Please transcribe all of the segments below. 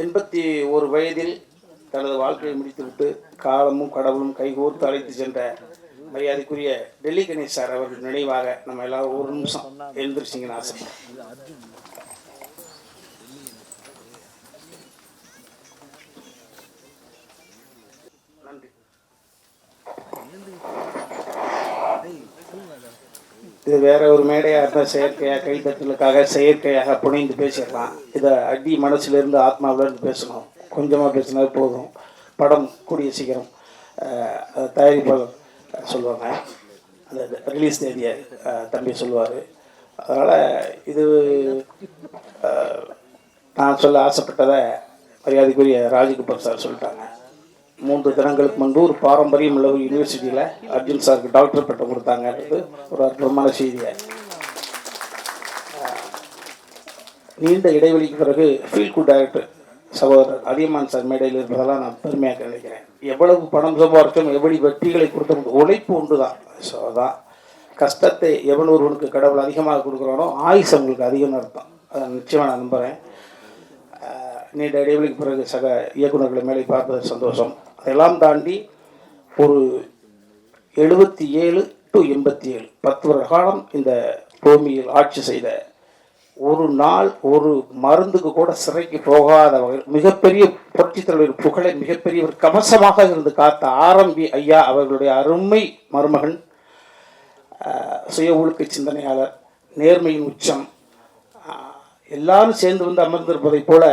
81 வயதில் தனது வாழ்க்கையை முடித்துவிட்டு காலமும் கடவுளும் கைகோர்த்து அழைத்து சென்ற மரியாதைக்குரிய டெல்லி கணேஷ் சார் அவர்கள் நினைவாக நம்ம எல்லாரும் ஒரு நிமிஷம் எழுந்திருச்சிங்கன்னு ஆசைப்படுறேன். நன்றி. இது வேற ஒரு மேடையாக இருந்தால் செயற்கையாக கைத்தட்டலுக்காக செயற்கையாக புனைந்து பேசிடலாம். இதை அடி மனசுலேருந்து ஆத்மாவிலேருந்து பேசணும். கொஞ்சமாக பேசினா போதும். படம் கூடிய சீக்கிரம் தயாரிப்பாளர் சொல்லுவாங்க, அந்த ரிலீஸ் தேதியை தம்பி சொல்லுவார். அதனால் இது நான் சொல்ல ஆசைப்பட்டதை மரியாதைக்குரிய ராஜகோபால் சார் சொல்லிட்டாங்க. 3 தினங்களுக்கு முன்பு ஒரு பாரம்பரியம் உள்ள ஒரு யூனிவர்சிட்டியில் அர்ஜுன் சாருக்கு டாக்டர் பட்டம் கொடுத்தாங்கன்றது ஒரு அற்புதமான செய்தியை. நீண்ட இடைவெளிக்கு பிறகு ஃபீல் குட் டைரக்டர் சகோதரர் அதியமான் சார் மேடையில் இருப்பதெல்லாம் நான் பெருமையாக நினைக்கிறேன். எவ்வளவு பணம் சம்பாதித்தோம், எவ்வளவு வெற்றிகளை கொடுத்த உழைப்பு உண்டு தான். ஸோ அதான் கஷ்டத்தை எவன் ஒருவனுக்கு கடவுள் அதிகமாக கொடுக்குறானோ ஆயுசு அவங்களுக்கு அதிகம் அர்த்தம். அதை நிச்சயமாக நான் நம்புகிறேன். நீண்ட இடைவெளிக்கு பிறகு சக இயக்குநர்களை மேலே பார்ப்பது சந்தோஷம். அதெல்லாம் தாண்டி ஒரு 77 to 87 10 வருட காலம் இந்த பூமியில் ஆட்சி செய்த, ஒரு நாள் ஒரு மருந்துக்கு கூட சிறைக்கு போகாத வகையில் மிகப்பெரிய புரட்சித் தலைவர் புகழை மிகப்பெரிய ஒரு கவசமாக இருந்து காத்த ஆரம்பி ஐயா அவர்களுடைய அருமை மருமகன், சுய ஒழுக்க சிந்தனையாளர், நேர்மையின் உச்சம், எல்லாரும் சேர்ந்து வந்து அமர்ந்திருப்பதை போல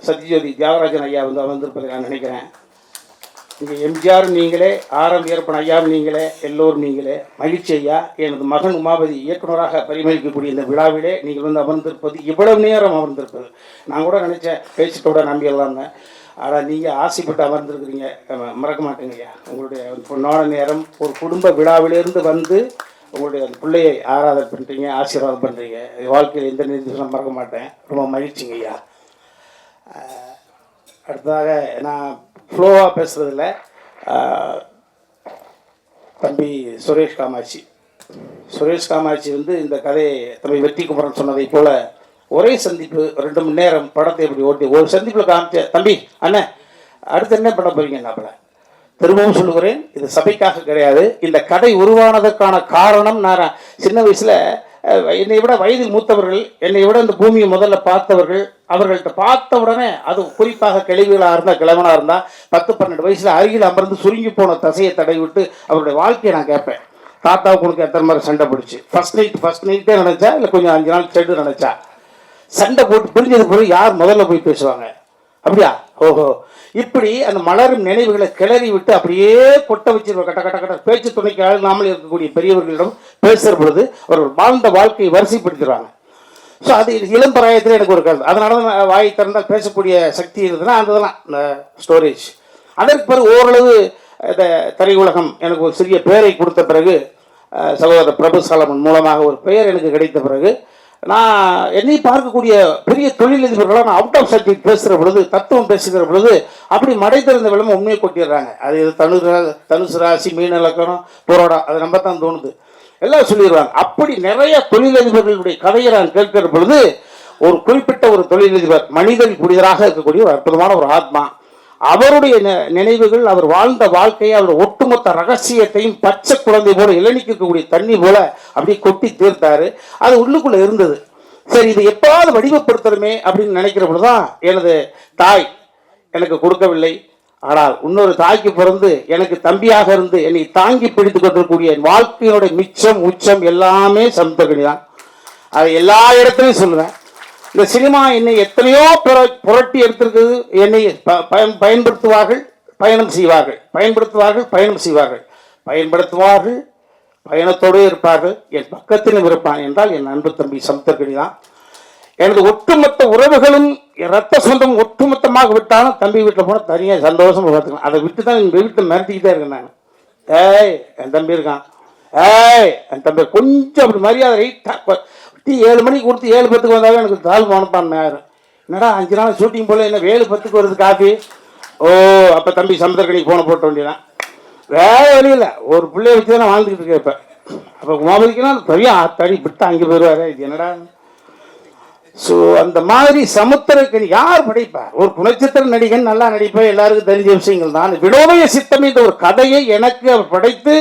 சத்யஜோதி தியாகராஜன் ஐயா வந்து அமர்ந்திருப்பதை நான் நினைக்கிறேன். இங்கே எம்ஜிஆர் நீங்களே, ஆரம் வீரப்பன் ஐயாவும் நீங்களே, எல்லோரும் நீங்களே. மகிழ்ச்சி ஐயா. எனது மகன் உமாபதி இயக்குநராக பரிமளிக்கக்கூடிய இந்த விழாவிலே நீங்கள் வந்து அமர்ந்திருப்பது, இவ்வளவு நேரம் அமர்ந்திருப்பது, நான் கூட நினச்சேன் பேசிட்டோட நம்பியலாம்னு. ஆனால் நீங்கள் ஆசைப்பட்டு அமர்ந்திருக்கிறீங்க, மறக்க மாட்டேங்க ஐயா. உங்களுடைய பொன்னான நேரம் ஒரு குடும்ப விழாவிலிருந்து வந்து உங்களுடைய அந்த பிள்ளையை ஆராதனை பண்ணுறீங்க, ஆசீர்வாதம் பண்ணுறீங்க. வாழ்க்கையில் எந்த நிதிஷம் மறக்க மாட்டேன். ரொம்ப மகிழ்ச்சிங்க ஐயா. அடுத்ததாக நான் ஃப்ளோவாக பேசுகிறதில்ல, தம்பி சுரேஷ் காமாட்சி வந்து இந்த கதையை தம்பி வெற்றி குமரன் சொன்னதை போல் ஒரே சந்திப்பு 2 மணி நேரம் படத்தை இப்படி ஓட்டி ஒரு சந்திப்பில் காமிச்ச தம்பி அண்ணன் அடுத்து என்ன பண்ண போகிறீங்க நாப்பில். திரும்பவும் சொல்லுகிறேன், இது சபைக்காக கிடையாது. இந்த கதை உருவானதற்கான காரணம், நான் சின்ன வயசில் என்னை விட வயதில் மூத்தவர்கள், என்னை விட இந்த பூமியை முதல்ல பார்த்தவர்கள், அவர்கள்ட்ட பார்த்த உடனே, அது குறிப்பாக கிழவிகளாக இருந்தால், கிழவனாக இருந்தால் 10-12 வயசில் அருகில் அமர்ந்து சுருங்கி போன தசையை தடை விட்டு அவருடைய வாழ்க்கையை நான் கேட்பேன். தாத்தாவுக்கு உனக்கு எத்தனை மாதிரி சண்டை பிடிச்சி, ஃபர்ஸ்ட் நைட்டே நினச்சா இல்லை கொஞ்சம் 5 நாள் செடு நினச்சா, சண்டை போட்டு பிரிஞ்சது பிறகு யார் முதல்ல போய் பேசுவாங்க? அப்படியா? ஓஹோ. இப்படி அந்த மலரும் நினைவுகளை கிளறி விட்டு அப்படியே கொட்ட வச்சிருவோம். கட்ட கட்ட கட்ட பேச்சு துணைக்கு ஆளாமல் இருக்கக்கூடிய பெரியவர்களிடம் பேசுகிற பொழுது அவர்கள் வாழ்ந்த வாழ்க்கையை வரிசைப்படுத்திடுவாங்க. ஸோ அது இளம் பிராயத்தில் எனக்கு ஒரு கருத்து. அதனால தான் வாய் திறந்தால் பேசக்கூடிய சக்தி இருந்ததுன்னா அந்த இதெல்லாம் இந்த ஸ்டோரேஜ். அதற்கு பிறகு ஓரளவு இந்த திரையுலகம் எனக்கு ஒரு சிறிய பெயரை கொடுத்த பிறகு, சகோதரர் பிரபு சாலமன் மூலமாக ஒரு பெயர் எனக்கு கிடைத்த பிறகு, நான் என்னை பார்க்கக்கூடிய பெரிய தொழிலதிபர்களாக நான் அவுட் ஆஃப் சப்ஜெக்ட் பேசுகிற பொழுது, தத்துவம் பேசுகிற பொழுது அப்படி மடை திறந்த விளம்பரம் உண்மையை கொட்டிடுறாங்க. அது தனுசு ராசி, மீன இலக்கணம், போராடம், அது நம்ம தான் தோணுது, எல்லாம் சொல்லிடுவாங்க. அப்படி நிறைய தொழிலதிபர்களுடைய கதையை நான் கேட்கிற பொழுது, ஒரு குறிப்பிட்ட ஒரு தொழிலதிபர் மனிதன் புனிதராக இருக்கக்கூடிய ஒரு அற்புதமான ஒரு ஆத்மா, அவருடைய நினைவுகள், அவர் வாழ்ந்த வாழ்க்கையை, அவர் ஒட்டுமொத்த ரகசியத்தையும் பச்சை குழந்தை போல இளநிக்கக்கூடிய தண்ணி போல அப்படி கொட்டி தீர்த்தாரு. அது உள்ளுக்குள்ள இருந்தது. சரி, இது எப்பாவது வடிவப்படுத்தணுமே அப்படின்னு நினைக்கிற பொழுதுதான் எனது தாய் எனக்கு கொடுக்கவில்லை. ஆனால் இன்னொரு தாய்க்கு பிறந்து எனக்கு தம்பியாக இருந்து என்னை தாங்கி பிடித்து கொண்டிருக்கக்கூடிய வாழ்க்கையினுடைய மிச்சம் உச்சம் எல்லாமே சமுத்திரக்கனி தான். அதை எல்லா இடத்துலையும் சொல்லுவேன். இந்த சினிமா என்னை எத்தனையோ புரட்டி எடுத்திருக்குது. என்னை பயன்படுத்துவார்கள், பயணம் செய்வார்கள், பயணத்தோடு இருப்பார்கள். என் பக்கத்திலும் இருப்பான் என்றால் என் அன்பு தம்பி சமுத்திரக்கனி தான். எனது ஒட்டுமொத்த உறவுகளும் ரத்த சொந்தம் ஒட்டுமொத்தமாக விட்டாலும் தம்பி வீட்டில் போனால் தனியாக சந்தோஷமாக பார்த்துக்கலாம். அதை விட்டு தான் என் வீட்டில் மிரட்டிக்கிட்டே இருக்கேன் நான். என் தம்பி இருக்கான், என் தம்பி கொஞ்சம் அப்படி மரியாதை 7 மணிக்கு கொடுத்து 7:10 வந்தாலும் எனக்கு தாழ்வு மனப்பான்மை ஆயிரும். என்னடா 5 நாள் ஷூட்டிங் போல என்ன 7:10 வருது காஃபி? ஓ, அப்போ தம்பி சமுத்திரக்கனிக்கு போன போட்ட வேண்டியதான். வேற வழியில் ஒரு பிள்ளைய வச்சு தான் நான் வாழ்ந்துக்கிட்டு இருக்கேன். இப்போ அப்போ உமாபதிக்குன்னா பெரிய தடி விட்டு அங்கே போயிடுவாரு. இது என்னடா? ஸோ அந்த மாதிரி சமுத்திரக்கனி யார் படைப்பார்? ஒரு குணச்சித்திர நடிகன் நல்லா நடிப்பேன், எல்லாருக்கும் தெரிஞ்ச விஷயங்கள் தான். வினோதய சித்தம் என்ற ஒரு கதையை எனக்கு அவர் படைத்து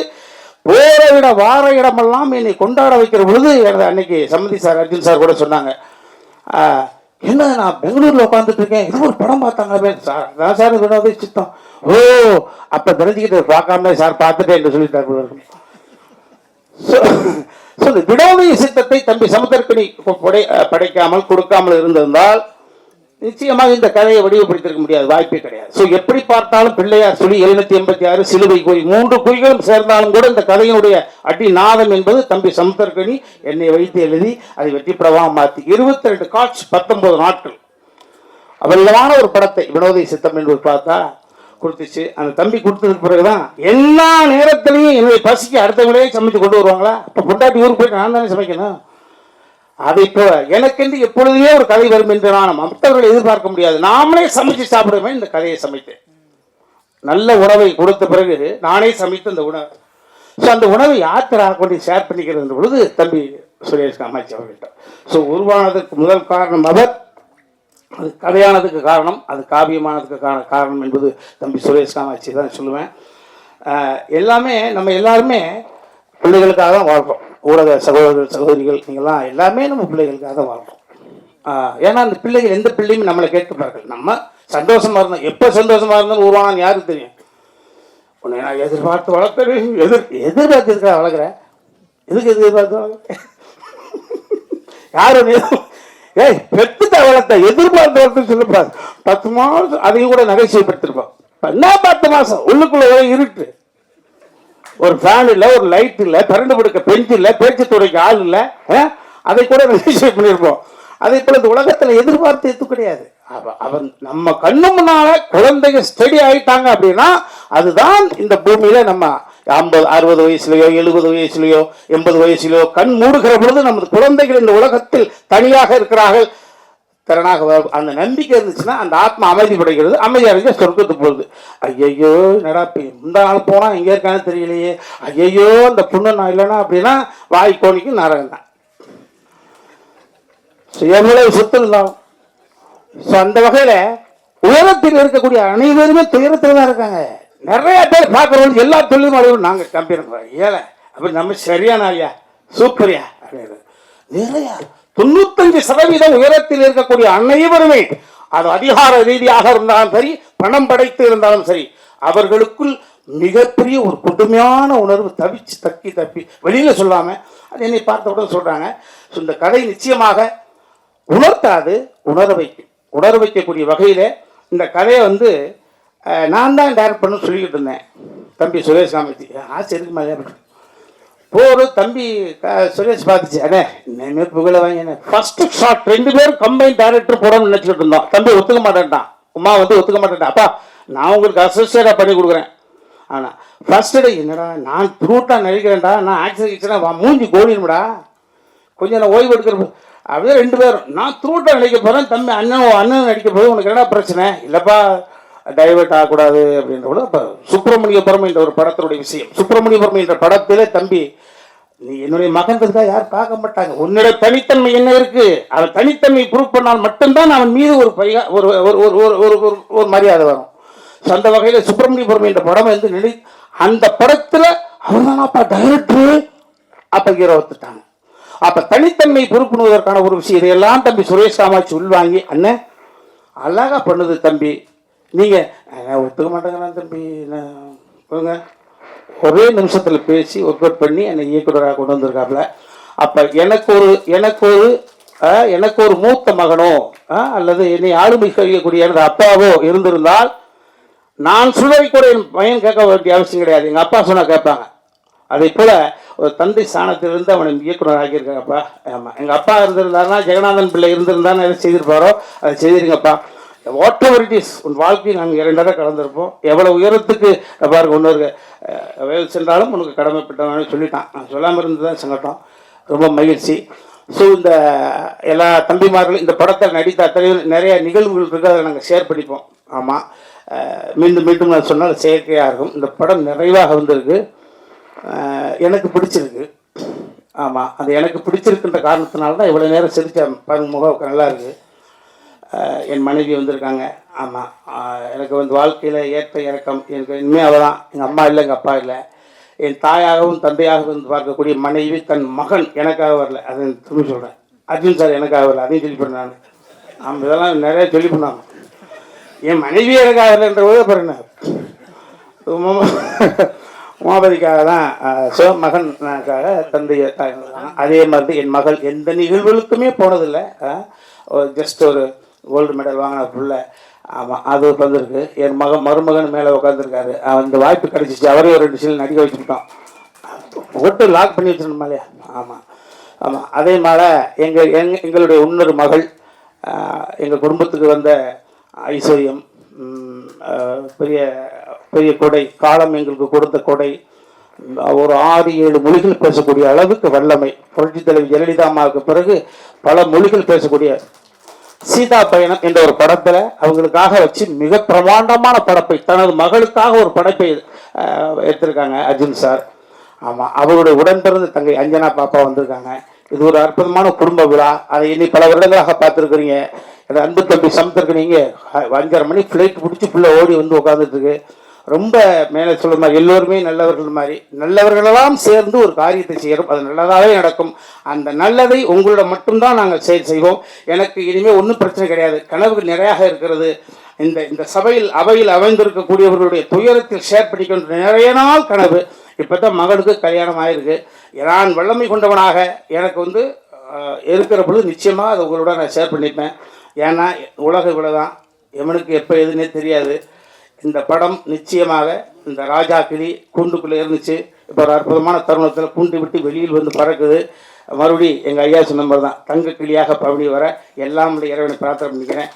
போற இட வார இடமெல்லாம் என்னை கொண்டாட வைக்கிற பொழுது அன்னைக்கு சம்மதி சார், அர்ஜுன் சார் கூட சொன்னாங்க, என்ன நான் பெங்களூர்ல உட்காந்துட்டு இருக்கேன், இது ஒரு படம் பார்த்தாங்க சார், அதான் சார் வினோதய சித்தம். ஓ அப்ப தெரிஞ்சுக்கிட்டு பார்க்காம சார் பார்த்துட்டேன் என்று சொல்லிட்டாரு. வினோதய சித்தத்தை தம்பி சமுத்திரக்கனி படைக்காமல் கொடுக்காமல் இருந்திருந்தால் நிச்சயமாக இந்த கதையை வடிவப்படுத்திருக்க முடியாது, வாய்ப்பே கிடையாது. ஸோ எப்படி பார்த்தாலும் பிள்ளையார் சொல்லி 786 சிலுவை குறி 3 குறிகளும் சேர்ந்தாலும் கூட இந்த கதையினுடைய அடிநாதம் என்பது தம்பி சமுத்திரக்கனி என்னை வைத்து எழுதி அதை வெற்றி பிரபாவம் மாற்றி 22 காட்சி 19 நாட்கள் அவ்வளவான ஒரு படத்தை வினோதய சித்தம் என்று பார்த்தா கொடுத்துச்சு. அந்த தம்பி கொடுத்ததுக்கு பிறகுதான் எல்லா நேரத்திலையும் என்னுடைய பசிக்கு அடுத்தவங்களே சமைச்சு கொண்டு வருவாங்களா, அப்போ பொண்டாட்டி ஊருக்கு போயிட்டு நான் தானே சமைக்கணும். அதை இப்போ எனக்கென்று எப்பொழுதுமே ஒரு கதை வரும் என்று நான் மற்றவர்களை எதிர்பார்க்க முடியாது, நாமளே சமைச்சு சாப்பிடுவேன். இந்த கதையை சமைத்தேன், நல்ல உணவை கொடுத்த பிறகு நானே சமைத்து அந்த உணவு. ஸோ அந்த உணவை யாத்திராக கொண்டு ஷேர் பண்ணிக்கிறது பொழுது தம்பி சுரேஷ் காமாட்சி அவர்கிட்ட. ஸோ உருவானதற்கு முதல் காரணம் அவர், அது கதையானதுக்கு காரணம், அது காவியமானதுக்கு காரணம் என்பது தம்பி சுரேஷ் காமாட்சி தான் சொல்லுவேன். எல்லாமே நம்ம எல்லாருமே பிள்ளைகளுக்காக தான் வாழ்கிறோம். ஊடக சகோதரர்கள் சகோதரிகள் நீங்கள்லாம் எல்லாமே நம்ம பிள்ளைகளுக்காக தான் வாழ்கிறோம். ஏன்னா அந்த பிள்ளைகள் எந்த பிள்ளையும் நம்மளை கேட்கப்பார்கள். நம்ம சந்தோஷமாக இருந்தோம், எப்போ சந்தோஷமாக இருந்தாலும் உருவானான்னு யாருக்கு தெரியும்? உன்னை நான் எதிர்பார்த்து வளர்க்குறேன், எதிர்பார்த்து இருக்கா வளர்க்குறேன், எதுக்கு எதிர்பார்த்து வளர்க்குறேன்? யாரும் ஏய் பெற்றுத்த வளர்த்த எதிர்பார்த்து வளர்த்து சொல்லக்கூடாது. 10 மாதம் அதையும் கூட நகைச்சுவைப்படுத்திருப்போம். என்ன 10 மாதம் உள்ளுக்குள்ள ஒரே இருட்டு, ஒரு ஃபேன் இல்லை, ஒரு லைட் இல்லை, கரண்ட் படுக்க பெஞ்ச் இல்லை, பேச்சு துறைக்கு ஆள் இல்லை, அதை கூட நகைச்சுவை பண்ணியிருப்போம். அதே போல இந்த உலகத்தில் எதிர்பார்த்து எது கிடையாது. அவன் நம்ம கண்ணு முன்னால குழந்தைங்க ஸ்டடி ஆயிட்டாங்க அப்படின்னா அதுதான் இந்த பூமியில நம்ம 50 60 வயசுலையோ 70 வயசுலையோ 80 வயசுலையோ கண் மூடுகிற பொழுது நமது குழந்தைகள் இந்த உலகத்தில் தனியாக இருக்கிறார்கள், திறனாக அந்த நம்பிக்கை இருந்துச்சுன்னா அந்த ஆத்மா அமைதி படைக்கிறது, அமைதி அடைஞ்ச சொர்க்கத்துக்கு போகுது. ஐயையோ நடா இந்த நாள் போனால் எங்கே இருக்கான்னு தெரியலையே, ஐயையோ அந்த புண்ணு நான் இல்லைன்னா அப்படின்னா வாய் கோணிக்கு நரகம் தான். எவ்வளவு சொத்து இருந்தாலும் அந்த வகையில உலகத்தில் இருக்கக்கூடிய அனைவருமே துயரத்தில் தான் இருக்காங்க. நிறைய பேர் பார்க்கறவங்க எல்லா தொழிலும் அடையும் நாங்கள் கம்பேர் பண்ணுறோம். ஏழை அப்படி நம்ம சரியான ஆளியா சூப்பரியா அப்படின்னு நிறைய 95% உயரத்தில் இருக்கக்கூடிய அனைவருமே அது அதிகார ரீதியாக இருந்தாலும் சரி, பணம் படைத்து இருந்தாலும் சரி, அவர்களுக்குள் மிகப்பெரிய ஒரு கொடுமையான உணர்வு தவிச்சு தப்பி வெளியில சொல்லாம அது என்னை பார்த்தவுடன் சொல்றாங்க. இந்த கதை நிச்சயமாக உணர்த்தாது, உணர வைக்கக்கூடிய வகையில் இந்த கதையை நான் தான் டைரக்ட் பண்ண சொல்லிக்கிட்டு இருந்தேன். தம்பி சுரேஷ் காமாட்சி ஆசை இருக்கு மாதிரி போர் தம்பி சுரேஷ் பார்த்துச்சு, அண்ணே இனிமேல் புகழ வாங்க ஃபர்ஸ்ட் ஷாட் 2 பேரும் கம்பைன் டைரக்டர் போடணும்னு நினச்சிக்கிட்டு இருந்தோம். தம்பி ஒத்துக்க மாட்டேன்ட்டான், உமா ஒத்துக்க மாட்டேன்ட்டான். அப்பா நான் உங்களுக்கு அசோசியேட்டாக பண்ணி கொடுக்குறேன். ஆனால் ஃபர்ஸ்ட் டே என்னடா நான் த்ரூட்டாக நடிக்கிறேன்டா, நான் ஆக்சிடென்ட் கிச்சனா மூஞ்சி கோடிடும்டா, கொஞ்சம் நான் ஓய்வு எடுக்கிற அப்படியே 2 பேரும் நான் த்ரூட்டாக நடிக்க போகிறேன், தம்பி அண்ணன் நடிக்க போது உனக்கு என்ன பிரச்சனை இல்லைப்பா டைவெர்ட் ஆகக்கூடாது அப்படின்ற கூட. இப்போ சுப்பிரமணியபுரம் என்ற ஒரு படத்தினுடைய விஷயம், சுப்பிரமணியபுரம் என்ற படத்தில் தம்பி நீ என்னுடைய மகன்றதுக்காக யாரும் பார்க்க மாட்டாங்க, உன்னோட தனித்தன்மை என்ன இருக்கு, அவன் தனித்தன்மை ப்ரூவ் பண்ணால் மட்டும்தான் அவன் மீது ஒரு மரியாதை வரும். ஸோ அந்த வகையில் சுப்பிரமணியபுரம் என்ற படம் அந்த படத்தில் அவர் தானாப்பா டைரக்டரு, அப்போ ஹீரோ ஒத்துட்டாங்க. அப்போ தனித்தன்மை பொறுப்புணுவதற்கான ஒரு விஷயம் இதையெல்லாம் தம்பி சுரேஷ் காமாட்சி உள்வாங்கி அண்ணன் அழகாக பண்ணுது தம்பி, நீங்கள் ஒத்துக்க மாட்டேங்கிறான் தம்பி கொடுங்க, ஒரே நிமிஷத்தில் பேசி ஒர்க் அவுட் பண்ணி என்னை இயக்குநராக கொண்டு வந்திருக்காப்புல. அப்போ எனக்கு ஒரு மூத்த மகனோ அல்லது என்னை ஆளுமை செய்யக்கூடிய எனது அப்பாவோ இருந்திருந்தால் நான் சொல்வதை கூட என் பையன் கேட்க வேண்டிய அவசியம் கிடையாது, எங்கள் அப்பா சொன்னால் கேட்பாங்க. அதே போல் ஒரு தந்தை ஸ்தானத்திலிருந்து அவனை இயக்குனர் ஆக்கியிருக்காங்கப்பா. ஆமாம், எங்கள் அப்பா இருந்திருந்தாருன்னா ஜெகநாதன் பிள்ளை இருந்திருந்தான்னு எதை செய்திருப்பாரோ அதை செய்திருங்கப்பா. வாட் எவர் இட் இஸ், உன் வாழ்க்கையில் நாங்கள் 2 தடவை கலந்துருப்போம், எவ்வளோ உயரத்துக்கு பாருங்க ஒன்று வேல் சென்றாலும் உனக்கு கடமைப்பட்டவனு சொல்லிட்டான். நான் சொல்லாமல் இருந்து தான் சங்கட்டம், ரொம்ப மகிழ்ச்சி. ஸோ இந்த எல்லா தம்பிமார்களும் இந்த படத்தை நடித்த அத்தனையும் நிறைய நிகழ்வுகள் இருக்குது, அதை நாங்கள் ஷேர் பண்ணிப்போம். ஆமாம், மீண்டும் நான் சொன்னால் செயற்கையாக இருக்கும். இந்த படம் நிறைவாக வந்திருக்கு, எனக்கு பிடிச்சிருக்கு. ஆமாம், அது எனக்கு பிடிச்சிருக்கின்ற காரணத்தினால தான் இவ்வளோ நேரம் சிரித்தேன். பாருங்க, முகம் நல்லா இருக்குது. என் மனைவி வந்திருக்காங்க. ஆமாம், எனக்கு வந்து வாழ்க்கையில் ஏற்ற இறக்கம் எனக்கு இனிமேல் அவள் தான். எங்கள் அம்மா இல்லை, எங்கள் அப்பா இல்லை. என் தாயாகவும் தந்தையாகவும் வந்து பார்க்கக்கூடிய மனைவி தன் மகன் எனக்காக வரல. அது திரும்பி சொல்கிறேன், அர்ஜுன் சார் எனக்காக வரல, அதையும் சொல்லி பண்ண நான். நம்ம இதெல்லாம் நிறைய சொல்லி பண்ணாங்க. என் மனைவி எனக்காக வரலன்ற போது பாருங்க, உமாபதிக்காக தான் மகனுக்காக தந்தைய தாய். அதே மாதிரி என் மகள் எந்த நிகழ்வுகளுக்குமே போனதில்லை. ஜஸ்ட் ஒரு கோல்டு மெடல் வாங்கின புள்ள. ஆமாம், அது வந்திருக்கு. என் மருமகன் மேலே உட்காந்துருக்காரு. அந்த வாய்ப்பு கிடச்சிச்சு. அவரே ஒரு 2 சீல் நடிக்க வச்சுக்கிட்டோம். ஒட்டு லாக் பண்ணி வச்சிருந்தோம் இல்லையா? ஆமாம் ஆமாம். அதே மாதிரி எங்களுடைய இன்னொரு மகள், எங்கள் குடும்பத்துக்கு வந்த ஐஸ்வர்யம், பெரிய பெரிய கொடை, காலம் எங்களுக்கு கொடுத்த கொடை. ஒரு 6-7 மொழிகள் பேசக்கூடிய அளவுக்கு வல்லமை. புரட்சி தலைவி ஜெயலலிதா அம்மாவுக்கு பிறகு பல மொழிகள் பேசக்கூடிய சீதா பயணம் என்ற ஒரு படத்தில் அவங்களுக்காக வச்சு மிக பிரமாண்டமான படைப்பை, தனது மகளுக்காக ஒரு படைப்பை எடுத்திருக்காங்க அர்ஜுன் சார். ஆமாம், அவருடைய உடன்பிறந்த தங்கை அஞ்சனா பாப்பா வந்திருக்காங்க. இது ஒரு அற்புதமான குடும்ப விழா. அதை இனி பல வருடங்களாக பார்த்துருக்குறீங்க. எனக்கு அன்பு தம்பி சமத்திற்கு நீங்கள் 5:30 மணி ஃப்ளைட் பிடிச்சி ஃபுல்லாக ஓடி வந்து உட்காந்துட்டுருக்கு. ரொம்ப மேலே சொல்ல மாதிரி எல்லோருமே நல்லவர்கள் மாதிரி, நல்லவர்களெல்லாம் சேர்ந்து ஒரு காரியத்தை செய்கிறோம். அது நல்லதாகவே நடக்கும். அந்த நல்லதை உங்களோட மட்டும்தான் நாங்கள் செய்வோம். எனக்கு இனிமேல் ஒன்றும் பிரச்சனை கிடையாது. கனவுகள் நிறையாக இருக்கிறது. இந்த அவையில் அமைந்திருக்கக்கூடியவர்களுடைய துயரத்தில் ஷேர் பண்ணிக்கொண்டு நிறைய நாள் கனவு. இப்போ தான் மகனுக்கு கல்யாணம் ஆகிருக்கு. நான் வல்லமை கொண்டவனாக எனக்கு வந்து இருக்கிற பொழுது நிச்சயமாக அதை உங்களோட நான் ஷேர் பண்ணிப்பேன். ஏன்னா உலக இவ்வளோ தான், எவனுக்கு எப்போ எதுன்னே தெரியாது. இந்த படம் நிச்சயமாக இந்த ராஜா கிளி கூண்டுக்குள்ளே இருந்துச்சு. இப்போ ஒரு அற்புதமான தருணத்தில் கூண்டு விட்டு வெளியில் வந்து பறக்குது. மறுபடி எங்கள் ஐயா சொன்ன மாதிரி தான் தங்க கிளியாக பவனி வர எல்லாம் இறைவனை பிரார்த்தனை பண்ணிக்கிறேன்.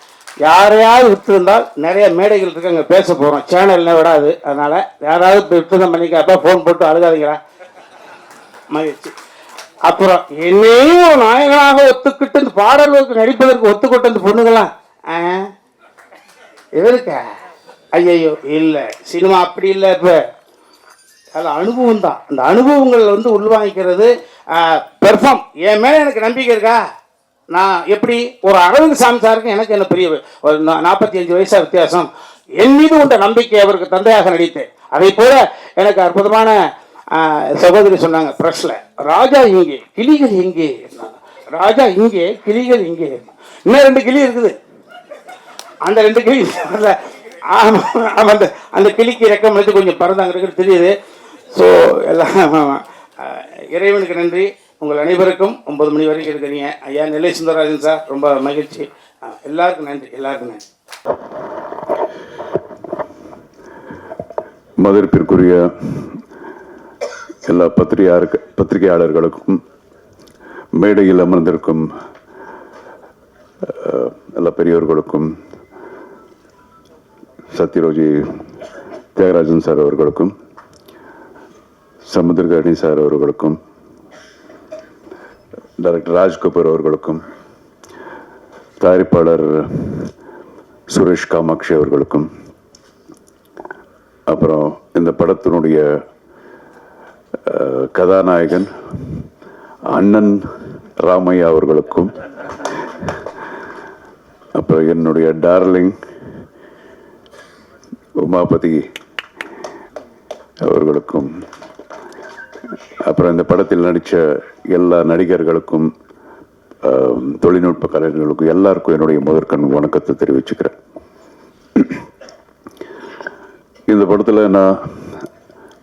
யாரையாவது விட்டுருந்தால் நிறைய மேடைகள் இருக்கு, அங்கே பேச போகிறோம். சேனல்ல விடாது. அதனால் யாராவது இப்போ விட்டுருந்தா பண்ணிக்கப்போ ஃபோன் போட்டு அழுகாதீங்களா மகிழ்ச்சி. அப்புறம் என்னையும் ஒரு நாயகனாக ஒத்துக்கிட்டு இந்த பாடல்களுக்கு நடிப்பதற்கு ஒத்துக்கொண்டு அந்த பொண்ணுங்களாம் எதற்கா? ஐயோ இல்லை, சினிமா அப்படி இல்லை. இப்போ அதில் அனுபவம் தான். அந்த அனுபவங்கள் வந்து உள்வாங்கிக்கிறது. பெர்ஃபார்ம் என் மேலே எனக்கு நம்பிக்கை இருக்கா? நான் எப்படி ஒரு அரவிந்த் சாமி சாருக்கு எனக்கு என்ன பெரிய ஒரு 45 வயசா வித்தியாசம். என் மீது உண்ட நம்பிக்கை அவருக்கு தந்தையாக நடித்தேன். அதே போல எனக்கு அற்புதமான சகோதரி சொன்னாங்க ப்ரெஷ்ல, ராஜா இங்கே கிளிகள் எங்கே, ராஜா இங்கே கிளிகள் இங்கே. இன்னும் 2 கிளி இருக்குது. அந்த 2 கிளி அந்த கிளிக்கு ரெக்கம் எடுத்து கொஞ்சம் பறந்தாங்க தெரியுது. ஸோ எல்லாம் இறைவனுக்கு நன்றி. உங்கள் அனைவருக்கும் 9 மணி வரைக்கும் இருக்கிறீங்க. ஐயா நெல்லை சுந்தரராஜன் சார், ரொம்ப மகிழ்ச்சி. எல்லாருக்கும் நன்றி, எல்லாருக்கும் நன்றி. மதிப்பிற்குரிய எல்லா பத்திரிகையாளர்களுக்கும், மேடையில் அமர்ந்திருக்கும் எல்லா பெரியோர்களுக்கும், சத்யரோஜி தியாகராஜன் சார் அவர்களுக்கும், சமுத்திரகணி சார் அவர்களுக்கும், டைரக்டர் ராஜ்கபூர் அவர்களுக்கும், தயாரிப்பாளர் சுரேஷ் காமாட்சி அவர்களுக்கும், அப்புறம் இந்த படத்தினுடைய கதாநாயகன் அண்ணன் ராமையா அவர்களுக்கும், அப்புறம் என்னுடைய டார்லிங் உமாபதி அவர்களுக்கும், அப்புறம் இந்த படத்தில் நடித்த எல்லா நடிகர்களுக்கும், தொழில்நுட்ப கலைஞர்களுக்கும், எல்லாருக்கும் என்னுடைய முதற்கண் வணக்கத்தை தெரிவிச்சுக்கிறேன். இந்த படத்தில் நான்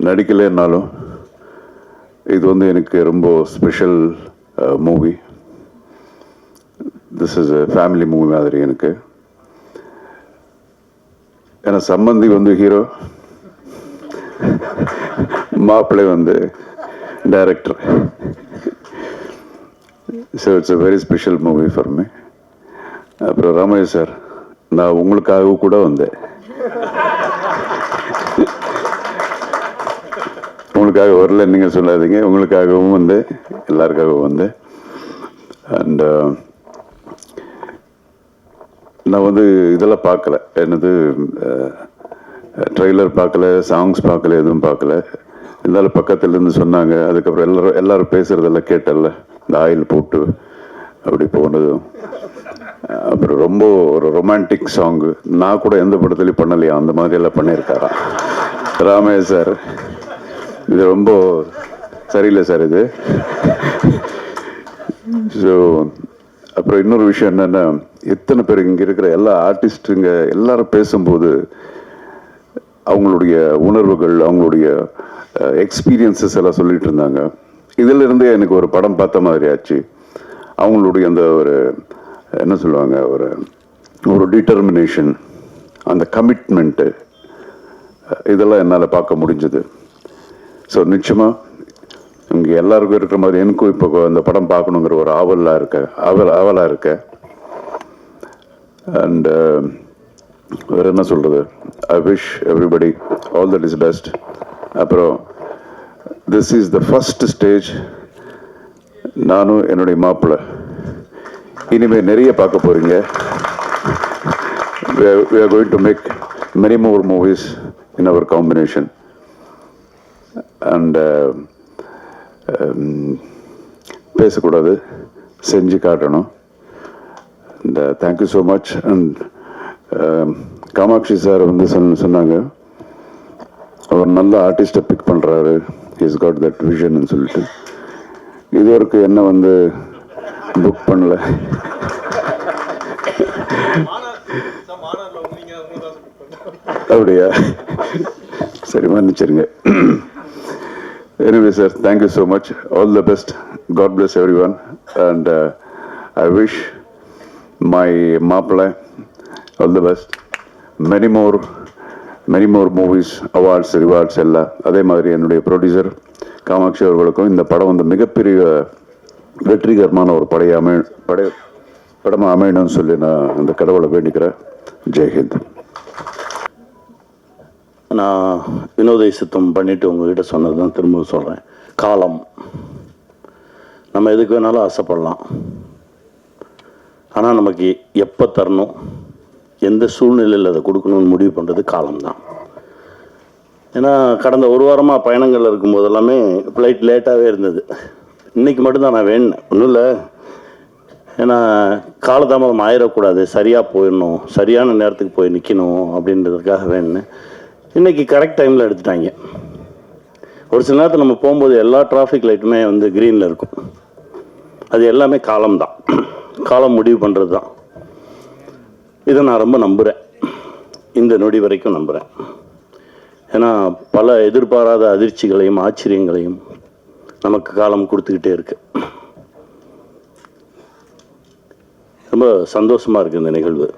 நடிக்கலைன்னாலும் இது வந்து எனக்கு ரொம்ப special movie. This is a family movie மாதிரி எனக்கு. ஏன்னா சம்பந்தி வந்து ஹீரோ, மாப்பிள்ளை வந்து director. So it's a very special movie for me. அப்புறம் ராமையா சார், நான் உங்களுக்காக கூட வந்தேன். உங்களுக்காக வரல நீங்கள் சொல்லாதீங்க, உங்களுக்காகவும் வந்து எல்லாருக்காகவும் வந்து. அண்ட் நான் வந்து இதெல்லாம் பார்க்கல, என்னது ட்ரெய்லர் பார்க்கல, சாங்ஸ் பார்க்கல, எதுவும் பார்க்கல. இருந்தாலும் பக்கத்துல இருந்து சொன்னாங்க. அதுக்கப்புறம் எல்லாரும் பேசுறதெல்லாம் கேட்டல, இந்த ஆயில் போட்டு அப்படி போனதும். அப்புறம் ரொம்ப ஒரு ரொமான்டிக் சாங்கு, நான் கூட எந்த படத்துலையும் பண்ணலையா, அந்த மாதிரி எல்லாம் பண்ணியிருக்காராம் ராமையா சார். இது ரொம்ப சரியில்லை சார் இது. ஸோ அப்புறம் இன்னொரு விஷயம் என்னன்னா, எத்தனை பேர் இங்கே இருக்கிற எல்லா ஆர்டிஸ்ட்டுங்க எல்லாரும் பேசும்போது அவங்களுடைய உணர்வுகள், அவங்களுடைய எக்ஸ்பீரியன்சஸ் எல்லாம் சொல்லிட்டு இருந்தாங்க. இதுல இருந்தே எனக்கு ஒரு படம் பார்த்த மாதிரி ஆச்சு. அவங்களுடைய அந்த ஒரு என்ன சொல்லுவாங்க, ஒரு டிட்டர்மினேஷன், அந்த கமிட்மெண்ட்டு, இதெல்லாம் என்னால் பார்க்க முடிஞ்சது. ஸோ நிச்சயமாக இங்கே எல்லாருக்கும் இருக்கிற மாதிரி எனக்கும் இப்போ அந்த படம் பார்க்கணுங்கிற ஒரு ஆவலாக இருக்க. அண்ட் வேற என்ன சொல்கிறது, I wish everybody all that is best. அப்புறம் this is the first stage. நானும் என்னுடைய மாப்பிள்ளை இனிமேல் நிறைய பார்க்க போகிறீங்க. we are going to make many more movies in our combination. And பேசக்கூடாது, செஞ்சு காட்டணும். And thank you so much. And Kamakshi sir வந்து சொன்னாங்க, அவர் நல்ல ஆர்டிஸ்டை பிக் பண்ணுறாரு, இஸ் காட் தட் விஷன் சொல்லிட்டு. இது வரைக்கும் என்ன வந்து புக் பண்ணல. அப்படியா, சரி மன்னிச்சிருங்க. Anyway, sir, thank you so much. All the best. God bless everyone. And I wish my Maapala all the best. Many more movies, awards, rewards எல்லாம். அதே மாதிரி என்னுடைய ப்ரொடியூசர் காமாட்சி அவர்களுக்கும் இந்த படம் வந்து மிகப்பெரிய வெற்றிகரமான ஒரு படமாக அமையணும்னு சொல்லி நான் அந்த கடவுளை வேண்டிக்கிறேன். ஜெய்ஹிந்த். நான் வினோதை சித்தம் பண்ணிவிட்டு உங்கள்கிட்ட சொன்னது தான் திரும்ப சொல்கிறேன். காலம், நம்ம எதுக்கு வேணாலும் ஆசைப்படலாம், ஆனால் நமக்கு எப்போ தரணும், எந்த சூழ்நிலையில் அதை கொடுக்கணும்னு முடிவு பண்ணுறது காலம்தான். ஏன்னா கடந்த ஒரு வாரமாக பயணங்கள் இருக்கும்போது எல்லாமே ஃப்ளைட் லேட்டாகவே இருந்தது. இன்றைக்கி மட்டும்தான் நான் வேணுனேன், ஒன்றும் இல்லை, ஏன்னா காலதாமதம் ஆயிடக்கூடாது, சரியாக போயிடணும், சரியான நேரத்துக்கு போய் நிற்கணும் அப்படின்றதுக்காக வேணுனேன். இன்றைக்கி கரெக்ட் டைமில் எடுத்துட்டாங்க. ஒரு சில நேரத்தில் நம்ம போகும்போது எல்லா டிராஃபிக் லைட்டுமே வந்து க்ரீனில் இருக்கும். அது எல்லாமே காலம்தான், காலம் முடிவு பண்ணுறது தான். இதை நான் ரொம்ப நம்புகிறேன், இந்த நொடி வரைக்கும் நம்புகிறேன். ஏன்னா பல எதிர்பாராத அதிர்ச்சிகளையும் ஆச்சரியங்களையும் நமக்கு காலம் கொடுத்துக்கிட்டே இருக்கு. ரொம்ப சந்தோஷமாக இருக்குது இந்த நிகழ்வு.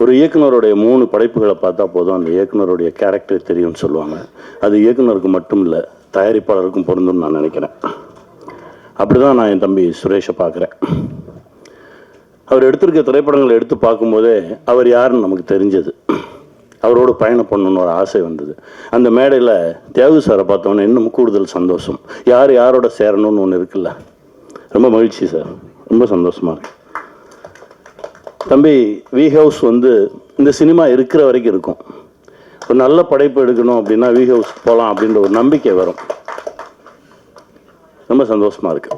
ஒரு இயக்குனருடைய 3 படைப்புகளை பார்த்தா போதும் அந்த இயக்குனருடைய கேரக்டர் தெரியும்னு சொல்லுவாங்க. அது இயக்குனருக்கு மட்டும் இல்லை, தயாரிப்பாளருக்கும் பொருந்தும்னு நான் நினைக்கிறேன். அப்படி தான் நான் என் தம்பி சுரேஷை பார்க்குறேன். அவர் எடுத்திருக்க திரைப்படங்களை எடுத்து பார்க்கும்போதே அவர் யாருன்னு நமக்கு தெரிஞ்சது. அவரோடு பயணம் பண்ணணுன்னு ஒரு ஆசை வந்தது. அந்த மேடையில் தியாகு சாரை பார்த்தோன்னே இன்னும் கூடுதல் சந்தோஷம். யாரோட சேரணும்னு ஒன்று இருக்குல்ல, ரொம்ப மகிழ்ச்சி சார், ரொம்ப சந்தோஷமாக இருக்கு. தம்பி, வி ஹவுஸ் வந்து இந்த சினிமா இருக்கிற வரைக்கும் இருக்கும். ஒரு நல்ல படைப்பு எடுக்கணும் அப்படின்னா வி ஹவுஸ் போகலாம் அப்படின்ற ஒரு நம்பிக்கை வரும். ரொம்ப சந்தோஷமாக இருக்கு.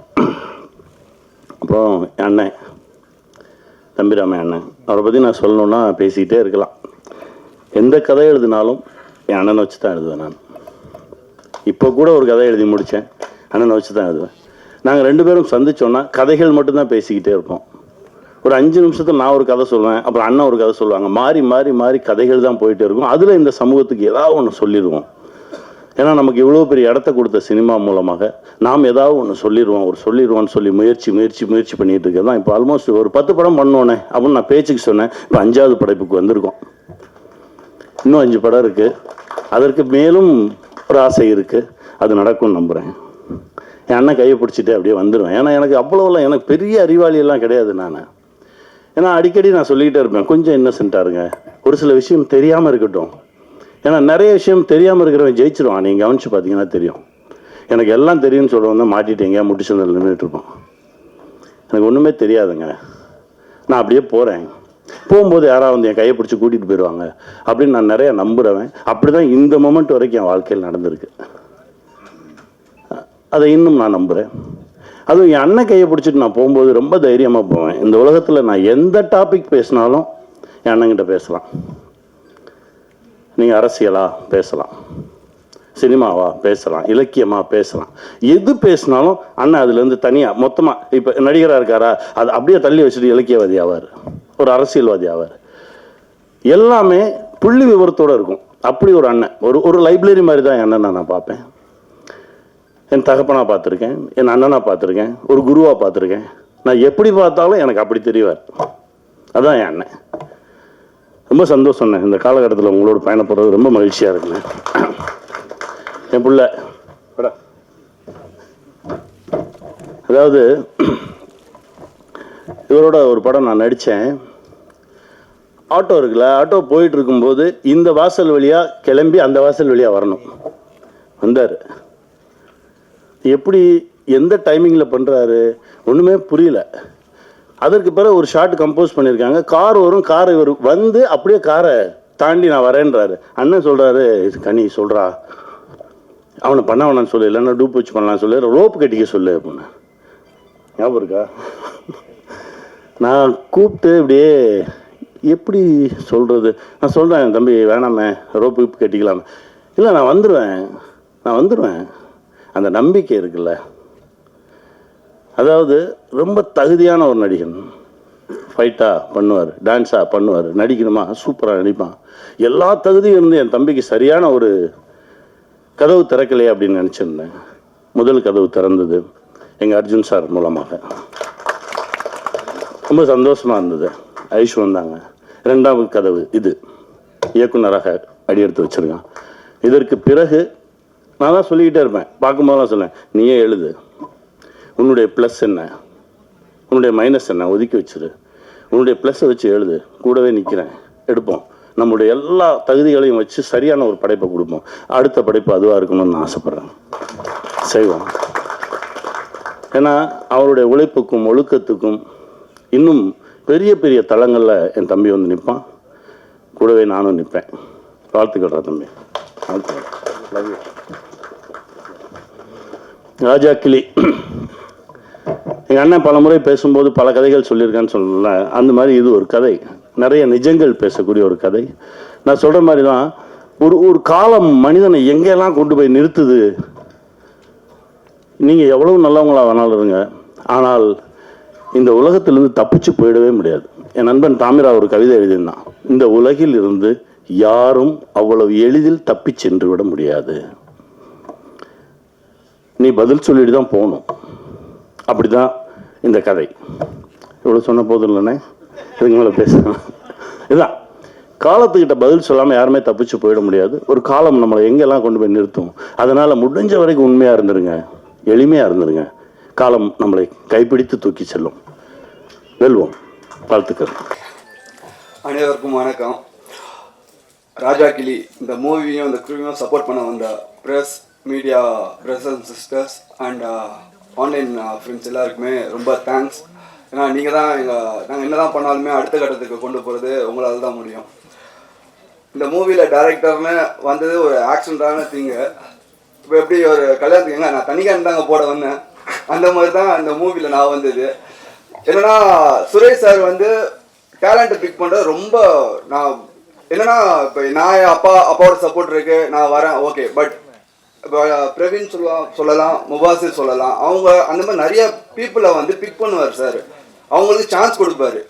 அப்புறம் என் அண்ணன் தம்பிராம அண்ணன், அவரை பற்றி நான் சொல்லணுன்னா பேசிக்கிட்டே இருக்கலாம். எந்த கதை எழுதினாலும் என் அண்ணனை வச்சு தான் எழுதுவேன். நான் இப்போ கூட ஒரு கதை எழுதி முடித்தேன், அண்ணனை வச்சு தான் எழுதுவேன். நாங்கள் 2 பேரும் சந்திச்சோன்னா கதைகள் மட்டும்தான் பேசிக்கிட்டே இருப்போம். ஒரு 5 நிமிஷத்தில் நான் ஒரு கதை சொல்லுவேன், அப்புறம் அண்ணன் ஒரு கதை சொல்லுவாங்க. மாறி கதைகள் தான் போயிட்டே இருக்கும். அதில் இந்த சமூகத்துக்கு ஏதாவது ஒன்று சொல்லிடுவோம். ஏன்னா நமக்கு இவ்வளோ பெரிய இடத்த கொடுத்த சினிமா மூலமாக நாம் ஏதாவது ஒன்று சொல்லிடுவோம்னு சொல்லி முயற்சி பண்ணிட்டு இருக்கிறது தான். இப்போ ஆல்மோஸ்ட் ஒரு 10 படம் பண்ணோன்னே அப்படின்னு நான் பேச்சுக்கு சொன்னேன். இப்போ 5வது படைப்புக்கு வந்திருக்கோம். இன்னும் 5 படம் இருக்குது. அதற்கு மேலும் ஒரு ஆசை இருக்குது, அது நடக்கும்னு நம்புகிறேன். என் அண்ணன் கையை பிடிச்சிட்டு அப்படியே வந்துடுவேன். ஏன்னா எனக்கு அவ்வளோலாம், எனக்கு பெரிய அறிவாளியெல்லாம் கிடையாது. ஏன்னா அடிக்கடி நான் சொல்லிக்கிட்டே இருப்பேன், கொஞ்சம் இன்னசென்ட்டாக இருங்க, ஒரு சில விஷயம் தெரியாமல் இருக்கட்டும். ஏன்னா நிறைய விஷயம் தெரியாமல் இருக்கிறவன் ஜெயிச்சிருவான். நீங்கள் கவனிச்சு பார்த்தீங்கன்னா தெரியும். எனக்கு எல்லாம் தெரியும்னு சொல்லுவாங்க, மாட்டிட்டேங்க, முட்டிச்சந்தில் நின்றுட்டு இருப்போம். எனக்கு ஒன்றுமே தெரியாதுங்க, நான் அப்படியே போகிறேன். போகும்போது யாராவது வந்து என் கையை பிடிச்சி கூட்டிகிட்டு போயிடுவாங்க அப்படின்னு நான் நிறைய நம்புகிறவன். அப்படி தான் இந்த மொமெண்ட் வரைக்கும் என் வாழ்க்கையில் நடந்திருக்கு. அதை இன்னும் நான் நம்புகிறேன். அதுவும் என் அண்ணன் கையை பிடிச்சிட்டு நான் போகும்போது ரொம்ப தைரியமாக போவேன். இந்த உலகத்தில் நான் எந்த டாபிக் பேசினாலும் என் அண்ணங்கிட்ட பேசலாம். நீங்கள் அரசியலா பேசலாம், சினிமாவா பேசலாம், இலக்கியமா பேசலாம், எது பேசினாலும் அண்ணன் அதுலேருந்து தனியாக மொத்தமாக இப்போ நடிகராக இருக்காரா அது அப்படியே தள்ளி வச்சுட்டு இலக்கியவாதி ஆவார், ஒரு அரசியல்வாதி ஆவார். எல்லாமே புள்ளி விவரத்தோடு இருக்கும். அப்படி ஒரு அண்ணன், ஒரு லைப்ரரி மாதிரி தான் என் அண்ணனை நான் பார்ப்பேன். என் தகப்பனாக பார்த்துருக்கேன், என் அண்ணனாக பார்த்துருக்கேன், ஒரு குருவாக பார்த்துருக்கேன். நான் எப்படி பார்த்தாலும் எனக்கு அப்படி தெரிவார். அதுதான் என் அண்ணன். ரொம்ப சந்தோஷம். இந்த காலகட்டத்தில் உங்களோட பயணப்படுறது ரொம்ப மகிழ்ச்சியாக இருக்குங்க. என் பிள்ளை அதாவது இவரோட ஒரு படம் நான் நடித்தேன். ஆட்டோ இருக்குல்ல, ஆட்டோ போயிட்டு இருக்கும்போது இந்த வாசல் வழியாக கிளம்பி அந்த வாசல் வழியாக வரணும். வந்தார். எப்படி எந்த டைமிங்கில் பண்ணுறாரு ஒன்றுமே புரியல. அதற்கு பிறகு ஒரு ஷார்ட் கம்போஸ் பண்ணியிருக்காங்க. கார் வரும், கார் இவர் வந்து அப்படியே காரை தாண்டி நான் வரேன்றாரு. அண்ணன் சொல்கிறாரு, கனி சொல்கிறா அவனை பண்ண வேணான்னு சொல்லு, இல்லைன்னா டூப் வச்சு பண்ணலான்னு சொல்லு, ரோப்பு கட்டிக்க சொல்லு அப்படின்னு. ஞாபகம் இருக்கா? நான் கூப்பிட்டு இப்படியே எப்படி சொல்கிறது, நான் சொல்கிறேன் தம்பி வேணாமே ரோப்பு கட்டிக்கலாம். இல்லை நான் வந்துடுவேன். அந்த நம்பிக்கை இருக்குல்ல, அதாவது ரொம்ப தகுதியான ஒரு நடிகன். ஃபைட்டாக பண்ணுவார், டான்ஸாக பண்ணுவார், நடிக்கணுமா சூப்பராக நடிப்பான். எல்லா தகுதியும் இருந்து என் தம்பிக்கு சரியான ஒரு கதவு திறக்கலையே அப்படின்னு நினச்சிருந்தேன். முதல் கதவு திறந்தது எங்கள் அர்ஜுன் சார் மூலமாக. ரொம்ப சந்தோஷமாக இருந்தது. ஐஷு வந்தாங்க. ரெண்டாவது கதவு இது இயக்குனராக அடியெடுத்து வச்சுருக்கான். இதற்கு பிறகு நான் தான் சொல்லிக்கிட்டே இருப்பேன், பார்க்கும்போதெல்லாம் சொல்லேன், நீயே எழுது, உன்னுடைய ப்ளஸ் என்ன, உன்னுடைய மைனஸ் என்ன ஒதுக்கி வச்சிரு, உன்னுடைய ப்ளஸ்ஸை வச்சு எழுது, கூடவே நிற்கிறேன், எடுப்போம், நம்முடைய எல்லா தகுதிகளையும் வச்சு சரியான ஒரு படைப்பை கொடுப்போம். அடுத்த படைப்பு அதுவாக இருக்கணும்னு நான் ஆசைப்பட்றேன். செய்வோம். ஏன்னா அவருடைய உழைப்புக்கும் ஒழுக்கத்துக்கும் இன்னும் பெரிய பெரிய தளங்களில் என் தம்பி வந்து நிற்பான். கூடவே நானும் நிற்பேன். வாழ்த்துக்கள் தம்பி. வாழ்த்துக்கள். ராஜா கிளி எங்கள் அண்ணன் பல முறை பேசும்போது பல கதைகள் சொல்லியிருக்கான்னு சொல்லல, அந்த மாதிரி இது ஒரு கதை. நிறைய நிஜங்கள் பேசக்கூடிய ஒரு கதை. நான் சொல்கிற மாதிரி தான் ஒரு காலம் மனிதனை எங்கெல்லாம் கொண்டு போய் நிறுத்துது. நீங்கள் எவ்வளவு நல்லவங்களா வேணாலும் இருங்க, ஆனால் இந்த உலகத்திலிருந்து தப்பிச்சு போயிடவே முடியாது. என் நண்பன் தாமிரா ஒரு கவிதை எழுதியிருந்தான், இந்த உலகில் இருந்து யாரும் அவ்வளவு எளிதில் தப்பி சென்று விட முடியாது, நீ பதில் சொல்லிட்டு தான் போகணும். அப்படிதான் இந்த கதை. இவ்வளோ சொன்ன போதும் இல்லைண்ணே, இதுக்கு மேலே பேசணும். இதுதான் காலத்துக்கிட்ட பதில் சொல்லாமல் யாருமே தப்பிச்சு போயிட முடியாது. ஒரு காலம் நம்மளை எங்கெல்லாம் கொண்டு போய் நிறுத்தும். அதனால் முடிஞ்ச வரைக்கும் உண்மையாக இருந்துருங்க, எளிமையாக இருந்துருங்க. காலம் நம்மளை கைப்பிடித்து தூக்கி செல்லும். வெல்வோம். வாழ்த்துக்கள். அனைவருக்கும் வணக்கம். ராஜா கிளி இந்த மூவியும் இந்த க்ரூவையும் சப்போர்ட் பண்ண வந்த press, media brothers and sisters and online friends எல்லாருக்குமே ரொம்ப தேங்க்ஸ். ஏன்னா நீங்கள் தான் நாங்கள் என்ன தான் பண்ணாலுமே அடுத்த கட்டத்துக்கு கொண்டு போகிறது உங்களால் தான் முடியும். இந்த மூவியில் டைரக்டர்னு வந்தது ஒரு ஆக்சிடென்டான திங்கு. இப்போ எப்படி ஒரு கல்யாணத்துக்கு நான் தனிக்கான் தாங்க போட வந்தேன், அந்த மாதிரி தான் இந்த மூவியில் நான் வந்தது. என்னன்னா சுரேஷ் சார் வந்து டேலண்ட்டை பிக் பண்ணுறது ரொம்ப நான் என்னன்னா இப்போ நான் அப்பாவோட சப்போர்ட் இருக்கு, நான் வரேன் ஓகே. பட் இப்போ பிரவீன் சொல்லலாம், முபாசிர் சொல்லலாம், அவங்க அந்த மாதிரி நிறைய பீப்புளை வந்து பிக் பண்ணுவார் சார். அவங்களுக்கு சான்ஸ் கொடுப்பாரு.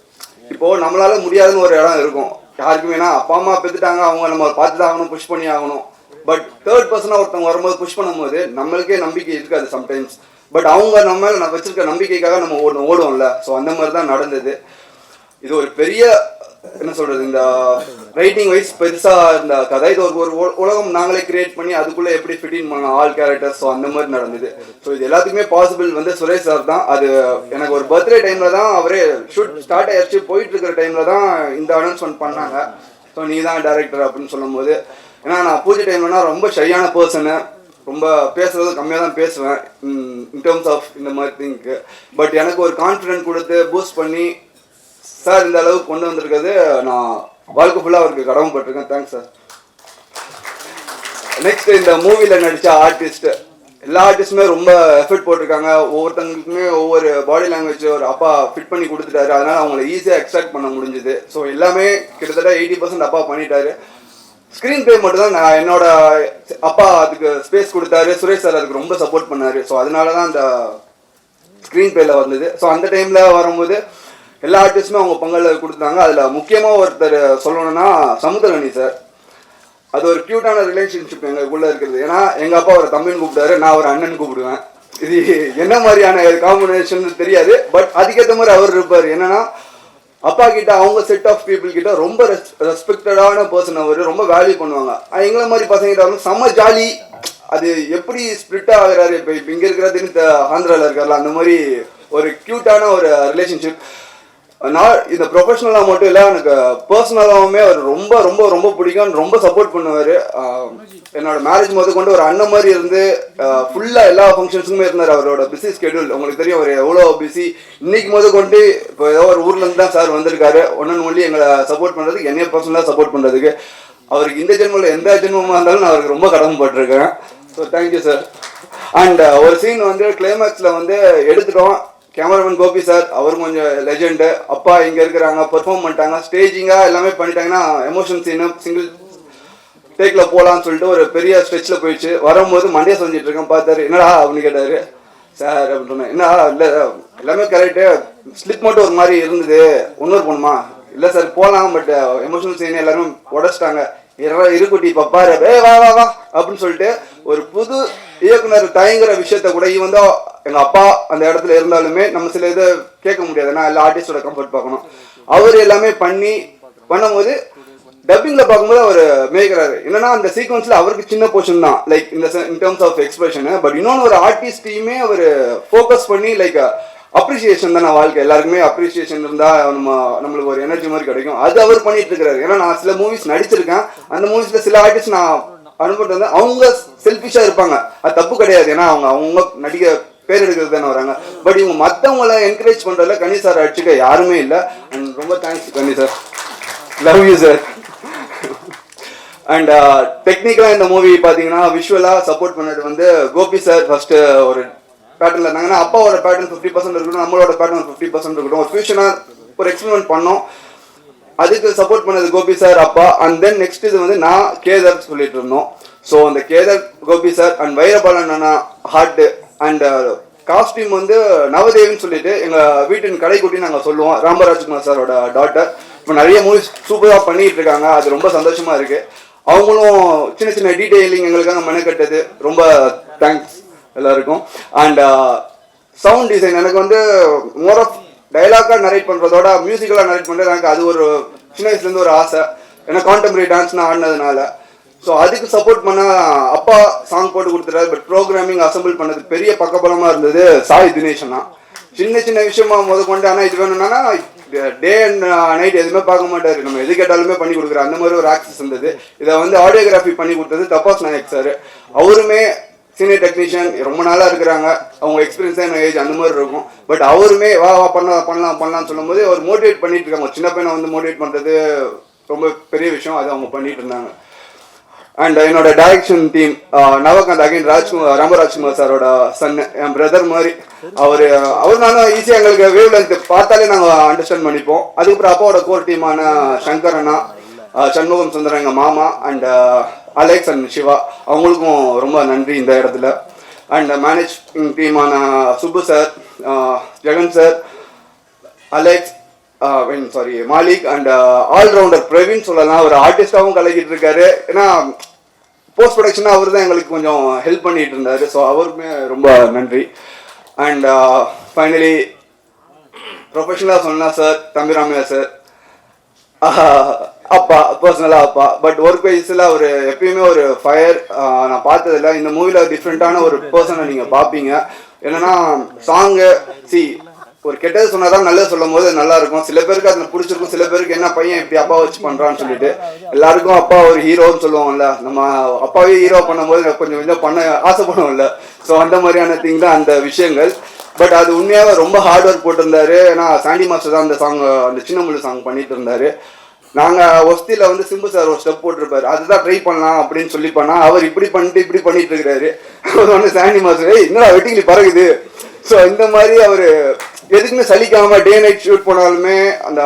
இப்போது நம்மளால முடியாதுன்னு ஒரு இடம் இருக்கும் யாருக்குமே. அப்பா அம்மா பெற்றுட்டாங்க, அவங்க நம்ம பார்த்து தான் ஆகணும், புஷ் பண்ணி ஆகணும். பட் தேர்ட் பர்சனாக ஒருத்தவங்க வரும்போது புஷ் பண்ணும்போது நம்மளுக்கே நம்பிக்கை இருக்காது சம்டைம்ஸ். பட் அவங்க நம்ம நான் வச்சிருக்க நம்பிக்கைக்காக நம்ம ஓடுவோம்ல. ஸோ அந்த மாதிரி தான் நடந்தது. இது ஒரு பெரிய என்ன சொல்றது, இந்த ரைட்டிங் வைஸ் பெருசா இந்த கதை இது ஒரு உலகம் நாங்களே கிரியேட் பண்ணி அதுக்குள்ள எப்படி ஃபிட்டின் பண்ணலாம் ஆல் கேரக்டர்ஸ். ஸோ அந்த மாதிரி நடந்தது. ஸோ இது எல்லாத்துக்குமே பாசிபிள் வந்து சுரேஷ் சார் தான். அது எனக்கு ஒரு பர்த்டே டைம்ல தான் அவரே ஷூட் ஸ்டார்ட் ஆயிடுச்சு, போயிட்டு இருக்கிற டைம்ல தான் இந்த அனௌன்ஸ்மெண்ட் பண்ணாங்க. ஸோ நீ தான் டைரக்டர் அப்படின்னு சொல்லும் போது, ஏன்னா நான் பூஜை டைம்லனா ரொம்ப ஷையான பர்சனு, ரொம்ப பேசுறது கம்மியாக தான் பேசுவேன் இன் டேர்ம்ஸ் ஆஃப் இந்த மாதிரி திங்க்கு. பட் எனக்கு ஒரு கான்ஃபிடென்ட் கொடுத்து பூஸ்ட் பண்ணி சார் இந்த அளவுக்கு கொண்டு வந்திருக்கிறது நான் வாழ்க்கை ஃபுல்லாக அவருக்கு கடமைப்பட்டிருக்கேன். Thanks sir. நெக்ஸ்ட் இந்த மூவியில் நடித்த ஆர்டிஸ்ட் எல்லா ஆர்டிஸ்ட்டுமே ரொம்ப எஃபர்ட் போட்டிருக்காங்க. ஒவ்வொருத்தங்களுக்குமே ஒவ்வொரு பாடி லாங்குவேஜ் ஒரு அப்பா ஃபிட் பண்ணி கொடுத்துட்டாரு. அதனால் அவங்களை ஈஸியாக எக்ஸ்ட்ராக்ட் பண்ண முடிஞ்சுது. ஸோ எல்லாமே கிட்டத்தட்ட 80% அப்பா பண்ணிட்டாரு. ஸ்க்ரீன் ப்ளே மட்டும் தான் நான் என்னோட அப்பா அதுக்கு ஸ்பேஸ் கொடுத்தாரு. சுரேஷ் சார் அதுக்கு ரொம்ப சப்போர்ட் பண்ணார். ஸோ அதனால தான் அந்த ஸ்க்ரீன் ப்ளேல வந்தது. ஸோ அந்த டைமில் வரும்போது எல்லா ஆர்டிஸ்ட்டுமே அவங்க பங்களில் கொடுத்தாங்க. அதில் முக்கியமாக ஒருத்தர் சொல்லணும்னா சமுத்திரகனி சார். அது ஒரு க்யூட்டான ரிலேஷன்ஷிப் எங்களுக்குள்ளே இருக்கிறது. ஏன்னா எங்கள் அப்பா ஒரு தம்பின்னு கூப்பிட்டாரு, நான் ஒரு அண்ணன் கூப்பிடுவேன். இது என்ன மாதிரியான காம்பினேஷன் தெரியாது, பட் அதுக்கேற்ற மாதிரி அவர் இருப்பார். என்னன்னா அப்பா கிட்ட அவங்க செட் ஆஃப் பீப்புள் கிட்ட ரொம்ப ரெஸ்பெக்டடான பர்சன். அவர் ரொம்ப வேல்யூ பண்ணுவாங்க. எங்களை மாதிரி பசங்கிட்ட வந்து செம்ம ஜாலி. அது எப்படி ஸ்பிரிட் ஆகுறாரு, இப்போ இங்கே இருக்கிறது ஆந்திராவில் இருக்கார்ல, அந்த மாதிரி ஒரு க்யூட்டான ஒரு ரிலேஷன்ஷிப். நான் இந்த ப்ரொஃபஷனலாக மட்டும் இல்லை, எனக்கு பர்சனலாகவுமே அவர் ரொம்ப ரொம்ப ரொம்ப பிடிக்கும். ரொம்ப சப்போர்ட் பண்ணுவார். என்னோட மேரேஜ் முதல் கொண்டு ஒரு அண்ணன் மாதிரி இருந்து ஃபுல்லாக எல்லா ஃபங்க்ஷன்ஸுக்குமே இருந்தார். அவரோட பிஸி ஸ்கெடியூல் உங்களுக்கு தெரியும், அவர் எவ்வளோ பிஸி. இன்னைக்கு முதல் கொண்டு இப்போ ஏதோ ஒரு ஊர்லேருந்து தான் சார் வந்திருக்காரு. ஒன்று ஒன்லி எங்களை சப்போர்ட் பண்ணுறதுக்கு, என்னைய பர்சனலாக சப்போர்ட் பண்ணுறதுக்கு. அவருக்கு இந்த ஜென்மத்தில் எந்த ஜென்மமாக இருந்தாலும் நான் அவருக்கு ரொம்ப கடமைப்பட்டிருக்கேன். So thank you sir. அண்ட் ஒரு சீன் வந்து கிளைமேக்ஸில் வந்து எடுத்துட்டோம். கேமராமேன் கோபி சார் அவர் கொஞ்சம் லெஜெண்டு. அப்பா இங்கே இருக்கிறாங்க, பெர்ஃபார்ம் பண்ணிட்டாங்க, ஸ்டேஜிங்காக எல்லாமே பண்ணிட்டாங்கன்னா எமோஷன் சீனு சிங்கிள் டேக்கில் போகலான்னு சொல்லிட்டு ஒரு பெரிய ஸ்ட்ரெச்சில் போயிடுச்சு. வரும்போது மண்டே செஞ்சுட்டு இருக்கேன். பார்த்தாரு, என்னடா அப்படின்னு கேட்டார். சார் அப்படின்னு சொன்னேன். என்ன இல்லை எல்லாமே கரெக்டு, ஸ்லிப் மட்டும் ஒரு மாதிரி இருந்தது, ஒன்னொரு போகணுமா? இல்லை சார் போகலாம், பட் எமோஷனல் சீன் எல்லாரும் உடச்சிட்டாங்க. இருக்குட்டி பப்பாரு வா வா வா அப்படின்னு சொல்லிட்டு ஒரு புது இயக்குனர் தயங்குற விஷயத்த கூட வந்து எங்க அப்பா அந்த இடத்துல இருந்தாலுமே நம்ம சில இதை கேட்க முடியாது. ஏன்னா எல்லா ஆர்டிஸ்டோட கம்ஃபர்ட் பார்க்கணும். அவர் எல்லாமே பண்ணும்போது டப்பிங்ல பார்க்கும்போது அவர் மேய்க்கிறாரு. என்னன்னா அந்த சீக்வன்ஸ்ல அவருக்கு சின்ன போர்ஷன் தான், லைக் இந்த in terms of expression. But இன்னொன்று ஒரு ஆர்டிஸ்டையுமே அவர் ஃபோக்கஸ் பண்ணி லைக் அப்ரிசியேஷன் தானே வாழ்க்கை. எல்லாருக்குமே அப்ரிசியேஷன் இருந்தால் நம்மளுக்கு ஒரு எனர்ஜி மாதிரி கிடைக்கும். அது அவர் பண்ணிட்டு இருக்கிறாரு. ஏன்னா நான் சில மூவிஸ் நடிச்சிருக்கேன். அந்த மூவிஸ்ல சில ஆர்டிஸ்ட் நான் அனுப்பிட்டு வந்தேன். அவங்க செல்ஃபிஷா இருப்பாங்க, அது தப்பு கிடையாது. ஏன்னா அவங்க நடிக்க பேர் எடுக்கிறது தானே வராங்க. பட் இவங்க மற்றவங்களை என்கரேஜ் பண்றதுல கனி சார் அடிச்சுக்க யாருமே இல்லை. அண்ட் ரொம்ப thanks Ghani sir, love you sir. And டெக்னிக்கலாக இந்த மூவி பார்த்தீங்கன்னா விஷுவலாக சப்போர்ட் பண்ணது வந்து கோபி சார் ஃபர்ஸ்ட் ஒரு பேட்டர்ல இருந்தாங்கன்னா, அப்பாவோட பேட்டர்ன் 50% இருக்கட்டும், நம்மளோட பேட்டர்ன் 50% இருக்கட்டும், ஒரு ஃபியூஷனாக ஒரு எக்ஸ்பெரிமெண்ட் பண்ணோம். அதுக்கு சப்போர்ட் பண்ணது கோபி சார், அப்பா. அண்ட் தென் நெக்ஸ்ட் இது வந்து நான் கேதர் சொல்லிட்டு இருந்தோம். ஸோ அந்த கேதர் கோபி சார் அண்ட் வைரபாலன் அண்ணா ஹார்ட். அண்ட் காஸ்டியூம் வந்து நவதேவின்னு சொல்லிட்டு எங்கள் வீட்டின் கடைக்குட்டி நாங்கள் சொல்லுவோம். ராமராஜ்குமார் சாரோட டாட்டர். இப்போ நிறைய மூவிஸ் சூப்பராக பண்ணிட்டு இருக்காங்க. அது ரொம்ப சந்தோஷமா இருக்கு. அவங்களும் சின்ன சின்ன டீட்டெயிலிங் எங்களுக்காக மெனக்கட்டது. ரொம்ப தேங்க்ஸ் எல்லாருக்கும். அண்ட் சவுண்ட் டிசைன் எனக்கு வந்து மோர் ஆஃப் டைலாக்காக நரேட் பண்ணுறதோட மியூசிக்கலாக நரேட் பண்ணுறது எனக்கு அது ஒரு சின்ன வயசுலேருந்து ஒரு ஆசை. ஏன்னா கான்டெம்பரரி டான்ஸ் நான் ஆடினதுனால. ஸோ அதுக்கு சப்போர்ட் பண்ண அப்பா சாங் போட்டு கொடுத்துட்டாரு. பட் ப்ரோக்ராமிங் அசம்பிள் பண்ணது பெரிய பக்கபலமாக இருந்தது சாய் தினேஷனா. சின்ன சின்ன விஷயமா கொண்டு. ஆனால் இது வேணும்னா டே அண்ட் நைட் எதுவுமே பார்க்க மாட்டார். நம்ம எது கேட்டாலுமே பண்ணி கொடுக்குற அந்த மாதிரி ஒரு ஆக்சஸ் இருந்தது. இதை வந்து ஆடியோகிராஃபி பண்ணி கொடுத்தது தபாஸ் நாயக் சார். அவருமே சீனியர் டெக்னீஷியன், ரொம்ப நாளாக இருக்கிறாங்க. அவங்க எக்ஸ்பீரியன்ஸான ஏஜ் அந்த மாதிரி இருக்கும். பட் அவருமே வா வா பண்ணலாம்னு சொல்லும் போது அவர் மோட்டிவேட் பண்ணிட்டு இருக்காங்க. சின்ன பையனை வந்து மோட்டிவேட் பண்ணுறது ரொம்ப பெரிய விஷயம். அது அவங்க பண்ணிட்டு இருந்தாங்க. அண்ட் என்னோட டைரக்ஷன் டீம் நவகாந்த் அகைன் ராமராஜ்குமார் சாரோட சன், என் பிரதர் மாதிரி. அவர்னாலும் ஈஸியாக எங்களுக்கு வேவ் லென்த் பார்த்தாலே நாங்கள் அண்டர்ஸ்டாண்ட் பண்ணிப்போம். அதுக்கப்புறம் அப்பாவோட கோர் டீமான சங்கர் அண்ணா, சண்முகம் சுந்தரம் எங்கள் மாமா, அண்ட் அலெக்ஸ் அண்ட் சிவா, அவங்களுக்கும் ரொம்ப நன்றி இந்த இடத்துல. அண்ட் மேனேஜிங் டீமான Subbu sir, Jagan sir, Alex, Malik, and allrounder Praveen சொல்லலாம். ஒரு ஆர்டிஸ்டாகவும் கலக்கிட்டு இருக்காரு. ஏன்னா போஸ்ட் ப்ரொடக்ஷனாக அவர் தான் எங்களுக்கு கொஞ்சம் ஹெல்ப் பண்ணிட்டு இருந்தாரு. ஸோ அவருக்குமே ரொம்ப நன்றி. அண்ட் ஃபைனலி ப்ரொஃபஷனலாக சொன்னா சார் தம்பிராமையா சார், அப்பா பர்சனலாக அப்பா. பட் ஒர்க் வைஸில் அவர் எப்பயுமே ஒரு ஃபயர். நான் பார்த்ததில்ல. இந்த மூவியில் டிஃப்ரெண்ட்டான ஒரு பர்சனை நீங்கள் பார்ப்பீங்க. என்னன்னா சாங்கு ஒரு கெட்டது சொன்னாதான் நல்லது சொல்லும் போது நல்லா இருக்கும். சில பேருக்கு அதில் பிடிச்சிருக்கும், சில பேருக்கு என்ன பையன் இப்படி அப்பா வச்சு பண்றான்னு சொல்லிட்டு. எல்லாருக்கும் அப்பா ஒரு ஹீரோன்னு சொல்லுவோம்ல, நம்ம அப்பாவே ஹீரோ பண்ணும்போது கொஞ்சம் கொஞ்சம் பண்ண ஆசைப்படுவோம்ல. ஸோ அந்த மாதிரியான திங் தான் அந்த விஷயங்கள். பட் அது உண்மையாக ரொம்ப ஹார்ட் ஒர்க் போட்டிருந்தாரு. ஏன்னா சாண்டி மாஸ்டர் தான் அந்த சாங், அந்த சின்ன முள்ளு சாங் பண்ணிட்டு இருந்தாரு. நாங்கள் ஒஸ்தியில் வந்து சிம்பு சார் ஒரு ஸ்டெப் போட்டிருப்பாரு, அதுதான் ட்ரை பண்ணலாம் அப்படின்னு சொல்லி பண்ணால் அவர் இப்படி பண்ணிட்டு இருக்கிறாரு. அவர் வந்து சாண்டி மாஸ்டர் என்னடா வெட்டிங்களி பறகுது. ஸோ இந்த மாதிரி அவர் எதுக்குமே சலிக்காமல் டே நைட் ஷூட் போனாலுமே அந்த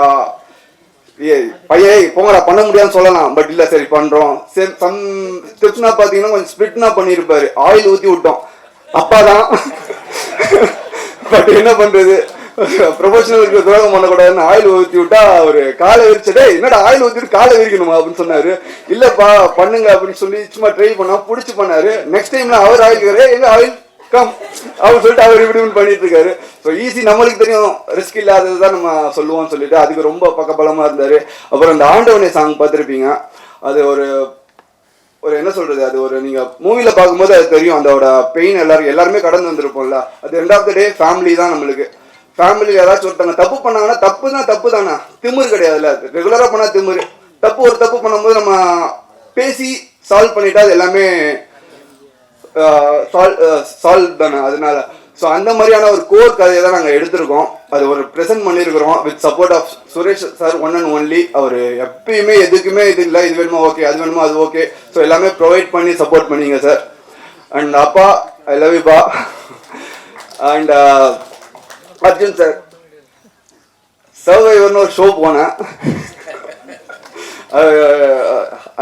பையன் போங்கடா பண்ண முடியாதுன்னு சொல்லலாம், பட் இல்லை சரி பண்ணுறோம். சம் ஸ்டெப்ஸ்னா பார்த்தீங்கன்னா கொஞ்சம் ஸ்பிரிட்னா பண்ணியிருப்பாரு, ஆயில் ஊற்றி விட்டோம் அப்பா தான். பட் என்ன பண்ணுறது, ப்ரொஃபஷனலுக்கு துரோகம் பண்ணக்கூடாதுன்னு ஆயில் ஊற்றி விட்டா ஒரு காலை விரிச்சடே என்னடா ஆயில் ஊற்றிட்டு காலை விரிக்கணுமா அப்படின்னு சொன்னாரு. இல்லைப்பா பண்ணுங்க அப்படின்னு சொல்லி சும்மா ட்ரை பண்ணா பிடிச்சி பண்ணாரு. நெக்ஸ்ட் டைம்ல அவர் ஆயில் எங்க ஆயில் கம் அப்படின்னு சொல்லிட்டு அவர் இப்படி பண்ணிட்டு இருக்காரு. ஸோ ஈஸி, நம்மளுக்கு தெரியும் ரிஸ்க் இல்லாதது தான் நம்ம சொல்லுவோம்னு சொல்லிட்டு அதுக்கு ரொம்ப பக்கபலமா இருந்தாரு. அப்புறம் அந்த ஆண்டவனே சாங் பார்த்துருப்பீங்க, அது ஒரு என்ன சொல்றது, அது ஒரு நீங்க மூவில பார்க்கும்போது அது தெரியும் அதோட பெயின். எல்லாருமே கடந்து வந்திருப்போம்ல. அது end of the day family தான் நம்மளுக்கு. ஃபேமிலியில் ஏதாச்சும் ஒருத்தவங்க தப்பு பண்ணாங்கன்னா தப்பு தானே, திமிரு கிடையாதுல்ல. ரெகுலராக பண்ணால் திமிரு. ஒரு தப்பு பண்ணும்போது நம்ம பேசி சால்வ் பண்ணிட்டா அது எல்லாமே சால்வ் தானே. அதனால ஸோ அந்த மாதிரியான ஒரு கோர் கதையை தான் நாங்கள் எடுத்திருக்கோம். அது ஒரு ப்ரெசென்ட் பண்ணியிருக்கிறோம் with support of Suresh sir, one and only. அவர் எப்பயுமே எதுக்குமே இது இல்லை, இது வேணுமா ஓகே, அது வேணுமா அது ஓகே. ஸோ எல்லாமே ப்ரொவைட் பண்ணி சப்போர்ட் பண்ணிங்க சார். அண்ட் அப்பா ஐ லவ் யூ பா. அண்ட் அர்ஜுன் சார், சர்வைவர்னு ஒரு ஷோ போனேன்.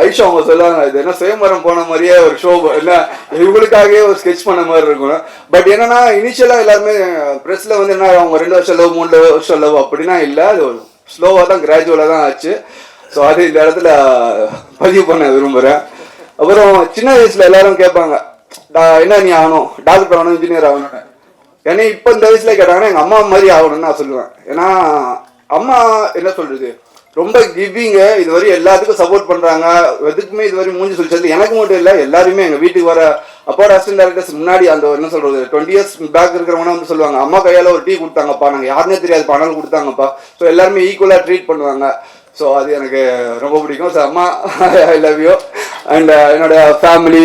ஐஷா அவங்க சொல்லுவாங்க, இது என்ன சுயமரம் போன மாதிரியே ஒரு ஷோ, என்ன இவங்களுக்காகவே ஒரு ஸ்கெட்ச் பண்ண மாதிரி இருக்கும். பட் என்னன்னா இனிஷியலா எல்லாருமே ப்ரெஸ்ல வந்து என்ன அவங்க 2 வருஷம் லவ் 3 வருஷம் லவ் அப்படின்னா இல்லை, அது ஒரு ஸ்லோவாக தான் கிராஜுவலாக தான் ஆச்சு. ஸோ அது இந்த இடத்துல பதிவு பண்ண விரும்புகிறேன். அப்புறம் சின்ன வயசுல எல்லாரும் கேட்பாங்க என்ன நீ ஆகணும், டாக்டர் ஆகணும், இன்ஜினியர் ஆகணும். ஏன்னா இப்போ இந்த வயசுல கேட்டாங்கன்னா எங்கள் அம்மா மாதிரி ஆகணும்னு நான் சொல்லுவேன். ஏன்னா அம்மா என்ன சொல்றது, ரொம்ப கிவிங்கு, இதுவரை எல்லாத்துக்கும் சப்போர்ட் பண்றாங்க. எதுக்குமே இதுவரை மூஞ்சி சொல்லிச்சது எனக்கு மட்டும் இல்லை, எல்லாருமே எங்கள் வீட்டுக்கு வர அப்பாவோட அசிஸ்டன்ட் டைரக்டர்ஸ் முன்னாடி அந்த என்ன சொல்றது 20 years பேக் இருக்கிறவங்க வந்து சொல்லுவாங்க, அம்மா கையால் ஒரு டீ கொடுத்தாங்கப்பா, நாங்கள் யாருன்னே தெரியாது பணம் கொடுத்தாங்கப்பா. ஸோ எல்லாருமே ஈக்குவலாக ட்ரீட் பண்ணுவாங்க. ஸோ அது எனக்கு ரொம்ப பிடிக்கும். ஸோ அம்மா ஐ லவ் யூ. அண்ட் என்னோட ஃபேமிலி,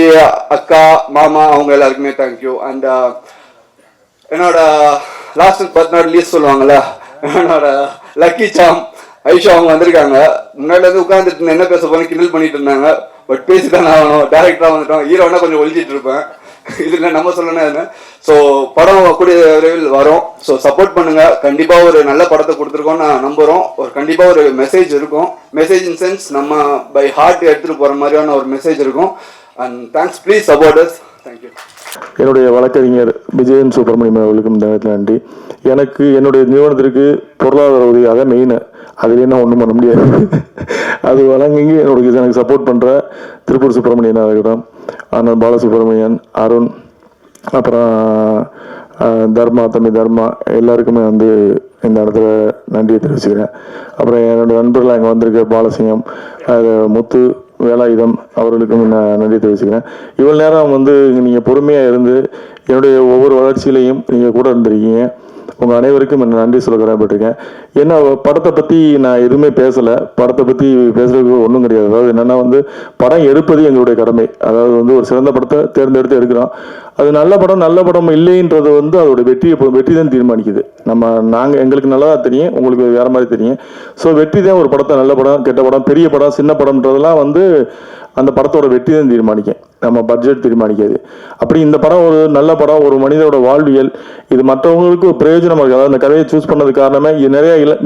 அக்கா மாமா அவங்க எல்லாருக்குமே தேங்க்யூ. அண்ட் என்னோட லாஸ்ட் பர்த்னார் லீஸ் சொல்லுவாங்கல்ல, என்னோட லக்கி சாம் ஐஷா அவங்க வந்திருக்காங்க. முன்னாடி வந்து உட்காந்துட்டு என்ன பேச போன கிண்டல் பண்ணிட்டு இருந்தாங்க. பட் பேசிதான் ஆகணும், டேரக்டராக வந்துட்டோம். ஹீரோனா கொஞ்சம் ஒழிச்சிட்டு இருப்பேன், இதில் நம்ம சொல்லணும் என்ன. ஸோ படம் கூடிய விரைவில் வரும். ஸோ சப்போர்ட் பண்ணுங்க. கண்டிப்பாக ஒரு நல்ல படத்தை கொடுத்துருக்கோம் நான் நம்புகிறோம். கண்டிப்பாக ஒரு மெசேஜ் இருக்கும். மெசேஜ் இன் சென்ஸ் நம்ம பை ஹார்ட் எடுத்துகிட்டு போகிற மாதிரியான ஒரு மெசேஜ் இருக்கும். And thanks, please support us. Thank you. என்னுடைய வழக்கறிஞர் விஜயன் சுப்பிரமணியம் அவர்களுக்கும் இந்த நேரத்தில் நன்றி. எனக்கு என்னுடைய நிறுவனத்திற்கு பொருளாதார உதவியாக மெயின், அதுலேயே நான் ஒன்றும் பண்ண முடியாது. அது வழங்கி எனக்கு சப்போர்ட் பண்ணுற திருப்பூர் சுப்பிரமணியன் இருக்கட்டும், அண்ணன் பாலசுப்ரமணியன், அருண், அப்புறம் தர்மா, தம்பி தர்மா, எல்லாருக்குமே வந்து இந்த இடத்துல நன்றியை தெரிவிச்சுக்கிறேன். அப்புறம் என்னோடய நண்பர்கள் அங்கே வந்திருக்க பாலசிங்கம், முத்து, வேலாயுதம் அவர்களுக்கும் நான் நன்றி தெரிவிச்சுக்கிறேன். இவ்வளோ நேரம் வந்து நீங்கள் பொறுமையாக இருந்து என்னுடைய ஒவ்வொரு வளர்ச்சியிலையும் நீங்கள் கூட இருந்திருக்கீங்க. உங்கள் அனைவருக்கும் நான் நன்றி சொல்ல கடமைப்பட்டிருக்கேன். ஏன்னா படத்தை பற்றி நான் எதுவுமே பேசலை, படத்தை பற்றி பேசுறதுக்கு ஒன்றும் கிடையாது. அதாவது என்னென்னா வந்து படம் எடுப்பது எங்களுடைய கடமை. அதாவது வந்து ஒரு சிறந்த படத்தை தேர்ந்தெடுத்து எடுக்கிறோம். அது நல்ல படம் இல்லைன்றது வந்து அதோட வெற்றி தான் தீர்மானிக்குது. எங்களுக்கு நல்லதா தெரியும், உங்களுக்கு வேறு மாதிரி தெரியும். ஸோ வெற்றி தான் ஒரு படத்தை, நல்ல படம், கெட்ட படம், பெரிய படம், சின்ன படம்ன்றதெல்லாம் வந்து அந்த படத்தோட வெற்றி தான் தீர்மானிக்கும், நம்ம பட்ஜெட் தீர்மானிக்காது. அப்படி இந்த படம் ஒரு நல்ல படம், ஒரு மனிதனோட வாழ்வியல், இது மற்றவங்களுக்கு பிரயோஜனமாக இருக்குது. அதாவது அந்த கதையை சூஸ் பண்ணது காரணமே இது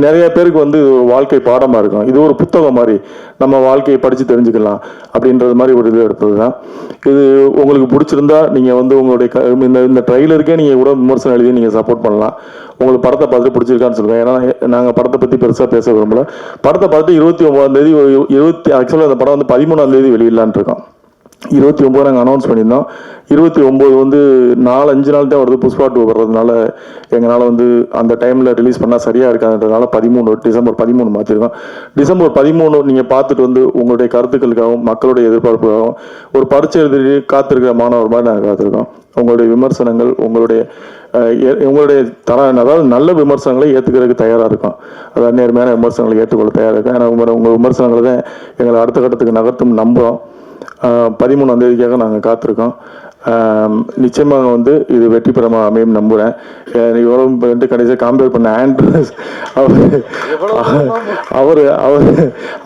நிறைய பேருக்கு வந்து இது ஒரு வாழ்க்கை பாடமாக இருக்கும். இது ஒரு புத்தகம் மாதிரி நம்ம வாழ்க்கையை படித்து தெரிஞ்சுக்கலாம் அப்படின்றது மாதிரி ஒரு இது எடுத்தது தான். இது உங்களுக்கு பிடிச்சிருந்தா நீங்கள் வந்து உங்களுடைய இந்த ட்ரைலருக்கே நீங்கள் கூட விமர்சனம் எழுதி நீங்கள் சப்போர்ட் பண்ணலாம். உங்களுக்கு படத்தை பார்த்துட்டு பிடிச்சிருக்கான்னு சொல்லுவேன். ஏன்னா நாங்கள் படத்தை பற்றி பெருசாக பேச விரும்பல. படத்தை பார்த்துட்டு 29 ஆக்சுவலாக அந்த படம் வந்து 13 வெளியிடலான் இருக்கோம். 29 நாங்கள் அனௌன்ஸ் பண்ணியிருந்தோம். 29 வந்து 4-5 நாள் தான் வருது. புஷ்பா 2 வர்றதுனால எங்களால் வந்து அந்த டைமில் ரிலீஸ் பண்ணால் சரியாக இருக்காதுன்றதுனால டிசம்பர் 13 மாற்றிருக்கோம். டிசம்பர் 13 நீங்கள் பார்த்துட்டு வந்து உங்களுடைய கருத்துக்களுக்காகவும் மக்களுடைய எதிர்பார்ப்புக்காகவும் ஒரு பரீட்சை எழுதி காத்திருக்கிற மாணவர் மாதிரி நாங்கள் காத்திருக்கோம். உங்களுடைய விமர்சனங்கள், உங்களுடைய அதாவது நல்ல விமர்சனங்களை ஏற்றுக்கிறதுக்கு தயாராக இருக்கும். அதாவது நேர்மையான விமர்சனங்களை ஏற்றுக்கொள்ள தயாராக இருக்கும். ஏன்னா உங்கள் விமர்சனங்களை தான் எங்களை அடுத்த கட்டத்துக்கு நகர்த்தும் நம்புகிறோம். 13ஆம் தேதிக்காக நாங்கள் காத்திருக்கோம். நிச்சயமாக வந்து இது வெற்றி பெறமாக அமையும் நம்புகிறேன். இவ்வளவு வந்து கடைசியாக கம்பேர் பண்ண ஆண்ட்ரஸ்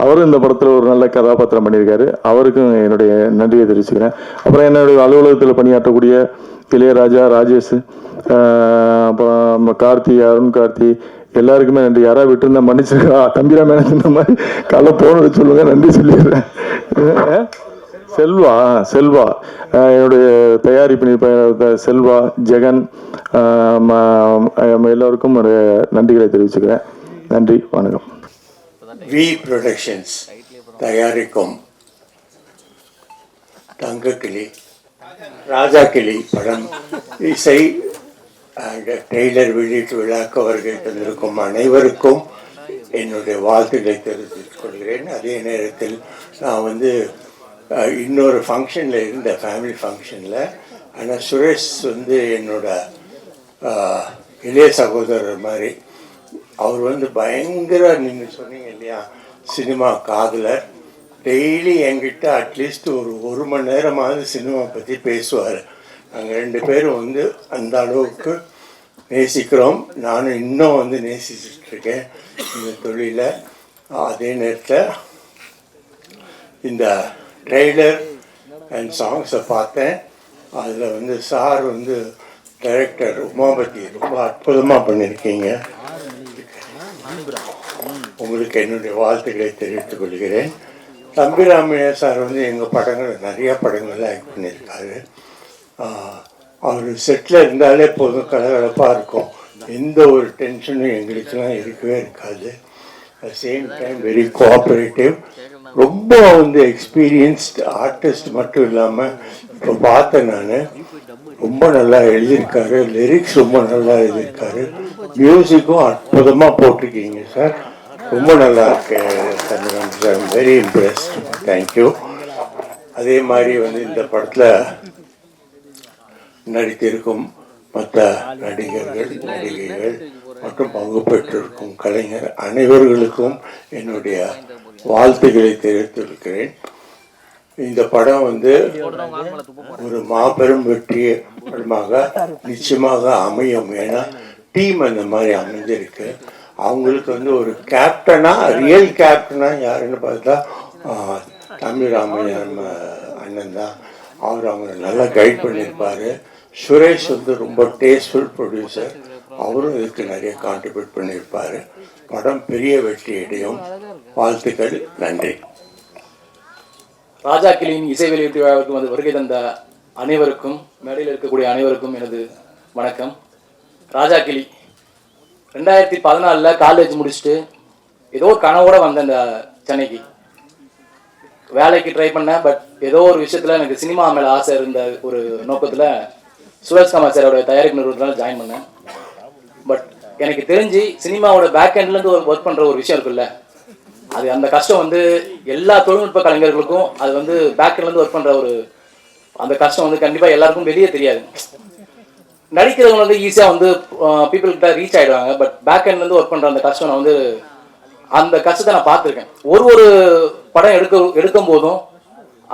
அவரும் இந்த படத்தில் ஒரு நல்ல கதாபாத்திரம் பண்ணியிருக்காரு. அவருக்கும் என்னுடைய நன்றியை தெரிவிச்சுக்கிறேன். அப்புறம் என்னுடைய அலுவலகத்தில் பணியாற்றக்கூடிய இளையராஜா, ராஜேஷ், அப்புறம் கார்த்தி, அருண் கார்த்தி எல்லாருக்குமே நன்றி. யாராவது விட்டுருந்தா மன்னிச்சிருக்கா. தம்பிராம எனக்கு இந்த மாதிரி காலை போனது சொல்லுங்க, நன்றி சொல்லிடுறேன். செல்வா என்னுடைய தயாரிப்பு செல்வா, ஜெகன் எல்லோருக்கும் ஒரு நன்றிகளை தெரிவிச்சுக்கிறேன். நன்றி, வணக்கம். வி ப்ரொடக்ஷன்ஸ் தயாரிக்கும் தங்கக்கிளி, ராஜாக்கிளி படம் இசை ட்ரெய்லர் வெளியீட்டு விழாக்கு வருகை தந்திருக்கும் அனைவருக்கும் என்னுடைய வாழ்த்துக்களை தெரிவித்துக் கொள்கிறேன். அதே நேரத்தில் நான் வந்து இன்னொரு ஃபங்க்ஷனில் இருந்த ஃபேமிலி ஃபங்க்ஷனில், ஆனால் சுரேஷ் வந்து என்னோட இளைய சகோதரர் மாதிரி. அவர் வந்து பயங்கர, நீங்கள் சொன்னீங்க இல்லையா, சினிமா காதலர். டெய்லி என்கிட்ட அட்லீஸ்ட் ஒரு மணி நேரமாவது சினிமா பற்றி பேசுவார். நாங்கள் 2 பேரும் வந்து அந்த அளவுக்கு நேசிக்கிறோம். நானும் இன்னும் வந்து நேசிச்சுட்ருக்கேன் இந்த தொழிலை. அதே நேரத்தில் இந்த ட்ரெய்லர் அண்ட் சாங்ஸை பார்த்தேன். அதில் வந்து சார் வந்து டைரக்டர் உமாபதி ரொம்ப அற்புதமாக பண்ணியிருக்கீங்க. உங்களுக்கு என்னுடைய வாழ்த்துக்களை தெரிவித்துக் கொள்கிறேன். தம்பிராமையா சார் வந்து எங்கள் படங்கள் நிறையா படங்கள்லாம் ஆக்ட் பண்ணியிருக்காரு. அவர் செட்டில் இருந்தாலே போதும், கலகலப்பாக இருக்கும். எந்த ஒரு டென்ஷனும் எங்களுக்கெல்லாம் இருக்கவே இருக்காது. At same time very cooperative. ரொம்ப வந்து எக்ஸ்பீரியன்ஸ்டு ஆர்டிஸ்ட் மட்டும் இல்லாமல் இப்போ பார்த்தேன் நான், ரொம்ப நல்லா எழுதியிருக்காரு. லிரிக்ஸ் ரொம்ப நல்லா எழுதியிருக்காரு. மியூசிக்கும் அற்புதமாக போட்டிருக்கீங்க சார். ரொம்ப நல்லா இருக்கு தம்பிராம் சார். Very impressed. தேங்க்யூ. அதே மாதிரி வந்து இந்த படத்தில் நடித்திருக்கும் மற்ற நடிகர்கள், நடிகைகள் மற்றும் பங்கு பெற்றிருக்கும் கலைஞர் அனைவர்களுக்கும் என்னுடைய வாழ்த்துக்களை தெரிவித்திருக்கிறேன். இந்த படம் வந்து ஒரு மாபெரும் வெற்றி படமாக நிச்சயமாக அமையும். ஏன்னா டீம் அந்த மாதிரி அமைஞ்சிருக்கு. அவங்களுக்கு வந்து ஒரு கேப்டனா, ரியல் கேப்டனா யாருன்னு பார்த்தா தம்பிராமையா அண்ணன் தான். அவர் அவங்க நல்லா கைட் பண்ணியிருப்பார். சுரேஷ் வந்து ரொம்ப டேஸ்ட்ஃபுல் ப்ரொடியூசர். அவரும் இதுக்கு நிறைய கான்ட்ரிபியூட் பண்ணியிருப்பார். படம் பெரிய வெற்றி அடையும். வாழ்த்துக்கள். நன்றி. ராஜாக்கிளியின் இசை வெளியீட்டு விழாவிற்கு வந்து வருகை தந்த அனைவருக்கும், மேடையில் இருக்கக்கூடிய அனைவருக்கும் எனது வணக்கம். ராஜாக்கிளி 2014 காலேஜ் முடிச்சுட்டு ஏதோ ஒரு கனவோடு வந்தேன் இந்த சென்னைக்கு. வேலைக்கு ட்ரை பண்ணேன். பட் ஏதோ ஒரு விஷயத்தில் எனக்கு சினிமா மேலே ஆசை இருந்த ஒரு நோக்கத்தில் சுரேஷ் கமல் சாரோட தயாரிப்பு நிறுவனத்தில் ஜாயின் பண்ணேன். பட் எனக்கு தெரிஞ்சு சினிமாவோட பேக் எண்ட்லேருந்து ஒர்க் பண்ணுற ஒரு விஷயம் இருக்குல்ல, அது அந்த கஷ்டம் வந்து எல்லா தொழில்நுட்ப கலைஞர்களுக்கும் அது வந்து பேக் எண்ட்லேருந்து ஒர்க் பண்ணுற ஒரு அந்த கஷ்டம் வந்து கண்டிப்பாக எல்லாருக்கும் வெளியே தெரியாது. நடிக்கிறவங்க வந்து ஈஸியாக வந்து பீப்புள்கிட்ட ரீச் ஆகிடுவாங்க. பட் பேக் எண்ட்லேருந்து ஒர்க் பண்ணுற அந்த கஷ்டம் நான் வந்து அந்த கஷ்டத்தை நான் பார்த்துருக்கேன். ஒரு படம் எடுக்கும் போதும்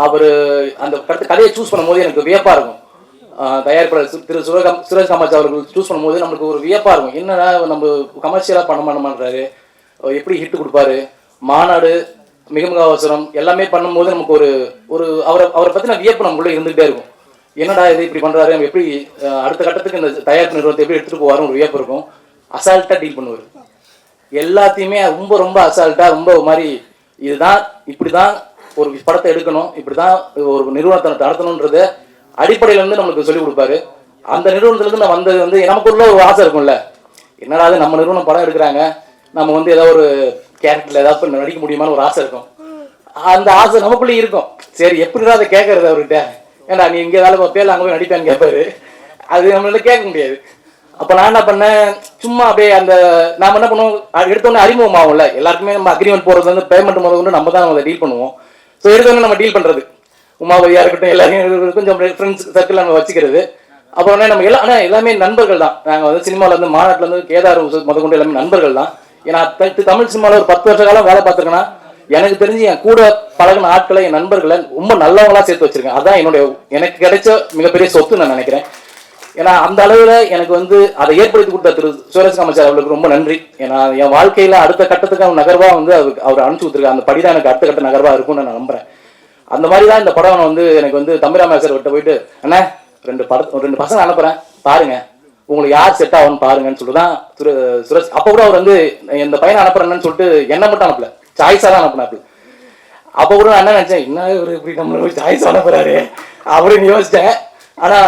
அவர் அந்த கதையை சூஸ் பண்ணும்போது எனக்கு வியப்பாக இருக்கும். தயாரிப்பாளர் திரு சுரேஷ் கமல் அவர்கள் சூஸ் பண்ணும்போது நம்மளுக்கு ஒரு வியப்பாக இருக்கும். என்னன்னா நம்ம கமர்ஷியலாக பண்ண மாட்டேமான்றாரு, எப்படி ஹிட் கொடுப்பாரு, மாநாடு, மிக மிக அவசரம் எல்லாமே பண்ணும்போது நமக்கு ஒரு அவரை பற்றின வியப்பு நமக்குள்ளே இருந்துகிட்டே இருக்கும். என்னடா இது இப்படி பண்ணுறாரு, நம்ம எப்படி அடுத்த கட்டத்துக்கு இந்த தயாரிப்பு நிறுவனத்தை எப்படி எடுத்துகிட்டு போவாருன்னு ஒரு வியப்பு இருக்கும். அசால்ட்டாக டீல் பண்ணுவார். எல்லாத்தையுமே ரொம்ப ரொம்ப அசால்ட்டாக, ரொம்ப மாதிரி இதுதான் இப்படி தான் ஒரு படத்தை எடுக்கணும், இப்படி தான் ஒரு நிறுவனத்தை நடத்தணுன்றத அடிப்படையிலேருந்து நம்மளுக்கு சொல்லிக் கொடுப்பாரு. அந்த நிறுவனத்துலேருந்து நான் வந்தது வந்து நமக்குள்ள ஒரு ஆசை இருக்கும்ல, என்னடா அது நம்ம நிறுவனம் படம் எடுக்கிறாங்க, நம்ம வந்து ஏதாவது ஒரு கேரக்டரில் ஏதாவது நடிக்க முடியுமான்னு ஒரு ஆசை இருக்கும். அந்த ஆசை நமக்குள்ளே இருக்கும். சரி எப்படிதான் அதை கேட்கறது அவர்கிட்ட, ஏன்டா நீ இங்கே வேலை பார்ப்பேன் அங்கே போய் நடிப்பேன்னு கேட்பாரு. அது நம்மளால கேட்க முடியாது. அப்போ நான் என்ன பண்ணேன், சும்மா அப்படியே அந்த நாம் என்ன பண்ணுவோம், எடுத்தோடனே அறிமுகம் ஆகும்ல எல்லாருக்குமே. நம்ம அக்ரிமெண்ட் போகிறது வந்து பேமெண்ட் முதல்ல நம்ம தான் அதை டீல் பண்ணுவோம். ஸோ எடுத்தோடனே நம்ம டீல் பண்ணுறது, உமாபதியாக இருக்கட்டும், எல்லாரையும் கொஞ்சம் ஃப்ரெண்ட்ஸ் சர்க்கிள் நம்ம வச்சுக்கிறது. அப்புறம் நம்ம எல்லாம் ஆனால் எல்லாமே நண்பர்கள் தான். நாங்கள் வந்து சினிமாவிலேருந்து மாநாட்டிலேருந்து கேதார் முதற்கொண்டு எல்லாமே நண்பர்கள் தான். ஏன்னா தமிழ் சினிமாவில் ஒரு 10 வருஷ காலம் வேலை பார்த்துருக்கேன்னா எனக்கு தெரிஞ்சு என் கூட பழகின ஆட்களை, என் நண்பர்களை ரொம்ப நல்லவங்களா சேர்த்து வச்சிருக்கேன். அதான் எனக்கு கிடைச்ச மிகப்பெரிய சொத்து நான் நினைக்கிறேன். ஏன்னா அந்த அளவில் எனக்கு வந்து அதை ஏற்படுத்தி கொடுத்த திரு சுரேஷ் காமச்சார் அவர்களுக்கு ரொம்ப நன்றி. ஏன்னா என் வாழ்க்கையில் அடுத்த கட்டத்துக்கான நகர்வாக வந்து அவர் அனுப்பிச்சு கொடுத்துருக்காரு. அந்த படிதான் எனக்கு அடுத்த கட்ட நகர்வாக இருக்கும்னு நான் நம்புறேன். அந்த மாதிரி தான் இந்த படம் வந்து எனக்கு வந்து தம்பிராமையா சார் கிட்ட போயிட்டு, அண்ணா 2 பசங்க அனுப்புறேன் பாருங்க, உங்களுக்கு யார் செட் ஆகும்னு பாருங்கன்னு சொல்லிட்டு தான் சுரேஷ். அப்போ கூட அவர் வந்து இந்த பையனை அனுப்புறேன்னு சொல்லிட்டு என்ன மட்டும் அனுப்பல, சாய்ஸாக தான் அனுப்புனாப்புல. அப்போ கூட நான் என்ன நினைச்சேன், என்ன இவர் இப்படி நம்மள சாய்ஸ் அனுப்புறாரு அப்படின்னு யோசிச்சேன். ஆனா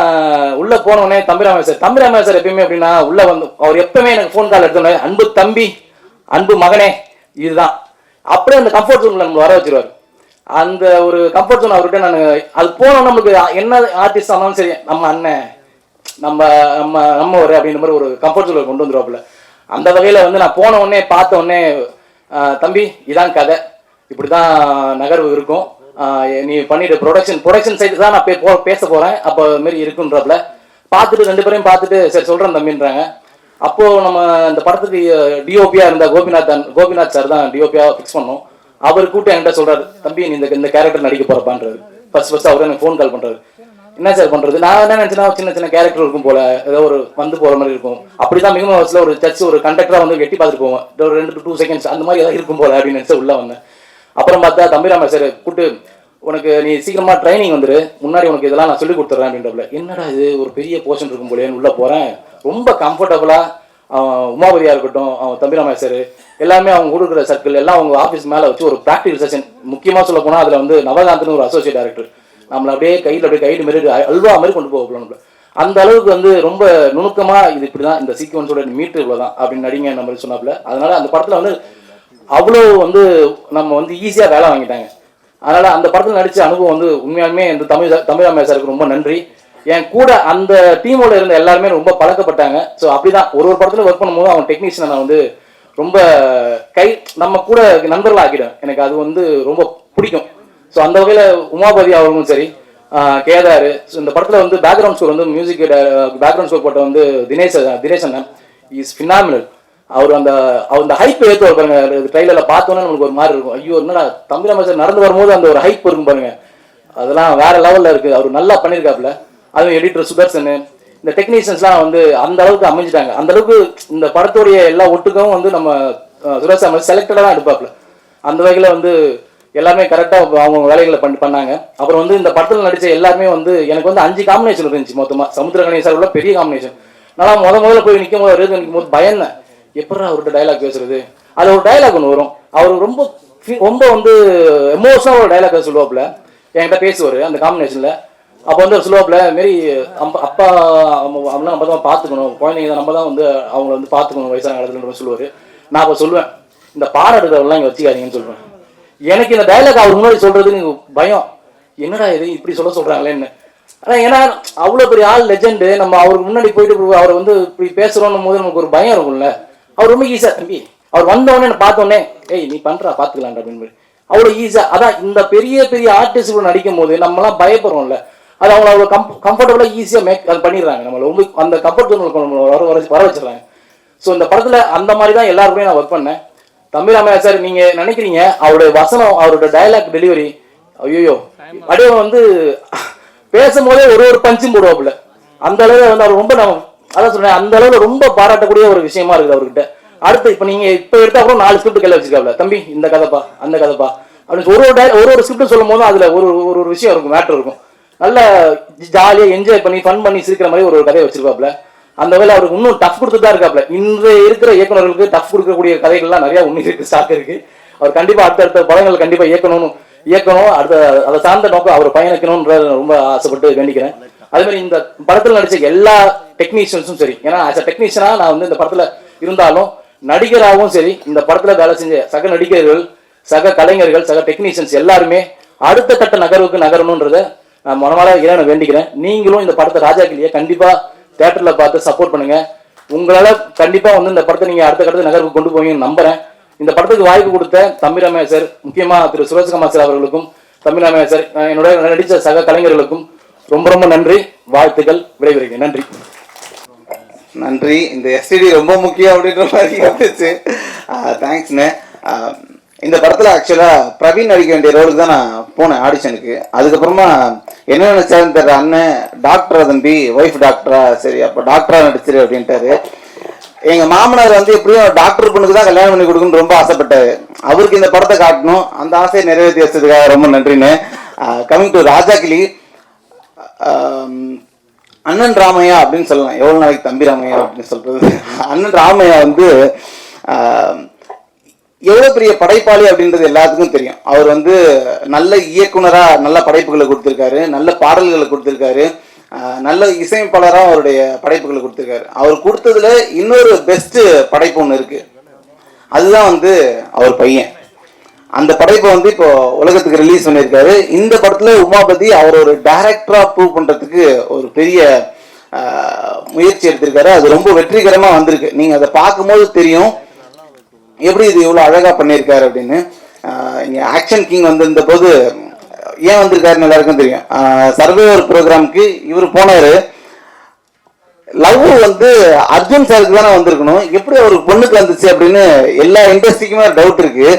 உள்ள போனோடனே தம்பிராமையா சார் எப்பயுமே அப்படின்னா உள்ள வந்து அவர் எப்பவுமே எனக்கு ஃபோன் கால் எடுத்தோடனே, அன்பு தம்பி, அன்பு மகனே, இதுதான் அப்படியே அந்த கம்ஃபர்ட் ஜோன்ல நம்ம வர வச்சிருவாரு. அந்த ஒரு கம்ஃபர்ட் ஜோன் அவர்கிட்ட நான் அது போனோம். நம்மளுக்கு என்ன ஆர்டிஸ்ட் ஆனாலும் சரி, நம்ம அண்ணன், நம்ம ஒரு அப்படின்ற மாதிரி ஒரு கம்ஃபர்ட் ஜோன்ல கொண்டு வந்துருவாப்புல. அந்த வகையில வந்து நான் போன உடனே பார்த்த உடனே, தம்பி இதான் கதை, இப்படிதான் நகர்வு இருக்கும், நீ பண்ணிட்டு ப்ரொடக்ஷன் சைடு தான் நான் பேச போறேன், அப்போ மாரி இருக்குன்றப்பல பார்த்துட்டு 2 பேரையும் பார்த்துட்டு சரி சொல்றேன் தம்பின்றாங்க. அப்போ நம்ம இந்த படத்துக்கு டிஓபியா இருந்த கோபிநாத் சார் தான் டிஓபியா ஃபிக்ஸ் பண்ணோம். அவர் கூப்பிட்டு என்கிட்ட சொல்றாரு, தம்பி நீ இந்த கேரக்டர் நடிக்க போறப்பான்றாரு. ஃபர்ஸ்ட் அவர் எனக்கு ஃபோன் கால் பண்றாரு. என்ன சார் பண்றது, நான் என்ன நினைச்சேன்னா சின்ன கேரக்டர் இருக்கும் போல, ஏதோ ஒரு வந்து போற மாதிரி இருக்கும். அப்படிதான் மிகவும் வயசுல ஒரு சர்ச் ஒரு கண்டக்டரா வந்து வெட்டி பார்த்துட்டு போவோம், ஒரு 2 to 2 seconds அந்த மாதிரி ஏதாவது இருக்கும் போல அப்படின்னு நினைச்சு உள்ள வந்தேன். அப்புறம் பார்த்தா தம்பிராமையா சார் கூப்பிட்டு, உனக்கு நீ சீக்கிரமா ட்ரைனிங் வந்துரு, முன்னாடி உனக்கு இதெல்லாம் நான் சொல்லி கொடுத்துட்றேன் அப்படின்றப்பல, என்னடா இது ஒரு பெரிய போர்ஷன் இருக்கும் போலேன்னு உள்ள போறேன். ரொம்ப கம்ஃபர்டபுளா உமாபதியா இருக்கட்டும், அவன் தம்பிராமையா சார் எல்லாமே அவங்க கொடுக்குற சர்க்கிள் எல்லாம் அவங்க ஆஃபீஸ் மேலே வச்சு ஒரு ப்ராக்டிகல் செஷன். முக்கியமாக சொல்ல போனால் அதில் வந்து நவகாந்த்னு ஒரு அசோசியேட் டைரக்டர் நம்மளை அப்படியே கைடு மாரி அல்வா மாதிரி கொண்டு போகலாம். அந்த அளவுக்கு வந்து ரொம்ப நுணுக்கமாக இது இப்படி தான், இந்த சீக்வன்ஸோட மீட்டர் இவ்வளோ தான் அப்படின்னு நடிங்க நம்ம சொன்னாப்புல. அதனால அந்த படத்தில் வந்து அவ்வளோ வந்து நம்ம வந்து ஈஸியாக வேலை வாங்கிட்டாங்க. அதனால அந்த படத்தில் நடித்த அனுபவம் வந்து உண்மையாலுமே இந்த தம்பிராமையா சாருக்கு ரொம்ப நன்றி. என் கூட அந்த டீமோட இருந்த எல்லாருமே ரொம்ப பழக்கப்பட்டாங்க. ஸோ அப்படிதான் ஒரு படத்தில் ஒர்க் பண்ணும்போது அவன் டெக்னீஷியனை நான் வந்து ரொம்ப நம்ம கூட நண்பர்கள் ஆக்கிடுவேன். எனக்கு அது வந்து ரொம்ப பிடிக்கும். ஸோ அந்த வகையில் உமாபதி அவர்களும் சரி, கேதார், இந்த படத்தில் வந்து பேக்ரவுண்ட் ஸ்கோர் வந்து மியூசிக் பேக்ரவுண்ட் ஸ்கோர் போட்ட வந்து தினேஷ் அண்ணன் இஸ் ஃபினாமினல். அவர் அந்த ஹைப் ஏற்று பாருங்க, ட்ரைலரில் பார்த்தோன்னே நம்மளுக்கு ஒரு மாதிரி இருக்கும், ஐயோ என்னடா தம்பிராமையா சார் நடந்து வரும்போது அந்த ஒரு ஹைப் இருக்கும் பாருங்க, அதெல்லாம் வேற லெவலில் இருக்குது. அவர் நல்லா பண்ணியிருக்காப்புல. அதுவும் எடிட்டர் சுதர்சன், இந்த டெக்னீஷியன்ஸ்லாம் வந்து அந்த அளவுக்கு அமைஞ்சிட்டாங்க. அந்த அளவுக்கு இந்த படத்துடைய எல்லா ஒட்டுக்கும் வந்து நம்ம சுரேஷ் செலக்டடாக தான் எடுப்பாப்புல. அந்த வகையில் வந்து எல்லாமே கரெக்டாக அவங்க வேலைகளை பண்ணாங்க. அப்புறம் வந்து இந்த படத்தில் நடித்த எல்லாருமே வந்து எனக்கு வந்து 5 காம்பினேஷன் இருந்துச்சு மொத்தமாக. சமுத்திரகணி சார் உள்ள பெரிய காம்பினேஷன். நான் முதல்ல போய் நிற்கும் போது பயந்தேன், எப்படா அவர்கிட்ட டைலாக் பேசுறது. அது ஒரு டைலாக் ஒன்று வரும், அவர் ரொம்ப வந்து எமோஷனாக ஒரு டைலாக் சொல்லுவாப்புல, என்கிட்ட பேசுவார் அந்த காம்பினேஷனில். அப்போ வந்து ஒரு சொல்லுவாப்புல மாரி அப்பா அப்படின்னா நம்ம தான் பார்த்துக்கணும், குழந்தைங்க தான் நம்ம தான் வந்து அவங்கள வந்து பார்த்துக்கணும் வயசான காலத்துலன்ற சொல்லுவார். நான் அப்போ சொல்லுவேன், இந்த பாடம் எடுக்கிறவங்களாம் இங்கே வச்சுக்காதீங்கன்னு சொல்லுவேன். எனக்கு இந்த டைலாக் அவர் முன்னாடி சொல்றதுக்கு பயம், என்னடா இது இப்படி சொல்கிறாங்களேன்னு. ஆனால் ஏன்னா அவ்வளோ பெரிய ஆள் லெஜெண்டு, நம்ம அவருக்கு முன்னாடி போயிட்டு அவரை வந்து இப்படி பேசுகிறோன்னும் போது நமக்கு ஒரு பயம் இருக்கும்ல. அவர் ரொம்ப ஈஸியாக, தம்பி அவர் வந்தோடனே நான் பார்த்தோன்னே, ஏய் நீ பண்ணுறா பார்த்துக்கலான்டா அப்படின்னு அவ்வளோ ஈஸியாக. அதான் இந்த பெரிய பெரிய ஆர்டிஸ்ட் கூட நடிக்கும் போது நம்மலாம் பயப்படுறோம்ல, அது அவங்க அவ்வளோ கம்ஃபர்டபுளாக ஈஸியாக அது பண்ணிடுறாங்க. நம்மளை ரொம்ப அந்த கம்ஃபர்ட் ஜோனுக்கு நம்மளை வர வச்சிடறாங்க. ஸோ இந்த படத்தில் அந்த மாதிரி தான் எல்லாருக்குமே நான் ஒர்க் பண்ணேன். தம்பிராமையா சார் நீங்கள் நினைக்கிறீங்க அவருடைய வசனம், அவரோட டைலாக் டெலிவரி, ஐயோ அப்படியே வந்து பேசும்போதே ஒரு பஞ்சும் போடுவாப்புல. அந்த அளவில் வந்து அவர் ரொம்ப அதான் சொல்றேன், அந்த அளவில் ரொம்ப பாராட்டக்கூடிய ஒரு விஷயமா இருக்குது அவர்கிட்ட. அடுத்து இப்போ நீங்கள் இப்போ எடுத்தா கூட 4 ஸ்கிரிப்ட் கையில் வச்சுக்காப்ல, தம்பி இந்த கதைப்பா அந்த கதைப்பா அப்படின்னு ஒரு ஸ்கிரிப்ட் சொல்லும் போதும் அதில் ஒரு விஷயம் இருக்கும், மேட்டர் இருக்கும். நல்ல ஜாலியாக என்ஜாய் பண்ணி ஃபன் பண்ணி சிரிக்கிற மாதிரி ஒரு கதையை வச்சிருக்காப்புல. அந்த வேலை அவருக்கு இன்னும் டஃப் கொடுத்துட்டு தான் இருக்காப்புல. இன்றைய இருக்கிற இயக்குநர்களுக்கு டஃப் கொடுக்கக்கூடிய கதைகள்லாம் நிறையா இருக்கு, ஸ்டாக் இருக்கு. அவர் கண்டிப்பாக அடுத்தடுத்த படங்கள் கண்டிப்பாக இயக்கணும் அதை சார்ந்த நோக்கம் அவர் பயணிக்கணும்ன்ற ரொம்ப ஆசைப்பட்டு வேண்டிக்கிறேன். அதே மாதிரி இந்த படத்தில் நடிச்ச எல்லா டெக்னீஷியன்ஸும் சரி, ஏன்னா ஆஸ் அ டெக்னீஷியனாக நான் வந்து இந்த படத்தில் இருந்தாலும் நடிகராகவும் சரி, இந்த படத்தில் வேலை செஞ்ச சக நடிகர்கள், சக கலைஞர்கள், சக டெக்னீஷியன்ஸ் எல்லாருமே அடுத்த கட்ட நகரணுன்றதை நான் மனமால இறைவனை வேண்டிக்கிறேன். நீங்களும் இந்த படத்தை ராஜாக்கிளியை கண்டிப்பா தியேட்டர்ல பார்த்து சப்போர்ட் பண்ணுங்க. உங்களால கண்டிப்பா வந்து இந்த படத்தை நீங்க அடுத்த கட்டத்து நகருக்கு கொண்டு போவீங்கன்னு நம்புறேன். இந்த படத்துக்கு வாய்ப்பு கொடுத்த தம்பிராமையா சார், முக்கியமா திரு சுரேஷ்குமார் சார் அவர்களுக்கும், தம்பிராமையா சார் என்னோட நடித்த சக கலைஞர்களுக்கும் ரொம்ப ரொம்ப நன்றி, வாழ்த்துக்கள், விடைபெறுகிறேன். நன்றி. நன்றி. இந்த எஸ்டிடி ரொம்ப முக்கியம் அப்படின்ற மாதிரி இருந்துச்சு. தேங்க்ஸ்ண்ணே. இந்த படத்தில் ஆக்சுவலாக பிரவீன் நடிக்க வேண்டிய ரோலுக்கு தான் நான் போனேன் ஆடிஷனுக்கு. அதுக்கப்புறமா என்ன நினைச்சாருன்னு தெரியல, அண்ணன் டாக்டரா தம்பி, ஒய்ஃப் டாக்டரா, சரி அப்போ டாக்டரா நடிச்சிரு அப்படின்ட்டாரு. எங்கள் மாமனார் வந்து எப்படியும் டாக்டர் பொண்ணுக்கு தான் கல்யாணம் பண்ணி கொடுக்கணும்னு ரொம்ப ஆசைப்பட்டாரு. அவருக்கு இந்த படத்தை காட்டணும், அந்த ஆசையை நிறைவேற்றி வச்சதுக்காக ரொம்ப நன்றின்னு. கமிங் டு ராஜாக்கிளி, அண்ணன் ராமையா அப்படின்னு சொல்லலாம், எவ்வளோ நாளைக்கு தம்பி ராமையா அப்படின்னு சொல்றது. அண்ணன் ராமையா வந்து எவ்வளோ பெரிய படைப்பாளி அப்படின்றது எல்லாத்துக்கும் தெரியும். அவர் வந்து நல்ல இயக்குனராக நல்ல படைப்புகளை கொடுத்துருக்காரு, நல்ல பாடல்களை கொடுத்துருக்காரு, நல்ல இசையமைப்பாளராக அவருடைய படைப்புகளை கொடுத்துருக்காரு. அவர் கொடுத்ததுல இன்னொரு பெஸ்ட் படைப்பு ஒன்று இருக்கு, அதுதான் வந்து அவர் பையன். அந்த படைப்பை வந்து இப்போ உலகத்துக்கு ரிலீஸ் பண்ணியிருக்காரு. இந்த படத்துல உமாபதி அவர் ஒரு டைரக்டரா ப்ரூவ் பண்றதுக்கு ஒரு பெரிய முயற்சி எடுத்திருக்காரு. அது ரொம்ப வெற்றிகரமா வந்திருக்கு. நீங்க அதை பார்க்கும்போது தெரியும் எப்படி இது இவ்வளோ அழகா பண்ணியிருக்காரு அப்படின்னு. இங்க ஆக்ஷன் கிங் வந்திருந்த போது ஏன் வந்திருக்காருன்னு எல்லாருக்கும் தெரியும். சர்வேவர் ப்ரோக்ராமுக்கு இவர் போனாரு. லவ் வந்து அர்ஜுன் சாருக்கு தானே வந்திருக்கணும், எப்படி அவருக்கு பொண்ணுக்கு வந்துச்சு அப்படின்னு எல்லா இண்டஸ்ட்ரிக்குமே டவுட் இருக்கு.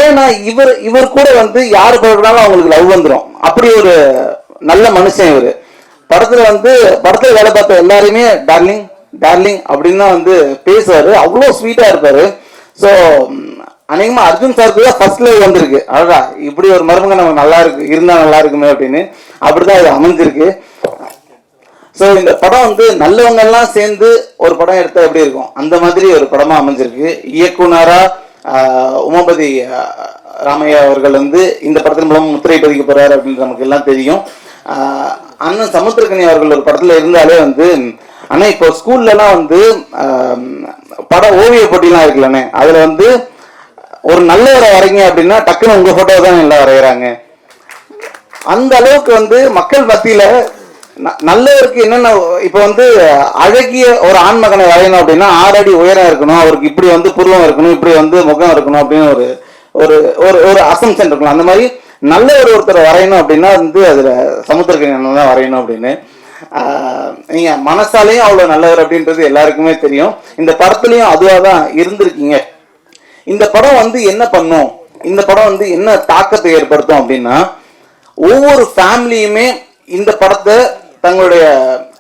ஏன்னா இவர் கூட வந்து யாரு பழகினாலும் அவங்களுக்கு லவ் வந்துடும். அப்படி ஒரு நல்ல மனுஷன் இவர். படத்துல வேலை பார்த்த எல்லாருமே டார்லிங் டார்லிங் அப்படின்னு தான் வந்து பேசுவாரு. அவ்வளோ ஸ்வீட்டா இருப்பாரு. ஸோ அநேகமா அர்ஜுன் சாருக்கு தான் ஃபர்ஸ்ட் லவ் வந்திருக்கு. அழகா இப்படி ஒரு மருமக நமக்கு நல்லா இருக்கு, இருந்தா நல்லா இருக்குமே அப்படின்னு அப்படிதான் இது அமைஞ்சிருக்கு. ஸோ இந்த படம் வந்து நல்லவங்க எல்லாம் சேர்ந்து ஒரு படம் எடுத்தா எப்படி இருக்கும், அந்த மாதிரி ஒரு படமா அமைஞ்சிருக்கு. இயக்குனரா உமாபதி ராமையா அவர்கள் வந்து இந்த படத்தின் மூலம் முத்திரை பதிக்க போறாரு அப்படின்னு நமக்கு எல்லாம் தெரியும். அண்ணன் சமுத்திரக்கனி அவர்கள் ஒரு படத்துல இருந்தாலே வந்து, ஆனா இப்போ ஸ்கூல்லலாம் வந்து பட ஓவிய போட்டிலாம் இருக்குல்லண்ணே, அதுல வந்து ஒரு நல்லவரை வரைங்க அப்படின்னா டக்குன்னு உங்க போட்டோ தான் எல்லாம் வரைகிறாங்க. அந்த அளவுக்கு வந்து மக்கள் மத்தியில நல்லவருக்கு என்னென்ன, இப்போ வந்து அழகிய ஒரு ஆண்மகனை வரையணும் அப்படின்னா 6 அடி உயரம் இருக்கணும், அவருக்கு இப்படி வந்து புருவம் இருக்கணும், இப்படி வந்து முகம் இருக்கணும் அப்படின்னு ஒரு ஒரு ஒரு அசம்ஷன் இருக்கணும். அந்த மாதிரி நல்ல ஒருத்தரை வரையணும் அப்படின்னா வந்து அதுல சமுத்திரக்கனி தான் வரையணும் அப்படின்னு. நீங்க மனசாலையும் அவ்வளவு நல்லவர் அப்படின்றது எல்லாருக்குமே தெரியும். இந்த படத்துலயும் அதுவாக தான் இருந்திருக்கீங்க. இந்த படம் வந்து என்ன பண்ணும், இந்த படம் வந்து என்ன தாக்கத்தை ஏற்படுத்தும் அப்படின்னா, ஒவ்வொரு ஃபேமிலியுமே இந்த படத்தை தங்களுடைய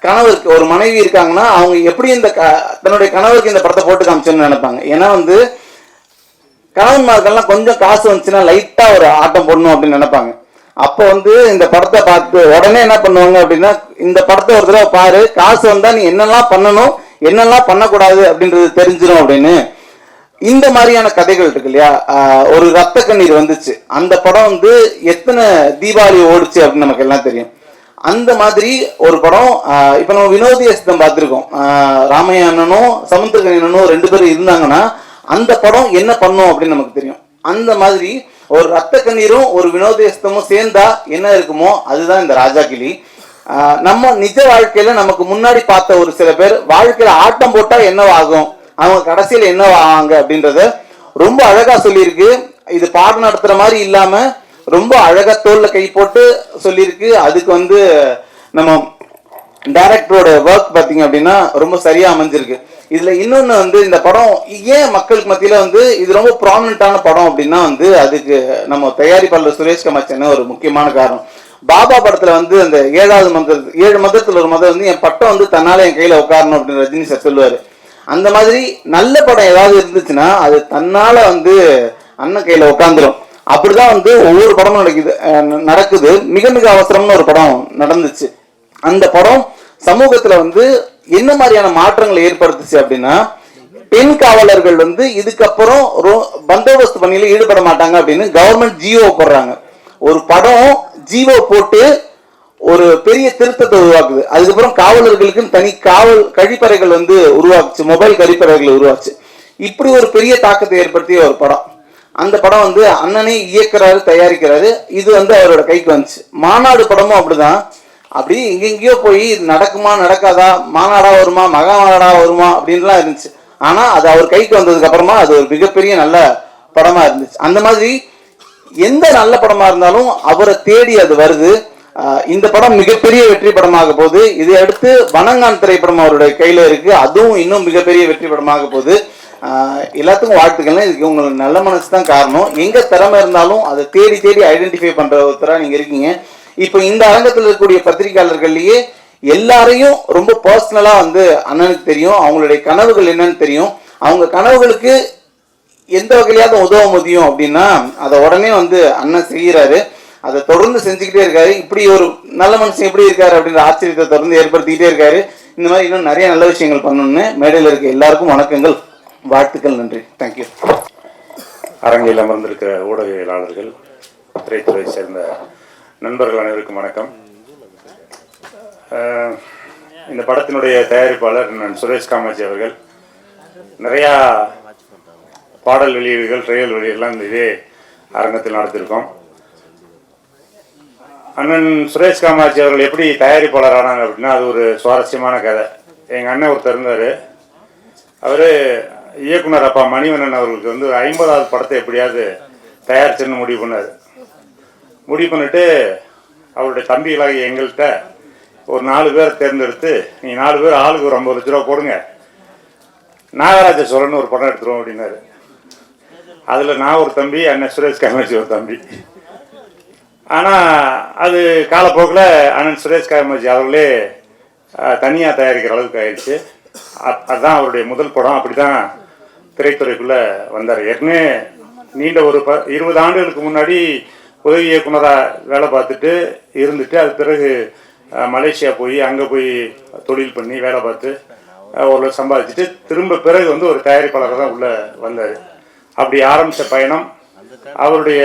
கணவருக்கு, ஒரு மனைவி இருக்காங்கன்னா அவங்க எப்படி இந்த தன்னுடைய கணவருக்கு இந்த படத்தை போட்டு காமிச்சோன்னு நினைப்பாங்க. ஏன்னா வந்து கணவன்மார்கள்லாம் கொஞ்சம் காசு வந்துச்சுன்னா லைட்டா ஒரு ஆட்டம் போடணும் அப்படின்னு நினைப்பாங்க. அப்போ வந்து இந்த படத்தை பார்த்து உடனே என்ன பண்ணுவாங்க அப்படின்னா, இந்த படத்தை ஒரு தடவை பாரு, காசு வந்தா நீ என்னெல்லாம் பண்ணணும் என்னெல்லாம் பண்ணக்கூடாது அப்படின்றது தெரிஞ்சிடும் அப்படின்னு. இந்த மாதிரியான கதைகள் இருக்கு இல்லையா. ஒரு ரத்த கண்ணீர் வந்துச்சு, அந்த படம் வந்து எத்தனை தீபாவளி ஓடிச்சு அப்படின்னு நமக்கு எல்லாம் தெரியும். அந்த மாதிரி ஒரு படம் இப்ப நம்ம வினோதிய சித்தம் பார்த்திருக்கோம். ராமையா அண்ணனும் சமுத்திரக்கனி அண்ணனும் 2 பேரும் இருந்தாங்கன்னா அந்த படம் என்ன பண்ணும் அப்படின்னு நமக்கு தெரியும். அந்த மாதிரி ஒரு ரத்த கண்ணீரும் ஒரு வினோதேசமும் சேர்ந்தா என்ன இருக்குமோ அதுதான் இந்த ராஜாக்கிளி. நம்ம நிஜ வாழ்க்கையில நமக்கு முன்னாடி பார்த்த ஒரு சில பேர் வாழ்க்கையில ஆட்டம் போட்டா என்னவாகும், அவங்க கடைசியில என்னவாங்க அப்படின்றத ரொம்ப அழகா சொல்லியிருக்கு. இது பாடம் நடத்துற மாதிரி இல்லாம ரொம்ப அழகா தோல்ல கை போட்டு சொல்லியிருக்கு. அதுக்கு வந்து நம்ம டைரக்டரோட ஒர்க் பார்த்தீங்க அப்படின்னா ரொம்ப சரியா அமைஞ்சிருக்கு. இதுல இன்னொன்னு வந்து இந்த படம் ஏன் மக்களுக்கு மத்தியில வந்து இது ரொம்ப ப்ராமினென்ட்டான படம் அப்படின்னா வந்து அதுக்கு நம்ம தயாரிப்பாளர் சுரேஷ் கமாச்சன் ஒரு முக்கியமான காரணம். பாபா படத்துல வந்து அந்த 7வது மந்திரம், 7 மந்திரத்துல ஒரு மதம் வந்து என் பட்டம் வந்து தன்னால என் கையில உட்காரணும் அப்படின்னு ரஜினி சார் சொல்லுவாரு. அந்த மாதிரி நல்ல படம் ஏதாவது இருந்துச்சுன்னா அது தன்னால வந்து அண்ணன் கையில உட்காந்துரும். அப்படிதான் வந்து ஒவ்வொரு படமும் நடக்குது. மிக மிக அவசரம்னு ஒரு படம் நடந்துச்சு. அந்த படம் சமூகத்துல வந்து என்ன மாதிரியான மாற்றங்களை ஏற்படுத்துச்சு அப்படின்னா, பெண் காவலர்கள் வந்து இதுக்கப்புறம் பந்தோபஸ்து பணியில ஈடுபட மாட்டாங்க அப்படின்னு கவர்மெண்ட் ஜிஓ போடுறாங்க. ஒரு படம் ஜிஓ போட்டு ஒரு பெரிய திருத்தத்தை உருவாக்குது. அதுக்கப்புறம் காவலர்களுக்கு தனி காவல் கழிப்பறைகள் வந்து உருவாக்குச்சு, மொபைல் கழிப்பறைகள் உருவாச்சு. இப்படி ஒரு பெரிய தாக்கத்தை ஏற்படுத்திய ஒரு படம். அந்த படம் வந்து அண்ணனே இயக்குறாரு, தயாரிக்கிறாரு. இது வந்து அவரோட கைக்கு வந்துச்சு. மாநாடு படமும் அப்படிதான். அப்படி எங்கெங்கயோ போய் நடக்குமா நடக்காதா, மாநாடா வருமா மகா மாநாடா வருமா அப்படின்லாம் இருந்துச்சு. ஆனா அது அவர் கைக்கு வந்ததுக்கு அப்புறமா அது ஒரு மிகப்பெரிய நல்ல படமா இருந்துச்சு. அந்த மாதிரி எந்த நல்ல படமா இருந்தாலும் அவரை தேடி அது வருது. இந்த படம் மிகப்பெரிய வெற்றி படமாக போகுது. இதை அடுத்து வனங்கான் திரைப்படம் அவருடைய கையில இருக்கு, அதுவும் இன்னும் மிகப்பெரிய வெற்றி படமாக போகுது. எல்லாத்துக்கும் வாழ்த்துக்கள்னா இதுக்கு உங்களுக்கு நல்ல மனசு தான் காரணம். எங்கே திறமை இருந்தாலும் அதை தேடி தேடி ஐடென்டிஃபை பண்ணுற ஒருத்தராக நீங்கள் இருக்கீங்க. இப்போ இந்த அரங்கத்தில் இருக்கக்கூடிய பத்திரிகையாளர்கள்லேயே எல்லாரையும் ரொம்ப பர்சனலாக வந்து அண்ணனுக்கு தெரியும், அவங்களுடைய கனவுகள் என்னன்னு தெரியும். அவங்க கனவுகளுக்கு எந்த வகையிலாவது உதவ முடியும் அப்படின்னா அதை உடனே வந்து அண்ணன் செய்கிறாரு, அதை தொடர்ந்து செஞ்சுக்கிட்டே இருக்காரு. இப்படி ஒரு நல்ல மனுஷன் எப்படி இருக்காரு அப்படின்ற ஆச்சரியத்தை தொடர்ந்து ஏற்படுத்திக்கிட்டே இருக்காரு. இந்த மாதிரி இன்னும் நிறைய நல்ல விஷயங்கள் பண்ணணும்னு மேடையில் இருக்க எல்லாருக்கும் வணக்கங்கள், வாழ்த்துக்கள், நன்றி, தேங்க்யூ. அரங்கில் அமர்ந்திருக்கிற ஊடகவியலாளர்கள், திரைத்துறை சேர்ந்த நண்பர்கள் அனைவருக்கும் வணக்கம். இந்த படத்தினுடைய தயாரிப்பாளர் சுரேஷ் காமாட்சி அவர்கள் நிறையா பாடல் வெளியீடுகள், ட்ரையல் வெளியீடுலாம் இந்த இதே அரங்கத்தில் நடத்தியிருக்கோம். அண்ணன் சுரேஷ் காமாட்சி அவர்கள் எப்படி தயாரிப்பாளர் ஆனாங்க அப்படின்னா அது ஒரு சுவாரஸ்யமான கதை. எங்கள் அண்ணன் ஒருத்தர் இருந்தார், அவர் இயக்குனர் அப்பா மணிவண்ணன் அவர்களுக்கு வந்து 50வது படத்தை எப்படியாவது தயாரிச்சுன்னு முடிவு பண்ணார். முடிவு பண்ணிட்டு அவருடைய தம்பிகளாக எங்கள்கிட்ட ஒரு 4 பேர் தேர்ந்தெடுத்து, நீ 4 பேர் ஆளுக்கு ஒரு 50 லட்ச ரூபா போடுங்க, நாகராஜ சோழன் ஒரு படம் எடுத்துருவோம் அப்படின்னாரு. அதில் நான் ஒரு தம்பி, அண்ணன் சுரேஷ் காமாட்சி ஒரு தம்பி. ஆனால் அது காலப்போக்கில் அண்ணன் சுரேஷ் காமாட்சி அவர்களே தனியாக தயாரிக்கிற அளவுக்கு ஆயிடுச்சு. அதுதான் அவருடைய முதல் படம். அப்படி தான் திரைத்துறைக்குள்ளே வந்தார். ஏற்கனவே நீண்ட ஒரு 20 ஆண்டுகளுக்கு முன்னாடி உதவி இயக்குனராக வேலை பார்த்துட்டு இருந்துட்டு அது பிறகு மலேசியா போய் அங்கே போய் தொழில் பண்ணி வேலை பார்த்து ஒரு சம்பாதிச்சுட்டு திரும்ப பிறகு வந்து ஒரு தயாரிப்பாளராக தான் உள்ளே வந்தார். அப்படி ஆரம்பித்த பயணம் அவருடைய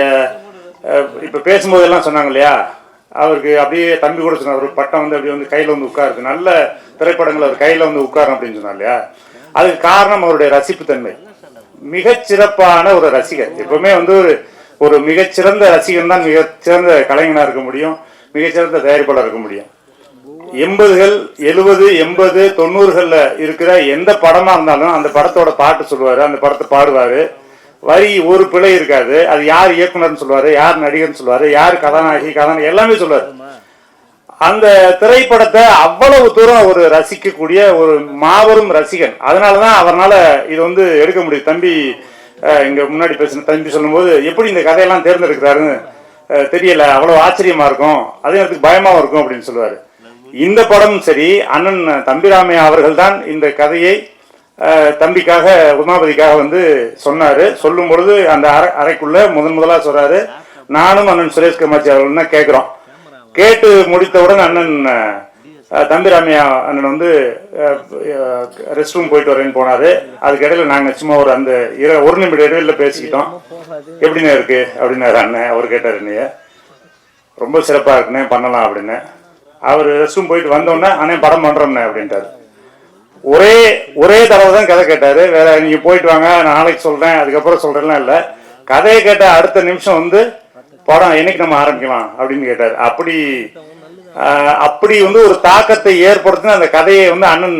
இப்போ பேசும்போதெல்லாம் சொன்னாங்க இல்லையா, அவருக்கு அப்படியே தம்பி கூட சொன்னார், ஒரு பட்டம் வந்து அப்படி வந்து கையில் வந்து உட்காருது, நல்ல திரைப்படங்கள் அவர் கையில் வந்து உட்காரும் அப்படின்னு சொன்னார் இல்லையா. அதுக்கு காரணம் அவருடைய ரசிப்புத்தன்மை. மிகச்சிறப்பான ஒரு ரசிகர். எப்பவுமே வந்து ஒரு மிகச்சிறந்த ரசிகன் தான் மிகச்சிறந்த கலைஞனாக இருக்க முடியும், மிகச்சிறந்த தயாரிப்பாளர் இருக்க முடியும். 80கள் 70 80 90களில் இருக்கிற எந்த படமாக இருந்தாலும் அந்த படத்தோட பாட்டு சொல்லுவார், அந்த படத்தை பாடுவார், வரி ஒரு பிழை இருக்காது. அது யார் இயக்குனர்னு சொல்லுவார், யார் நடிகர்னு சொல்லுவார், யார் கதாநாயகி கதாநாயகி எல்லாமே சொல்லுவார். அந்த திரைப்படத்தை அவ்வளவு தூரம் ஒரு ரசிக்கக்கூடிய ஒரு மாபெரும் ரசிகன். அதனால தான் அவரால் இது வந்து எடுக்க முடியும். தம்பி இங்கே முன்னாடி பேசின தம்பி சொல்லும்போது எப்படி இந்த கதையெல்லாம் தேர்ந்தெடுக்கிறாருன்னு தெரியல, அவ்வளோ ஆச்சரியமாக இருக்கும், அதே நேரத்துக்கு பயமாகவும் இருக்கும் அப்படின்னு சொல்லுவார். இந்த படமும் சரி, அண்ணன் தம்பிராமையா அவர்கள் தான் இந்த கதையை தம்பிக்காக உமாபதிக்காக வந்து சொன்னார். சொல்லும் பொழுது அந்த அறைக்குள்ள முதலாக சொல்கிறாரு, நானும் அண்ணன் சுரேஷ் காமாட்சி அவர்கள் தான் கேட்குறோம். கேட்டு முடித்தவுடன் அண்ணன் தம்பிராமையா அண்ணன் வந்து ரெஸ்ட் ரூம் போயிட்டு வரேன்னு போனார். அதுக்கு இடையில நாங்கள் சும்மா ஒரு அந்த 1 நிமிட இடைவெளியில் பேசிக்கிட்டோம். எப்படிண்ணே இருக்கு அப்படின்னாரு அண்ணன். அவர் கேட்டார், என்னைய ரொம்ப சிறப்பாக இருக்குண்ணே, பண்ணலாம் அப்படின்னு. அவர் ரெஸ்ட் ரூம் போயிட்டு வந்தோடனே அண்ணன் படம் பண்ணுறோம்ண்ணே அப்படின்ட்டார். ஒரே தடவை தான் கதை கேட்டார். வேற நீங்கள் போயிட்டு வாங்க, நாளைக்கு சொல்கிறேன், அதுக்கப்புறம் சொல்கிறேன்லாம் இல்லை. கதையை கேட்ட அடுத்த நிமிஷம் வந்து படம் என்னைக்கு நம்ம ஆரம்பிக்கலாம் அப்படின்னு கேட்டார். அப்படி வந்து ஒரு தாக்கத்தை ஏற்படுத்தின அந்த கதையை வந்து அண்ணன்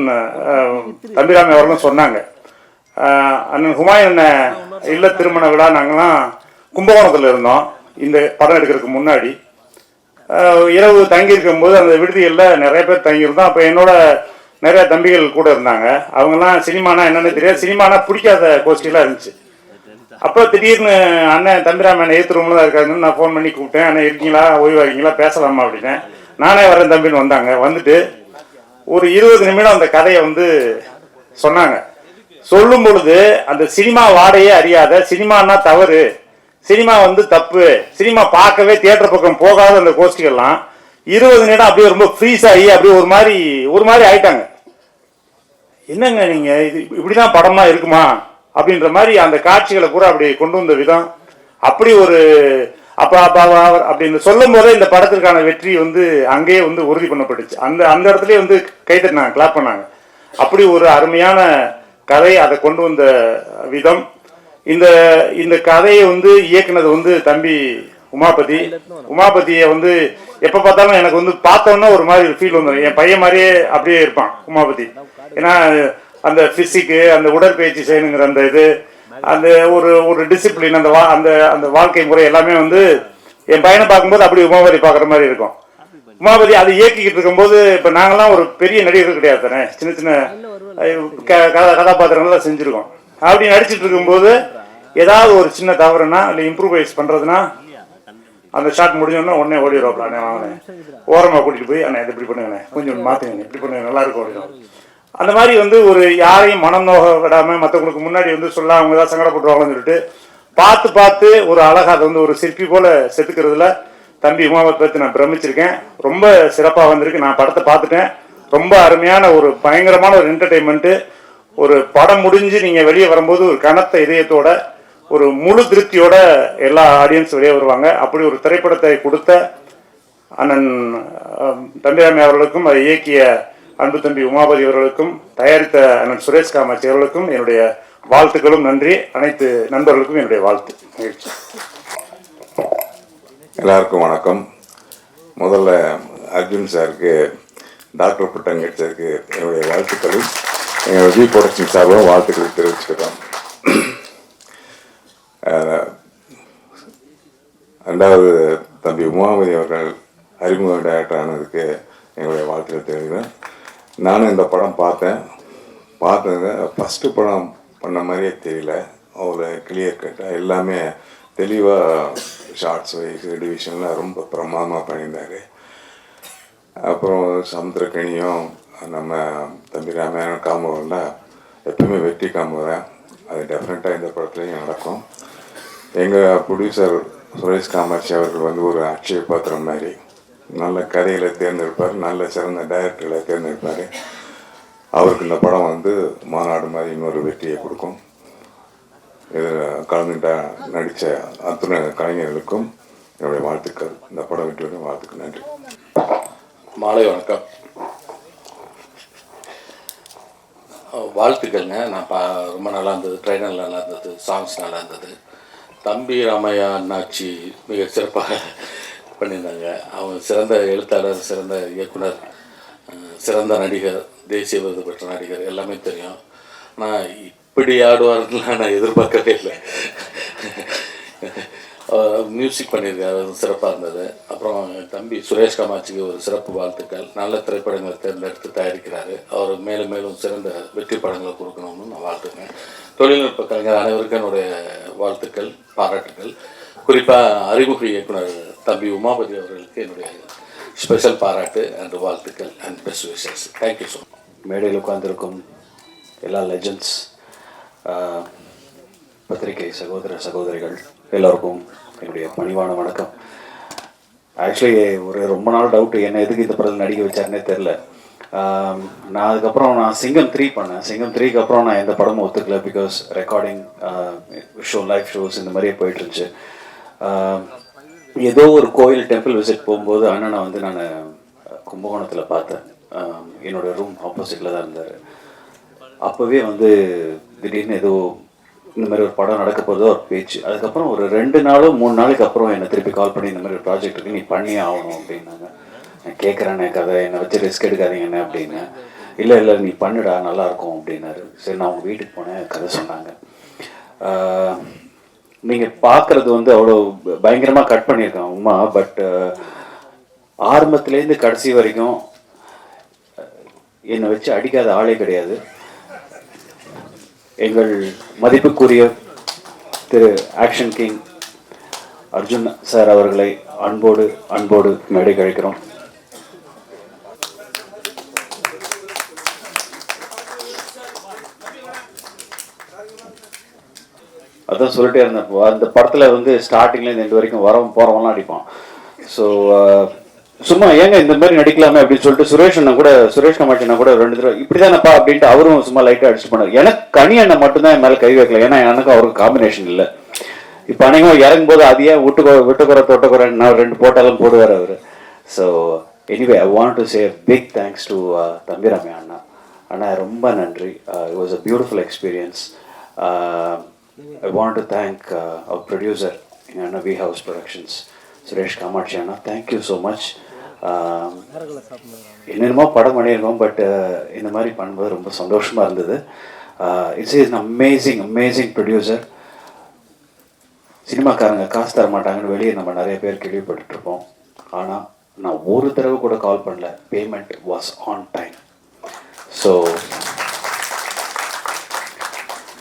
தம்பிராமி அவர்களும் சொன்னாங்க. அண்ணன் ஹுமாயூன் இல்ல திருமண விழா நாங்கள்லாம் கும்பகோணத்தில் இருந்தோம் இந்த படம் எடுக்கிறதுக்கு முன்னாடி. இரவு தங்கியிருக்கும் போது அந்த விடுதிகளில் நிறைய பேர் தங்கியிருந்தோம். அப்போ என்னோட நிறைய தம்பிகள் கூட இருந்தாங்க. அவங்கெல்லாம் சினிமானா என்னன்னு தெரியாது, சினிமானா பிடிக்காத கோஷ்டிலாம் இருந்துச்சு. அப்போ திடீர்னு அண்ணன் தம்பிராமன் எதிர்த்து ரூமில் தான் இருக்காருன்னு நான் ஃபோன் பண்ணி கூப்பிட்டேன். அண்ணன் இருக்கீங்களா, ஓய்வாகிங்களா, பேசலாமா அப்படின்னேன். நானே வரேன் தம்பின்னு வந்தாங்க. வந்துட்டு ஒரு 20 நிமிடம் அந்த கதையை வந்து சொன்னாங்க. சொல்லும் பொழுது அந்த சினிமா வாடையே அறியாத, சினிமானா தவறு, சினிமா வந்து தப்பு, சினிமா பார்க்கவே தியேட்டர் பக்கம் போகாத அந்த கோஷ்டிகள்லாம் 20 நிமிடம் அப்படியே ரொம்ப ஃப்ரீஸ் ஆகி அப்படியே ஒரு மாதிரி ஆயிட்டாங்க. என்னங்க நீங்க இது இப்படிதான் படமா இருக்குமா அப்படின்ற மாதிரி அந்த காட்சிகளை கூட அப்படி கொண்டு வந்த விதம் அப்படி ஒரு அப்படின்னு சொல்லும் போதே இந்த படத்திற்கான வெற்றி வந்து அங்கேயே வந்து உறுதி பண்ணப்பட்டுச்சு. அந்த இடத்துலயே வந்து கைத்தட்டினாங்க, கிளாப் பண்ணாங்க. அப்படி ஒரு அருமையான கதை, அதை கொண்டு வந்த விதம். இந்த கதையை வந்து இயக்குனது வந்து தம்பி உமாபதியை வந்து எப்போ பார்த்தாலும் எனக்கு வந்து பார்த்தோன்னா ஒரு மாதிரி ஃபீல் வந்துடும். என் பையன் மாதிரியே அப்படியே இருப்பான் உமாபதி. ஏன்னா அந்த ஃபிசிக்கு, அந்த உடற்பயிற்சி செய்யணுங்கிற அந்த இது, அந்த ஒரு டிசிப்ளின், அந்த வாழ்க்கை முறை எல்லாமே வந்து என் பையனை பார்க்கும்போது அப்படி உமாபதி பார்க்குற மாதிரி இருக்கும். உமாபதி அதை இயக்கிக்கிட்டு இருக்கும்போது இப்போ நாங்கள்லாம் ஒரு பெரிய நடிகர்கள் கிடையாது தானே, சின்ன சின்ன கதாபாத்திரங்கள்லாம் செஞ்சுருக்கோம். அப்படி நடிச்சிட்டு இருக்கும்போது ஏதாவது ஒரு சின்ன தவறுனா இல்லை இம்ப்ரூவைஸ் பண்ணுறதுனா அந்த ஷாட் முடிஞ்சோடனே உடனே ஓடிடுவாப்ல, அண்ணே வாங்கினேன் ஓரமாக கூட்டிகிட்டு போய் அண்ணே இது இப்படி பண்ணுங்கண்ணே, கொஞ்சம் மாற்றுங்க, இப்படி பண்ணுங்க, நல்லா இருக்கும் ஓடிடும். அந்த மாதிரி வந்து ஒரு யாரையும் மனம் நோக விடாமல் மற்றவங்களுக்கு முன்னாடி வந்து சொல்ல அவங்க தான் சங்கடப்பட்டுருவாங்கன்னு சொல்லிட்டு பார்த்து பார்த்து ஒரு அழகாக அதை வந்து ஒரு சிற்பி போல் செதுக்கிறதுல தம்பி உமாவை பற்றி நான் பிரமிச்சிருக்கேன். ரொம்ப சிறப்பாக வந்திருக்கு. நான் படத்தை பார்த்துட்டேன். ரொம்ப அருமையான ஒரு பயங்கரமான ஒரு என்டர்டெயின்மெண்ட்டு. ஒரு படம் முடிஞ்சு நீங்கள் வெளியே வரும்போது ஒரு கனத்த இதயத்தோட ஒரு முழு திருப்தியோட எல்லா ஆடியன்ஸ் வெளியே வருவாங்க. அப்படி ஒரு திரைப்படத்தை கொடுத்த அண்ணன் தம்பிராமி அவர்களுக்கும் அதை இயக்கிய அன்பு தம்பி உமாபதி அவர்களுக்கும் தயாரித்த அண்ணன் சுரேஷ் காமாட்சி அவர்களுக்கும் என்னுடைய வாழ்த்துக்களும் நன்றி. அனைத்து நண்பர்களுக்கும் என்னுடைய வாழ்த்து. மகிழ்ச்சி. எல்லாருக்கும் வணக்கம். முதல்ல அர்ஜுன் சாருக்கு, டாக்டர் புட்டங்கட் சாருக்கு என்னுடைய வாழ்த்துக்களும் எங்கள் வி ப்ரொடக்ஷன் சார்பாக வாழ்த்துக்களை தெரிவிச்சுக்கிறோம். ரெண்டாவது தம்பி உமாபதி அவர்கள் அறிமுக டைரக்டர் ஆனதுக்கு எங்களுடைய வாழ்த்துக்கள் தெரிவிக்கிறேன். நானும் இந்த படம் பார்த்ததுங்க ஃபஸ்ட்டு படம் பண்ண மாதிரியே தெரியல. ஒரு கிளியர் கட்டாக எல்லாமே தெளிவாக ஷார்ட்ஸ் வைஸ் டிவிஷன்லாம் ரொம்ப பிரமாதமாக பண்ணியிருந்தார். அப்புறம் சமுத்திரக்கனியும் நம்ம தம்பி ராமாயணம் காம்பவுண்டா எப்பவுமே வெற்றி காம்புறேன். அது டெஃபினட்டாக இந்த படத்துலையும் நடக்கும். எங்கள் ப்ரொடியூசர் சுரேஷ் காமாட்சி அவர்கள் வந்து ஒரு அட்சய பாத்திரம் மாதிரி நல்ல கதைகளை தேர்ந்தெடுப்பார், நல்ல சிறந்த டைரக்டர்களை தேர்ந்தெடுப்பார். அவருக்கு இந்த படம் வந்து மாநாடு மாதிரி இன்னொரு வெற்றியை கொடுக்கும். இதில் கலந்துட்டா நடித்த அத்தனை கலைஞர்களுக்கும் என்னுடைய வாழ்த்துக்கள். இந்த படம் வெற்றியோட வாழ்த்துக்கள். நன்றி. மாலை வணக்கம். வாழ்த்துக்கள்ங்க. நான் ரொம்ப நல்லா இருந்தது, ட்ரைனர் நல்லா இருந்தது, சாங்ஸ் நல்லா இருந்தது. தம்பி ராமையா அண்ணாச்சி மிக சிறப்பாக பண்ணியிருந்தாங்க. அவங்க சிறந்த எழுத்தாளர், சிறந்த இயக்குனர், சிறந்த நடிகர், தேசிய விருது பெற்ற நடிகர், எல்லாமே தெரியும். நான் இப்படி ஆடுவார்லாம் நான் எதிர்பார்க்கவே இல்லை. மியூசிக் பண்ணியிருக்காரு, அது சிறப்பாக இருந்தது. அப்புறம் தம்பி சுரேஷ் காமாட்சிக்கு ஒரு சிறப்பு வாழ்த்துக்கள். நல்ல திரைப்படங்களை தேர்ந்தெடுத்து தயாரிக்கிறாரு. அவர் மேலும் மேலும் சிறந்த வெற்றி படங்களை கொடுக்கணும்னு நான் வாழ்த்துக்கிறேன். தொழில்நுட்ப கலைஞர் அனைவருக்கும் என்னுடைய வாழ்த்துக்கள், பாராட்டுகள். குறிப்பாக அறிமுக இயக்குனர் தம்பி உமாபதி அவர்களுக்கு என்னுடைய ஸ்பெஷல் பாராட்டு அண்ட் வாழ்த்துக்கள் and best wishes. Thank you so much. மேடையில் உட்கார்ந்திருக்கும் எல்லா லெஜண்ட்ஸ், பத்திரிகை சகோதர சகோதரிகள் எல்லோருக்கும் என்னுடைய பணிவான வணக்கம். ஆக்சுவலி ரொம்ப நாள் டவுட்டு, என்ன எதுக்கு இந்த படத்தில் நடிக்க வச்சாருன்னே தெரில. நான் அதுக்கப்புறம் சிங்கம் 3 பண்ணேன். சிங்கம் 3க்கு அப்புறம் நான் எந்த படமும் ஒத்துக்கல. Because recording show, live shows இந்த மாதிரியே போயிட்டுருந்துச்சு. ஏதோ ஒரு கோயில் டெம்பிள் விசிட் போகும்போது அண்ணனை வந்து நான் கும்பகோணத்தில் பார்த்தேன். என்னோடய ரூம் ஆப்போசிட்டில் தான் இருந்தார். அப்போவே வந்து திடீர்னு ஏதோ இந்த மாதிரி ஒரு படம் நடக்க போதோ ஒரு பேச்சு. அதுக்கப்புறம் ஒரு 2 நாளோ 3 நாளைக்கு அப்புறம் என்னை திருப்பி கால் பண்ணி இந்த மாதிரி ஒரு ப்ராஜெக்ட் இருக்குது, நீ பண்ணியே ஆகணும் அப்படின்னாங்க. நான் கேட்குறேன்னே கதை, என்னை வச்சு ரிஸ்க் எடுக்காதீங்கண்ணே அப்படின்னு. இல்லை நீ பண்ணுடா நல்லாயிருக்கும் அப்படின்னாரு. சரி, நான் அவங்க வீட்டுக்கு போனேன், கதை சொன்னாங்க. நீங்கள் பார்க்குறது வந்து அவ்வளோ பயங்கரமாக கட் பண்ணியிருக்கேன் உமா. பட் ஆரம்பத்துலேருந்து கடைசி வரைக்கும் என்னை வச்சு அடிக்காத ஆளே கிடையாது. எங்கள் மதிப்புக்குரிய திரு ஆக்ஷன் கிங் அர்ஜுன் சார் அவர்களை அன்போடு மேடை கழிக்கிறோம். அதான் சொல்லிட்டே இருந்தேன். அந்த படத்தில் வந்து ஸ்டார்டிங்லேருந்து எண்டு வரைக்கும் போகிறவங்களாம் அடிப்பான். ஸோ சும்மா ஏங்க இந்த மாதிரி நடிக்கலாமே அப்படின்னு சொல்லிட்டு சுரேஷ் காமாட்சி கூட 2 தடவை இப்படி தானப்பா அப்படின்ட்டு அவரும் சும்மா லைட்டாக அடிச்சு பண்ணார். எனக்கு கனி அண்ணன் மட்டும்தான் என் மேலே கை வைக்கல. ஏன்னா எனக்கும் அவருக்கு காம்பினேஷன் இல்லை. இப்போ அன்னைக்கும் இறங்கும்போது அதையே விட்டுக்குறை தொட்டக்குறை நான் 2 போட்டாலும் போடுவார் அவர். So anyway I want to say big thanks to தம்பி ராமையா அண்ணா. ரொம்ப நன்றி. It was a beautiful experience. I want to thank our producer in V House Productions, Suresh Kamachi Anna. Thank you so much. என்னென்னமோ படம் பண்ணியிருக்கோம், but இந்த மாதிரி பண்ணும்போது ரொம்ப சந்தோஷமாக இருந்தது. It's is amazing producer. சினிமாக்காரங்க காசு தர மாட்டாங்கன்னு வெளியே நம்ம நிறைய பேர் கேள்விப்பட்டுருப்போம். ஆனால் நான் ஒரு தடவை கூட கால் பண்ணல. Payment was on time. So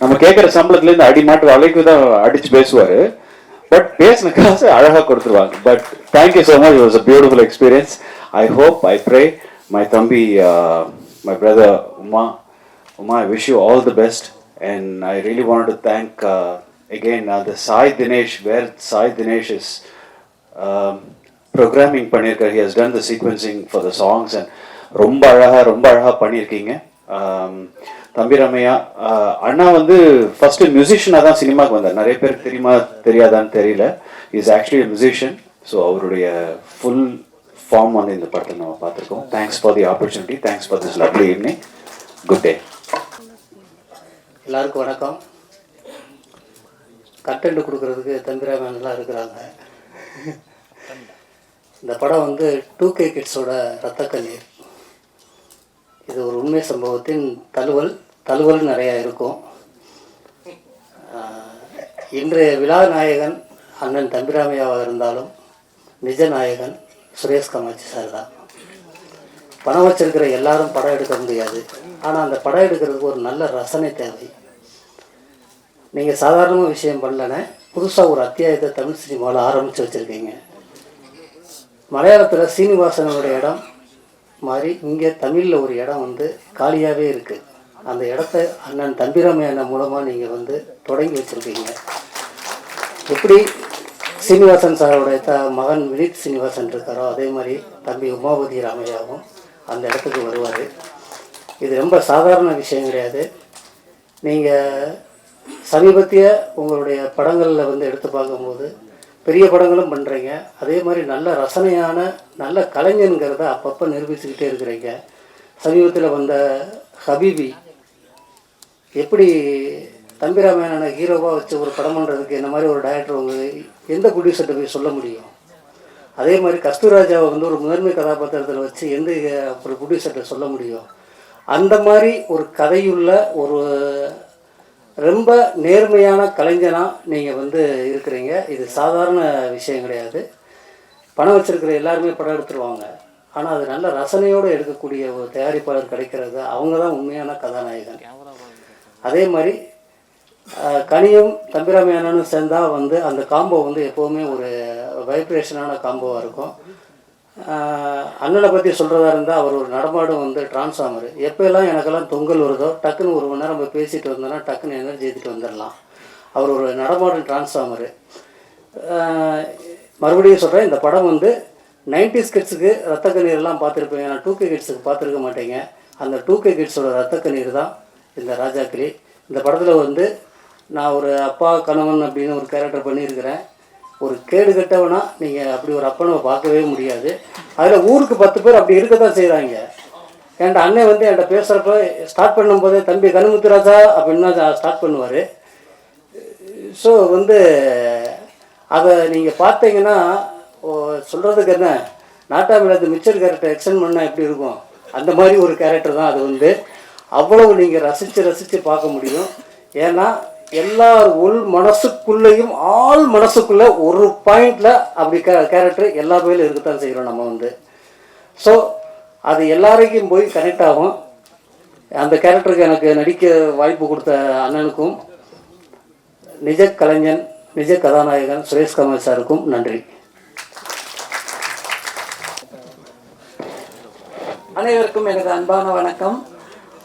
நம்ம கேட்குற சம்பளத்துலேருந்து அடி மாட்டு வலைக்கு தான் அடிச்சு பேசுவார். பட் பேசின காசு அழகாக கொடுத்துருவாங்க. But thank you so much, it was a beautiful experience. I hope, I pray my தம்பி, my brother Uma, I wish you all the best. And I really wanted to thank again the Sai Dinesh, where Sai Dinesh is programming பண்ணியிருக்கார். He has done the sequencing for the songs and ரொம்ப அழகா பண்ணியிருக்கீங்க. தம்பி ராமையா அண்ணா வந்து first மியூசிஷியனாக தான் சினிமாவுக்கு வந்தார். நிறைய பேருக்கு தெரியுமா தெரியாதான்னு தெரியல. Is actually musician. ஸோ அவருடைய ஃபுல் ஃபார்ம் வந்து இந்த படத்தை நம்ம பார்த்துருக்கோம். Thanks for the opportunity. Thanks for this lovely evening. Good day. எல்லாருக்கும் வணக்கம். கண்டென்ட் கொடுக்கறதுக்கு தம்பிராமன்லாம் இருக்கிறாங்க. இந்த படம் வந்து 2K கிட்ஸோட ரத்த கண்ணீர். இது ஒரு உண்மை சம்பவத்தின் தழுவல் நிறையா இருக்கும். இன்றைய விழா நாயகன் அண்ணன் தம்பிராமையாவாக இருந்தாலும் நிஜ நாயகன் சுரேஷ் காமாட்சி சார் தான். பணம் வச்சிருக்கிற எல்லாரும் படம் எடுக்க முடியாது. ஆனால் அந்த படம் எடுக்கிறதுக்கு ஒரு நல்ல ரசனை தேவை. நீங்கள் சாதாரணமாக விஷயம் பண்ணலன்னா புதுசாக ஒரு அத்தியாயத்தை தமிழ் சினிமாவில் ஆரம்பித்து வச்சுருக்கீங்க. மலையாளத்தில் சீனிவாசனோட இடம் மாதிரி இங்கே தமிழில் ஒரு இடம் வந்து காலியாகவே இருக்குது. அந்த இடத்த அண்ணன் தம்பிராமையா அண்ணன் மூலமாக நீங்கள் வந்து தொடங்கி வச்சுருக்கீங்க. எப்படி சீனிவாசன் சாரோடைய மகன் வினித் சீனிவாசன் இருக்காரோ அதே மாதிரி தம்பி உமாபதி ராமையாவும் அந்த இடத்துக்கு வருவார். இது ரொம்ப சாதாரண விஷயம் கிடையாது. நீங்கள் சமீபத்திய உங்களுடைய படங்களில் வந்து எடுத்து பார்க்கும்போது பெரிய படங்களும் பண்ணுறீங்க. அதே மாதிரி நல்ல ரசனையான நல்ல கலைஞனுங்கிறத அப்பப்போ நிரூபிச்சுக்கிட்டே இருக்கிறீங்க. சமீபத்தில் வந்த ஹபீபி எப்படி தம்பிராமையான ஹீரோவாக வச்சு ஒரு படம் பண்ணுறதுக்கு இந்த மாதிரி ஒரு டைரக்டர் உங்கள் எந்த ப்ரொடியூசர்கிட்ட போய் சொல்ல முடியும்? அதே மாதிரி கஸ்தூராஜாவை வந்து ஒரு முதன்மை கதாபாத்திரத்தில் வச்சு எந்த ஒரு ப்ரொடியூசர்கிட்ட சொல்ல முடியும்? அந்த மாதிரி ஒரு கதையுள்ள ஒரு ரொம்ப நேர்மையான கலைஞனாக நீங்கள் வந்து இருக்கிறீங்க. இது சாதாரண விஷயம் கிடையாது. பணம் வச்சுருக்கிற எல்லாருமே படம் எடுத்துருவாங்க. ஆனால் அது நல்ல ரசனையோடு எடுக்கக்கூடிய ஒரு தயாரிப்பாளர் கிடைக்கிறது, அவங்க தான் உண்மையான கதாநாயகன். அதே மாதிரி கனியும் தம்பிராமையானும் சேர்ந்தால் வந்து அந்த காம்போ வந்து எப்போவுமே ஒரு வைப்ரேஷனான காம்போவாக இருக்கும். அண்ணனை பற்றி சொல்கிறதா இருந்தால் அவர் ஒரு நடமாடும் வந்து டிரான்ஸ்ஃபார்மர். எப்போல்லாம் எனக்கெல்லாம் தொங்கல் வருதோ டக்குன்னு ஒரு மணி நேரம் நம்ம பேசிட்டு வந்தோன்னா டக்குன்னு எனர்ஜி ஏற்றிட்டு வந்துடலாம். அவர் ஒரு நடமாடும் டிரான்ஸ்ஃபார்மரு. மறுபடியும் சொல்கிறேன், இந்த படம் வந்து 90s கிட்ஸுக்கு ரத்த கண்ணீர்லாம் பார்த்துருப்பீங்க. நான் 2K கிட்ஸுக்கு பார்த்துருக்க மாட்டேங்க. அந்த 2K கிட்ஸோட ரத்த கண்ணீர் தான் இந்த ராஜாக்கிளி. இந்த படத்தில் வந்து நான் ஒரு அப்பா கணவன் அப்படின்னு ஒரு கேரக்டர் பண்ணியிருக்கிறேன். ஒரு கேடு கட்டவனா நீங்கள் அப்படி ஒரு அப்பனை பார்க்கவே முடியாது. அதில் ஊருக்கு 10 பேர் அப்படி இருக்க தான் செய்கிறாங்க. என்கிட்ட அண்ணன் வந்து என்கிட்ட பேசுகிறப்ப ஸ்டார்ட் பண்ணும்போதே தம்பி கனுமுத்துராஜா அப்படின்னு தான் ஸ்டார்ட் பண்ணுவார். ஸோ வந்து அதை நீங்கள் பார்த்தீங்கன்னா சொல்கிறதுக்கு என்ன, நாட்டாமில் அந்த மிச்சர் கேரக்டர் எக்ஸ்டெண்ட் பண்ணால் எப்படி இருக்கும் அந்த மாதிரி ஒரு கேரக்டர் தான் அது. வந்து அவ்வளவு நீங்கள் ரசித்து பார்க்க முடியும். ஏன்னா எல்லார் உள் மனசுக்குள்ளேயும் ஆள் மனசுக்குள்ளே ஒரு பாயிண்டில் அப்படி கேரக்டர் எல்லா பேரும் இருக்கத்தான் செய்கிறோம் நம்ம வந்து. ஸோ அது எல்லாருக்கும் போய் கனெக்ட் ஆகும். அந்த கேரக்டருக்கு எனக்கு நடிக்க வாய்ப்பு கொடுத்த அண்ணனுக்கும் நிஜ கலைஞன் நிஜ கதாநாயகன் சுரேஷ் கமல் சாருக்கும் நன்றி. அனைவருக்கும் எனது அன்பான வணக்கம்.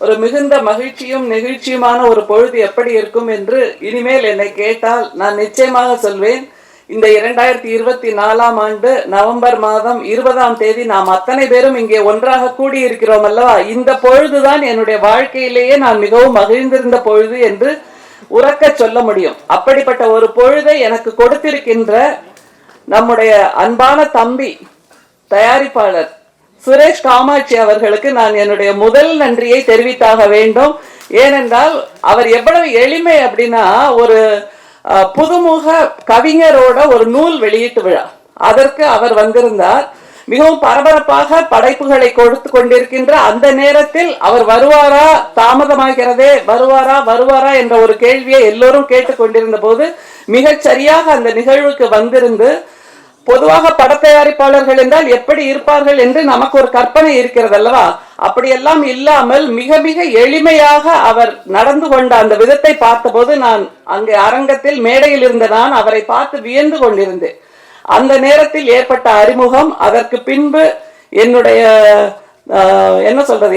ஒரு மிகுந்த மகிழ்ச்சியும் நெகிழ்ச்சியுமான ஒரு பொழுது எப்படி இருக்கும் என்று இனிமேல் என்னை கேட்டால் நான் நிச்சயமாக சொல்வேன். இந்த 2024ஆம் ஆண்டு நவம்பர் மாதம் 20ஆம் தேதி நாம் அத்தனை பேரும் இங்கே ஒன்றாக கூடியிருக்கிறோம் அல்லவா, இந்த பொழுதுதான் என்னுடைய வாழ்க்கையிலேயே நான் மிகவும் மகிழ்ந்திருந்த பொழுது என்று உறக்க சொல்ல முடியும். அப்படிப்பட்ட ஒரு பொழுதை எனக்கு கொடுத்திருக்கின்ற நம்முடைய அன்பான தம்பி தயாரிப்பாளர் சுரேஷ் காமாட்சி அவர்களுக்கு நான் என்னுடைய முதல் நன்றியை தெரிவித்தாக வேண்டும். ஏனென்றால் அவர் எவ்வளவு எளிமை அப்படின்னா, ஒரு புதுமுக கவிஞரோட ஒரு நூல் வெளியீட்டு விழா, அதற்கு அவர் வந்திருந்தார். மிகவும் பரபரப்பாக படைப்புகளை கொடுத்து கொண்டிருக்கின்ற அந்த நேரத்தில் அவர் வருவாரா, தாமதமாகிறதே, வருவாரா என்ற ஒரு கேள்வியை எல்லோரும் கேட்டுக்கொண்டிருந்த போது மிகச் சரியாக அந்த நிகழ்வுக்கு வந்திருந்து, பொதுவாக பட தயாரிப்பாளர்கள் என்றால் எப்படி இருப்பார்கள் என்று நமக்கு ஒரு கற்பனை இருக்கிறது அல்லவா, அப்படியெல்லாம் இல்லாமல் மிக மிக எளிமையாக அவர் நடந்து கொண்ட அந்த விதத்தை பார்த்தபோது நான் அங்கே அரங்கத்தில் மேடையில் இருந்த நான் அவரை பார்த்து வியந்து கொண்டிருந்தேன். அந்த நேரத்தில் ஏற்பட்ட அறிமுகம், அதற்கு பின்பு என்னுடைய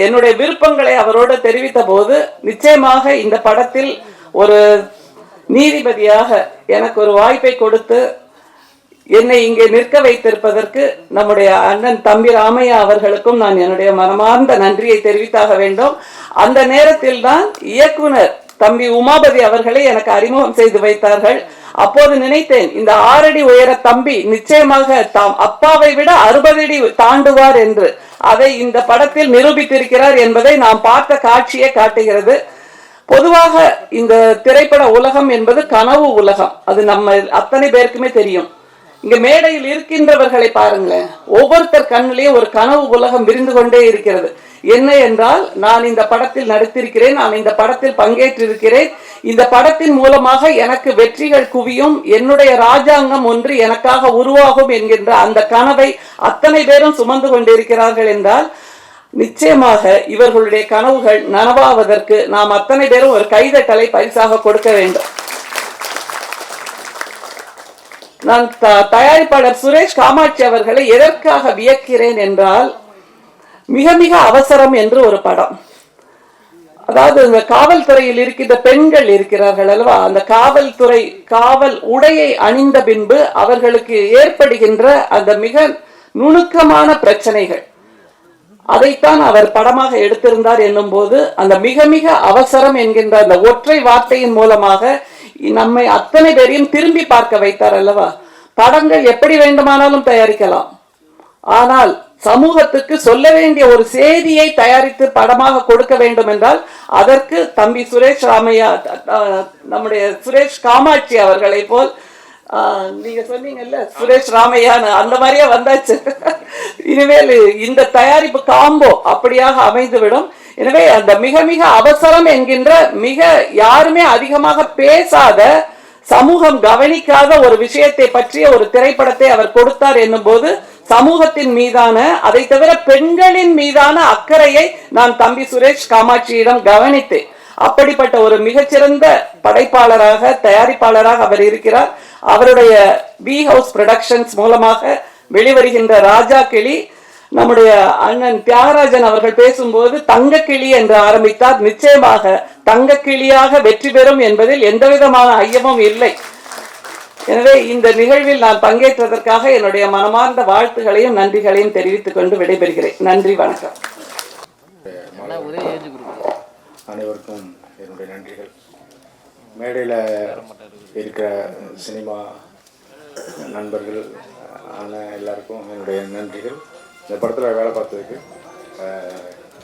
என்னுடைய விருப்பங்களை அவரோடு தெரிவித்த போது நிச்சயமாக இந்த படத்தில் ஒரு நீதிபதியாக எனக்கு ஒரு வாய்ப்பை கொடுத்து என்னை இங்கே நிற்க வைத்திருப்பதற்கு நம்முடைய அண்ணன் தம்பி ராமையா அவர்களுக்கும் நான் என்னுடைய மனமார்ந்த நன்றியை தெரிவித்தாக வேண்டும். அந்த நேரத்தில் தான் இயக்குனர் தம்பி உமாபதி அவர்களை எனக்கு அறிமுகம் செய்து வைத்தார்கள். அப்போது நினைத்தேன், இந்த 6 அடி உயர தம்பி நிச்சயமாக தாம் அப்பாவை விட 60 அடி தாண்டுவார் என்று. அதை இந்த படத்தில் நிரூபித்திருக்கிறார் என்பதை நாம் பார்த்த காட்சியே காட்டுகிறது. பொதுவாக இந்த திரைப்பட உலகம் என்பது கனவு உலகம், அது நம்ம அத்தனை பேருக்குமே தெரியும். இங்க மேடையில் இருக்கின்றவர்களை பாருங்களேன், ஒவ்வொருத்தர் கண்ணிலேயும் ஒரு கனவு உலகம் விரிந்து கொண்டே இருக்கிறது. என்ன என்றால், நான் இந்த படத்தில் நடித்திருக்கிறேன், நான் இந்த படத்தில் பங்கேற்றிருக்கிறேன், இந்த படத்தின் மூலமாக எனக்கு வெற்றிகள் குவியும், என்னுடைய ராஜாங்கம் ஒன்று எனக்காக உருவாகும் என்கின்ற அந்த கனவை அத்தனை பேரும் சுமந்து கொண்டிருக்கிறார்கள் என்றால் நிச்சயமாக இவர்களுடைய கனவுகள் நனவாவதற்கு நாம் அத்தனை பேரும் ஒரு கைதட்டலை பரிசாக கொடுக்க வேண்டும். நான் தயாரிப்பாளர் சுரேஷ் காமாட்சி அவர்களை எதற்காக வியக்கிறேன் என்றால், மிக மிக அவசரம் என்று ஒரு படம், அதாவது இந்த காவல்துறையில் இருக்கின்ற பெண்கள் இருக்கிறார்கள் அல்லவா, அந்த காவல் உடையை அணிந்த பின்பு அவர்களுக்கு ஏற்படுகின்ற அந்த மிக நுணுக்கமான பிரச்சனைகள், அதைத்தான் அவர் படமாக எடுத்திருந்தார் என்னும் போது அந்த மிக மிக அவசரம் என்கின்ற அந்த ஒற்றை வார்த்தையின் மூலமாக நம்மை அத்தனை பேரையும் திரும்பி பார்க்க வைத்தார் அல்லவா. படங்கள் எப்படி வேண்டுமானாலும் தயாரிக்கலாம், ஆனால் சமூகத்துக்கு சொல்ல வேண்டிய ஒரு செய்தியை தயாரித்து படமாக கொடுக்க வேண்டும் என்றால் அதற்கு தம்பி சுரேஷ் ராமையா, நம்முடைய சுரேஷ் காமாட்சி அவர்களை போல், நீங்க சொன்னீங்கல்ல சுரேஷ் ராமையான்னு, அந்த மாதிரியே வந்தாச்சு. இனிமேல் இந்த தயாரிப்பு காம்போ அப்படியாக அமைந்துவிடும். எனவே அந்த மிக மிக அவசரம் என்கின்ற மிக யாருமே அதிகமாக பேசாத, சமூகம் கவனிக்காத ஒரு விஷயத்தை பற்றிய ஒரு திரைப்படத்தை அவர் கொடுத்தார் என்னும் போது சமூகத்தின் மீதான, அதை தவிர பெண்களின் மீதான அக்கறையை நான் தம்பி சுரேஷ் காமாட்சியிடம் கவனித்தேன். அப்படிப்பட்ட ஒரு மிகச்சிறந்த படைப்பாளராக, தயாரிப்பாளராக அவர் இருக்கிறார். அவருடைய பி ஹவுஸ் புரொடக்ஷன்ஸ் மூலமாக வெளிவருகின்ற ராஜா கிளி, நம்முடைய அண்ணன் தியாகராஜன் அவர்கள் பேசும்போது தங்க கிளி என்று ஆரம்பித்தார். நிச்சயமாக தங்க கிளியாக வெற்றி பெறும் என்பதில் எந்த விதமான ஐயமும் இல்லை. எனவே இந்த நிகழ்வில் நான் பங்கேற்றதற்காக என்னுடைய மனமார்ந்த வாழ்த்துகளையும் நன்றிகளையும் தெரிவித்துக் கொண்டு விடைபெறுகிறேன். நன்றி, வணக்கம். அனைவருக்கும் என்னுடைய நன்றிகள். மேடையில் இருக்கிற சினிமா நண்பர்கள் அண்ணன் எல்லாருக்கும் என்னுடைய நன்றிகள். இந்த படத்தில் வேலை பார்த்ததுக்கு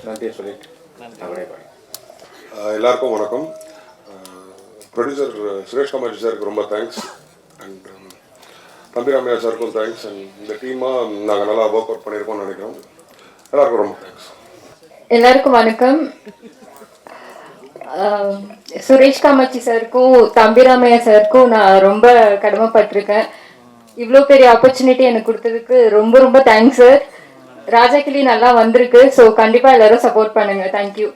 நன்றியை சொல்லிட்டு நான் விடைபெறேன். எல்லாருக்கும் வணக்கம். ப்ரொடியூசர் சுரேஷ் காமாட்சி சாருக்கு ரொம்ப தேங்க்ஸ், அண்ட் தம்பி ராமையா சாருக்கும் தேங்க்ஸ். அண்ட் இந்த டீமாக நாங்கள் நல்லா ஒர்க் அவுட் பண்ணியிருக்கோம்னு நினைக்கிறோம். எல்லாருக்கும் ரொம்ப தேங்க்ஸ். எல்லாருக்கும் வணக்கம். சுரேஷ் காமாட்சி சாருக்கும் தம்பி ராமையா சாருக்கும் நான் ரொம்ப கடமைப்பட்டிருக்கேன். இவ்வளோ பெரிய ஆப்பர்ச்சுனிட்டி எனக்கு கொடுத்ததுக்கு ரொம்ப ரொம்ப தேங்க்ஸ் சார். ராஜா கிளி நல்லா வந்திருக்கு, ஸோ கண்டிப்பாக எல்லாரும் சப்போர்ட் பண்ணுங்க. தேங்க்யூ.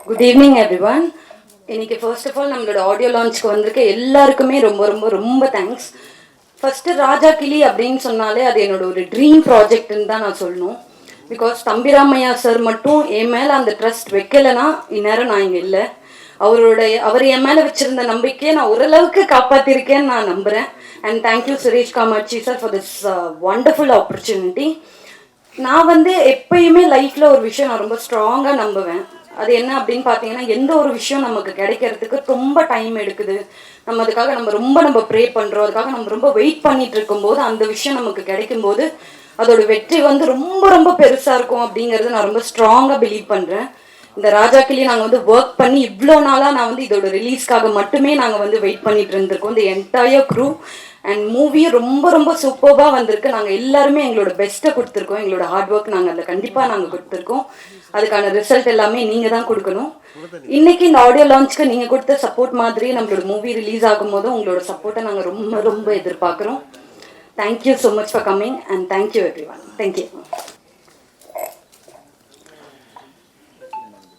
Good evening everyone. இன்னைக்கு ஃபர்ஸ்ட் ஆஃப் ஆல் நம்மளோட ஆடியோ லான்ச்சுக்கு வந்திருக்க எல்லாருக்குமே ரொம்ப ரொம்ப ரொம்ப தேங்க்ஸ். ஃபர்ஸ்ட் ராஜா கிளி அப்படின்னு சொன்னாலே அது என்னோட ஒரு ட்ரீம் ப்ராஜெக்ட்னு தான் நான் சொல்லணும். பிகாஸ் தம்பி ராமையா சார் மட்டும் என் மேலே அந்த ட்ரஸ்ட் வைக்கலைன்னா இந்நேரம் நான் இங்கே இல்லை. அவர் என் மேலே வச்சிருந்த நம்பிக்கையை நான் ஓரளவுக்கு காப்பாற்றிருக்கேன்னு நான் நம்புகிறேன். And thank you Suresh Kamakshi sir for this wonderful opportunity. நான் எப்பயுமே லைஃப்பில் ஒரு விஷயம் நான் ரொம்ப ஸ்ட்ராங்காக நம்புவேன். அது என்ன அப்படின்னு பார்த்தீங்கன்னா, எந்த ஒரு விஷயம் நமக்கு கிடைக்கிறதுக்கு ரொம்ப டைம் எடுக்குது, நம்ம அதுக்காக நம்ம ப்ரே பண்ணுறோம், அதுக்காக நம்ம ரொம்ப வெயிட் பண்ணிட்டு இருக்கும்போது அந்த விஷயம் நமக்கு கிடைக்கும்போது அதோட வெற்றி ரொம்ப ரொம்ப பெருசாக இருக்கும் அப்படிங்கிறது நான் ரொம்ப ஸ்ட்ராங்காக பிலீவ் பண்ணுறேன். இந்த ராஜா கிளி நாங்கள் ஒர்க் பண்ணி இவ்வளோ நாளாக நான் இதோட ரிலீஸ்க்காக மட்டுமே நாங்கள் வெயிட் பண்ணிட்டு இருந்திருக்கோம். இந்த என்டையர் க்ரூ அண்ட் மூவியும் ரொம்ப ரொம்ப சூப்பராக வந்திருக்கு. நாங்கள் எல்லாருமே எங்களோட பெஸ்ட்டை கொடுத்துருக்கோம். எங்களோட ஹார்ட் ஒர்க் நாங்கள் அதில் கண்டிப்பாக நாங்கள் கொடுத்துருக்கோம். அதுக்கான ரிசல்ட் எல்லாமே நீங்கள் தான் கொடுக்கணும். இன்னைக்கு இந்த ஆடியோ லான்ச்சுக்கு நீங்கள் கொடுத்த சப்போர்ட் மாதிரி நம்மளோட மூவி ரிலீஸ் ஆகும்போது உங்களோட சப்போர்ட்டை நாங்கள் ரொம்ப ரொம்ப எதிர்பார்க்குறோம். Thank you so much for coming and thank you every one. Thank you.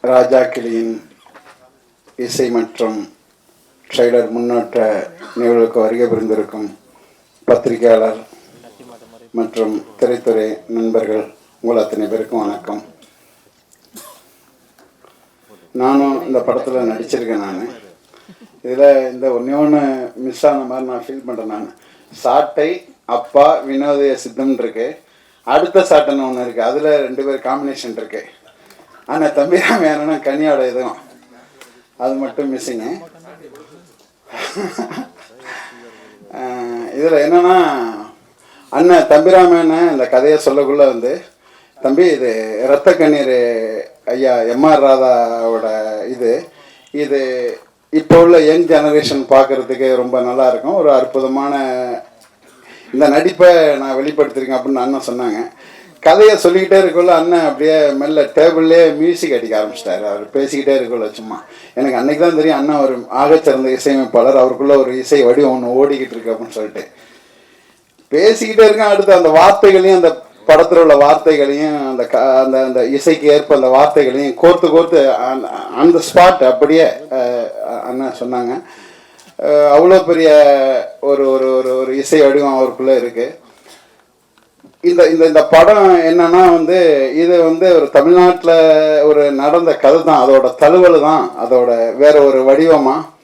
Raja கிளியின் இசை மற்றும் ட்ரெய்லர் முன்னோட்ட நிகழ்வுக்கு வருகை புரிந்திருக்கும் பத்திரிகையாளர் மற்றும் திரைத்துறை நண்பர்கள் உங்கள் அத்தனை பேருக்கும் வணக்கம். நானும் இந்த படத்தில் நடிச்சிருக்கேன். நான் இதில் இந்த ஒன்று மிஸ் ஆன மாதிரி நான் ஃபீல் பண்ணுறேன். நான் சாட்டை அப்பா வினோதய சித்தம்னு இருக்கு, அடுத்த சாட்டைன்னு ஒன்று இருக்குது, அதில் 2 பேர் காம்பினேஷன் இருக்கு. ஆனால் தம்பிராமையான கனியோட இதுவும் அது மட்டும் மிஸ்ஸிங்க. இதில் என்னென்னா அண்ணன் தம்பிராமையான இந்த கதையை சொல்லக்குள்ளே வந்து, தம்பி இது இரத்த கண்ணீர் ஐயா எம்ஆர் ராதாவோட இது இப்போ உள்ள யங் ஜெனரேஷன் பார்க்குறதுக்கு ரொம்ப நல்லாயிருக்கும், ஒரு அற்புதமான இந்த நடிப்பை நான் வெளிப்படுத்திருக்கேன் அப்படின்னு அண்ணன் சொன்னாங்க. கதையை சொல்லிக்கிட்டே இருக்கக்குள்ள அண்ணன் அப்படியே மெல்ல டேபிள்லேயே மியூசிக் அடிக்க ஆரம்பிச்சிட்டாரு. அவர் பேசிக்கிட்டே இருக்கக்குள்ள சும்மா எனக்கு அன்னைக்கு தான் தெரியும் அண்ணன் ஒரு ஆகச்சிறந்த இசையமைப்பாளர், அவருக்குள்ள ஒரு இசை வடிவம் ஒன்று ஓடிக்கிட்டு இருக்கு அப்படின்னு சொல்லிட்டு பேசிக்கிட்டே இருக்கேன். அடுத்து அந்த வார்த்தைகளையும், அந்த படத்தில் உள்ள வார்த்தைகளையும், அந்த அந்த இசைக்கு ஏற்ப அந்த வார்த்தைகளையும் கோர்த்து அந்த ஸ்பாட் அப்படியே அண்ணன் சொன்னாங்க. அவ்வளோ பெரிய ஒரு ஒரு ஒரு ஒரு இசை வடிவம் அவருக்குள்ளே இருக்குது. இந்த இந்த இந்த படம் என்னன்னா வந்து, இது வந்து ஒரு தமிழ்நாட்டில் ஒரு நடந்த கதை தான், அதோட தழுவல் தான், அதோட வேற ஒரு வடிவமாக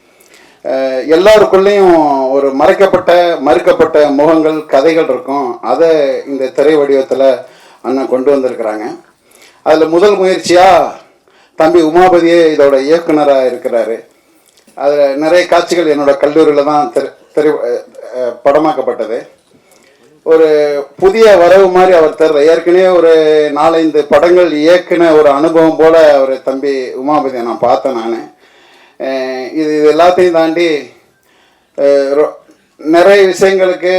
எல்லாருக்குள்ளேயும் ஒரு மறுக்கப்பட்ட முகங்கள், கதைகள் இருக்கும். அதை இந்த திரை வடிவத்தில் அண்ணன் கொண்டு வந்திருக்கிறாங்க. அதில் முதல் முயற்சியாக தம்பி உமாபதியே இதோட இயக்குனராக இருக்கிறாரு. அதில் நிறைய காட்சிகள் என்னோட கல்லூரியில் தான் படமாக்கப்பட்டது. ஒரு புதிய வரவு மாதிரி அவர் தர்ற, ஏற்கனவே ஒரு 4-5 படங்கள் இயக்குன ஒரு அனுபவம் போல் அவர் தம்பி உமாபதியை நான் பார்த்தேன். நான் இது எல்லாத்தையும் தாண்டி நிறைய விஷயங்களுக்கு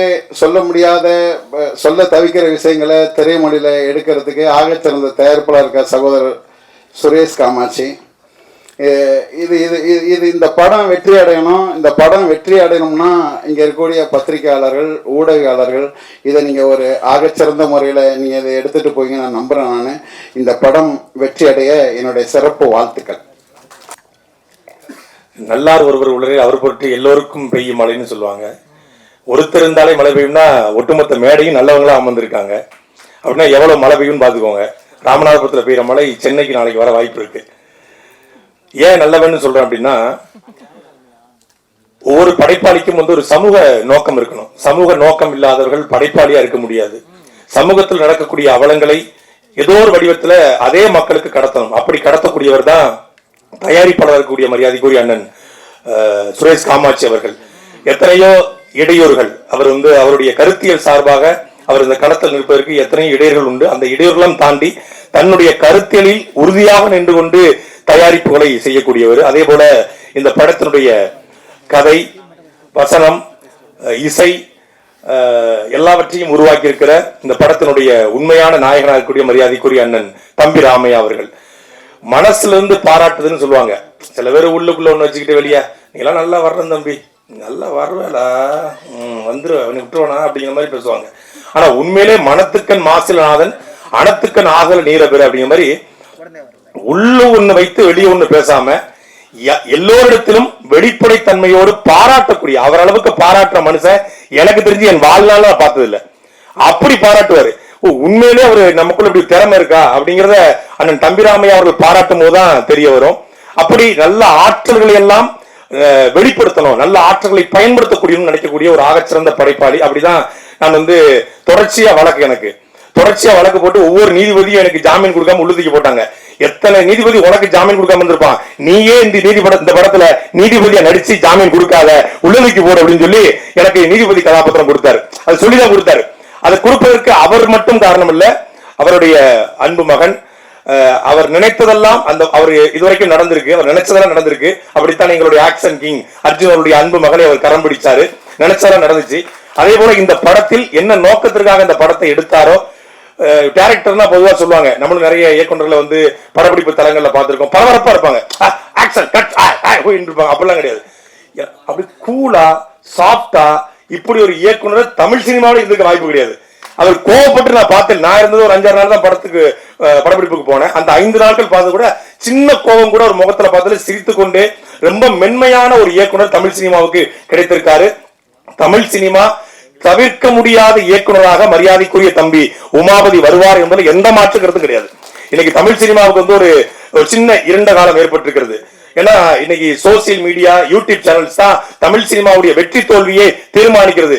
சொல்ல தவிக்கிற விஷயங்களை திரைமொழியில் எடுக்கிறதுக்கு ஆகச்சிறந்த தயாரிப்பாளர் இருக்க சகோதரர் சுரேஷ் காமாட்சி. இது இது இது இந்த படம் வெற்றி அடையணும். இந்த படம் வெற்றி அடையணும்னா இங்கே இருக்கக்கூடிய பத்திரிகையாளர்கள், ஊடகவியாளர்கள் இதை நீங்கள் ஒரு ஆகச்சிறந்த முறையில் நீங்கள் இதை எடுத்துகிட்டு போய் நான் நம்புகிறேன். நான் இந்த படம் வெற்றி அடைய என்னுடைய சிறப்பு வாழ்த்துக்கள். நல்லார் ஒருவர் உள்ளே அவர் பொருட்டு எல்லோருக்கும் பெய்யும் மழைன்னு சொல்லுவாங்க. ஒருத்தர் இருந்தாலே மழை பெய்யும்னா ஒட்டுமொத்த மேடையும் நல்லவங்களா அமர்ந்திருக்காங்க அப்படின்னா எவ்வளோ மழை பெய்யும்னு பார்த்துக்கோங்க. ராமநாதபுரத்தில் பெய்கிற மழை சென்னைக்கு நாளைக்கு வர வாய்ப்பு இருக்கு. ஏன் நல்லவன்னு சொல்றேன் அப்படின்னா, ஒவ்வொரு படைப்பாளிக்கும் வந்து ஒரு சமூக நோக்கம் இருக்கணும். சமூக நோக்கம் இல்லாதவர்கள் படைப்பாளியா இருக்க முடியாது. சமூகத்தில் நடக்கக்கூடிய அவலங்களை ஏதோ ஒரு வடிவத்தில் அதே மக்களுக்கு கடத்தணும். அப்படி கடத்தக்கூடியவர் தான் தயாரிப்பாளர் கூடிய மரியாதைக்குரிய அண்ணன் சுரேஷ் காமாட்சி அவர்கள். எத்தனையோ இடையூறுகள், அவர் வந்து அவருடைய கருத்தியல் சார்பாக அவர் இந்த களத்தில் நிற்பதற்கு எத்தனையோ இடையூறுகள் உண்டு. அந்த இடையூறுகளும் தாண்டி தன்னுடைய கருத்தியலில் உறுதியாக நின்று கொண்டு தயாரிப்புகளை செய்யக்கூடியவர். அதே போல இந்த படத்தினுடைய கதை, வசனம், இசை எல்லாவற்றையும் உருவாக்கி இருக்கிற இந்த படத்தினுடைய உண்மையான நாயகனாக இருக்கக்கூடிய மரியாதைக்குரிய அண்ணன் தம்பி ராமையா அவர்கள். மனசுல இருந்து பாராட்டுதுன்னு சொல்லுவாங்க. சில பேர் உள்ளுக்குள்ள ஒண்ணு வச்சுக்கிட்டு வெளியே நீங்களாம் நல்லா வர்றேன் தம்பி, நல்லா வருவேலா, வந்துரு விட்டுருவனா அப்படிங்கிற மாதிரி பேசுவாங்க. ஆனா உண்மையிலே மனத்துக்கண் மாசிலநாதன் அனத்துக்கண் ஆகல நீரபெரு அப்படிங்கிற மாதிரி உள்ள ஒண்ணு வைத்து வெளியே ஒண்ணு பேசாம எல்லோரிடத்திலும் வெளிப்படைத்தன்மையோடு பாராட்டக்கூடிய, அவர் அளவுக்கு பாராட்டுற மனுஷன் எனக்கு தெரிஞ்சு என் வாழ்நாள் நான் பார்த்தது இல்லை. அப்படி பாராட்டுவாரு. உண்மையிலே அவரு நமக்குள்ள இப்படி திறமை இருக்கா அப்படிங்கிறத அண்ணன் தம்பிராமையா அவர்கள் பாராட்டும் போதுதான் தெரிய வரும். அப்படி நல்ல ஆற்றல்களை எல்லாம் வெளிப்படுத்தணும், நல்ல ஆற்றல்களை பயன்படுத்தக்கூடியன்னு நினைக்கக்கூடிய ஒரு ஆகச்சிறந்த படைப்பாளி. அப்படிதான் நான் வந்து தொடர்ச்சியா வழக்கு போட்டு ஒவ்வொரு நீதிபதியும் எனக்கு ஜாமீன் கொடுக்காம உள்ளுக்கு போட்டாங்க. எத்தனை நீதிபதி உனக்கு ஜாமீன் கொடுக்காம இருந்திருப்பான், நீயே இந்த படத்துல நீதிபதியா நடிச்சு ஜாமீன் கொடுக்காத உள்ளுக்கு போடு அப்படின்னு சொல்லி எனக்கு நீதிபதி கதாபாத்திரம் கொடுத்தாரு. அது சொல்லிதான் கொடுத்தாரு. அதை கொடுப்பதற்கு அவர் மட்டும் காரணம் இல்ல, அவருடைய அன்பு மகன். அவர் நினைத்ததெல்லாம் அவர் இதுவரைக்கும் நடந்திருக்கு, அவர் நினைச்சதெல்லாம் நடந்திருக்கு. அப்படித்தான் எங்களுடைய ஆக்சன் கிங் அர்ஜுன் அவருடைய அன்பு மகனை அவர் கரம் பிடிச்சாரு, நினைச்சதெல்லாம் நடந்துச்சு. அதே போல இந்த படத்தில் என்ன நோக்கத்திற்காக இந்த படத்தை எடுத்தாரோ, டைரக்டர்னா பொதுவா சொல்லுவாங்க, நம்மளும் நிறைய இயக்குநர்களை வந்து படப்பிடிப்பு தளங்கள்ல பார்த்திருக்கோம், பரபரப்பா இருப்பாங்க, ஆக்சன் கட் இருப்பாங்க. அப்படிலாம் கிடையாது. அப்படி கூலா சாஃப்டா இப்படி ஒரு இயக்குனர் தமிழ் சினிமாவில் இருந்திருக்க வாய்ப்பு கிடையாது. அவர் கோவப்பட்டு நான் பார்த்தேன். நான் இருந்தது ஒரு 5-6 நாள் தான் படப்பிடிப்புக்கு போனேன். அந்த 5 நாட்கள் பார்த்து கூட சின்ன கோபம் கூட ஒரு முகத்துல பார்த்து சிரித்து கொண்டு ரொம்ப மென்மையான ஒரு இயக்குனர் தமிழ் சினிமாவுக்கு கிடைத்திருக்காரு. தமிழ் சினிமா தவிர்க்க முடியாத இயக்குனராக மரியாதைக்குரிய தம்பி உமாபதி வருவார் என்பதில் எந்த மாற்று கருத்தும் கிடையாது. இன்னைக்கு தமிழ் சினிமாவுக்கு வந்து ஒரு சின்ன இருண்ட காலம் ஏற்பட்டிருக்கிறது. ஏன்னா இன்னைக்கு சோசியல் மீடியா, யூடியூப் சேனல்ஸ் தான் தமிழ் சினிமாவுடைய வெற்றி தோல்வியை தீர்மானிக்கிறது.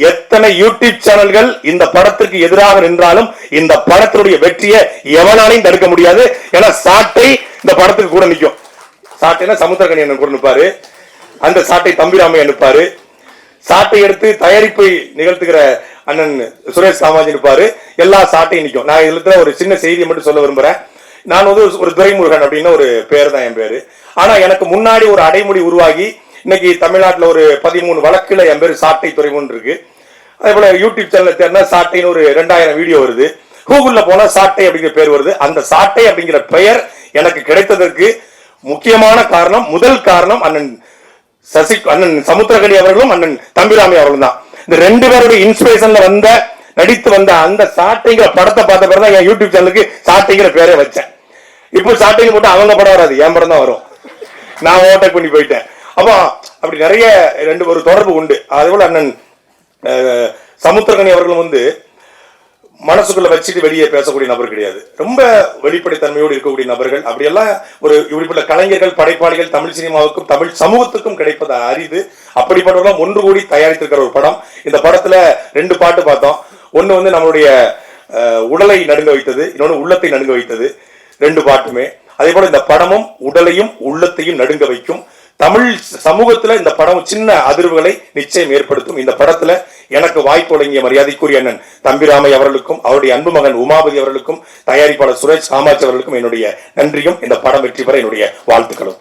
எத்தனை யூடியூப் சேனல்கள் இந்த படத்திற்கு எதிராக நின்றாலும் இந்த படத்தினுடைய வெற்றியை எவனாலையும் தடுக்க முடியாது. ஏன்னா சாட்டை இந்த படத்துக்கு கூட நிற்கும். சாட்டைனா சமுத்திரக்கனி அண்ணன் கூட நிற்பாரு, அந்த சாட்டை தம்பிராமையா நிற்பாரு, சாட்டை எடுத்து தயாரிப்பை நிகழ்த்துகிற அண்ணன் சுரேஷ் காமாஜி நிற்பாரு, எல்லா சாட்டையும் நிற்கும். நான் இதுல ஒரு சின்ன செய்தியை மட்டும் சொல்ல விரும்புறேன். நான் வந்து ஒரு துரைமுருகன் அப்படின்னு ஒரு பேர் தான் என் பேரு. ஆனா எனக்கு முன்னாடி ஒரு அடைமொழி உருவாகி இன்னைக்கு தமிழ்நாட்டில் ஒரு 13 வழக்குல என் பேர் சாட்டை துறைமுன் இருக்கு. அதே போல யூடியூப் சேனல் தேர்னா சாட்டைன்னு ஒரு 2000 வீடியோ வருது. கூகுள்ல போனா சாட்டை அப்படிங்கிற பேர் வருது. அந்த சாட்டை அப்படிங்கிற பெயர் எனக்கு கிடைத்ததற்கு முக்கியமான காரணம், முதல் காரணம் அண்ணன் சமுத்திரகனி அவர்களும் அண்ணன் தம்பிராமை அவர்களும் தான். இந்த 2 பேருடைய இன்ஸ்பிரேஷன்ல நடித்து வந்த அந்த சாட்டைங்கிற படத்தை பார்த்த பிறகு தான் என் யூடியூப் சேனலுக்கு சாட்டைங்கிற பேரை வச்சேன். இப்போ சாட்டைன்னு போட்டு அவங்க படம் வராது, என் படம் தான் வரும். நான் ஓவர்டேக் பண்ணி போயிட்டேன். அப்போ அப்படி நிறைய ஒரு தொடர்பு உண்டு. அதே போல அண்ணன் சமுத்திரகனி அவர்களும் வந்து மனசுக்குள்ள வச்சுட்டு வெளியே பேசக்கூடிய நபர் கிடையாது. ரொம்ப வெளிப்படைத்தன்மையோடு இருக்கக்கூடிய நபர்கள். அப்படியெல்லாம் ஒரு இப்படிப்பட்ட கலைஞர்கள், படைப்பாளிகள் தமிழ் சினிமாவுக்கும் தமிழ் சமூகத்துக்கும் கிடைப்பது அரிது. அப்படிப்பட்டவர்களும் ஒன்று கூடி தயாரித்திருக்கிற ஒரு படம். இந்த படத்துல 2 பாட்டு பார்த்தோம். ஒன்று வந்து நம்மளுடைய உடலை நடுங்க வைத்தது, இன்னொன்று உள்ளத்தை நடுங்க வைத்தது. 2 பாட்டுமே. அதே போல இந்த படமும் உடலையும் உள்ளத்தையும் நடுங்க வைக்கும். தமிழ் சமூகத்துல இந்த படம் சின்ன அதிர்வுகளை நிச்சயம் ஏற்படுத்தும். இந்த படத்துல எனக்கு வாய்ப்பு வழங்கிய மரியாதைக்குரிய அண்ணன் தம்பிராமை அவர்களுக்கும் அவருடைய அன்பு மகன் உமாபதி அவர்களுக்கும் தயாரிப்பாளர் சுரேஷ் காமாட்சி அவர்களுக்கும் என்னுடைய நன்றியும் இந்த படம் வெற்றி பெற என்னுடைய வாழ்த்துக்களும்.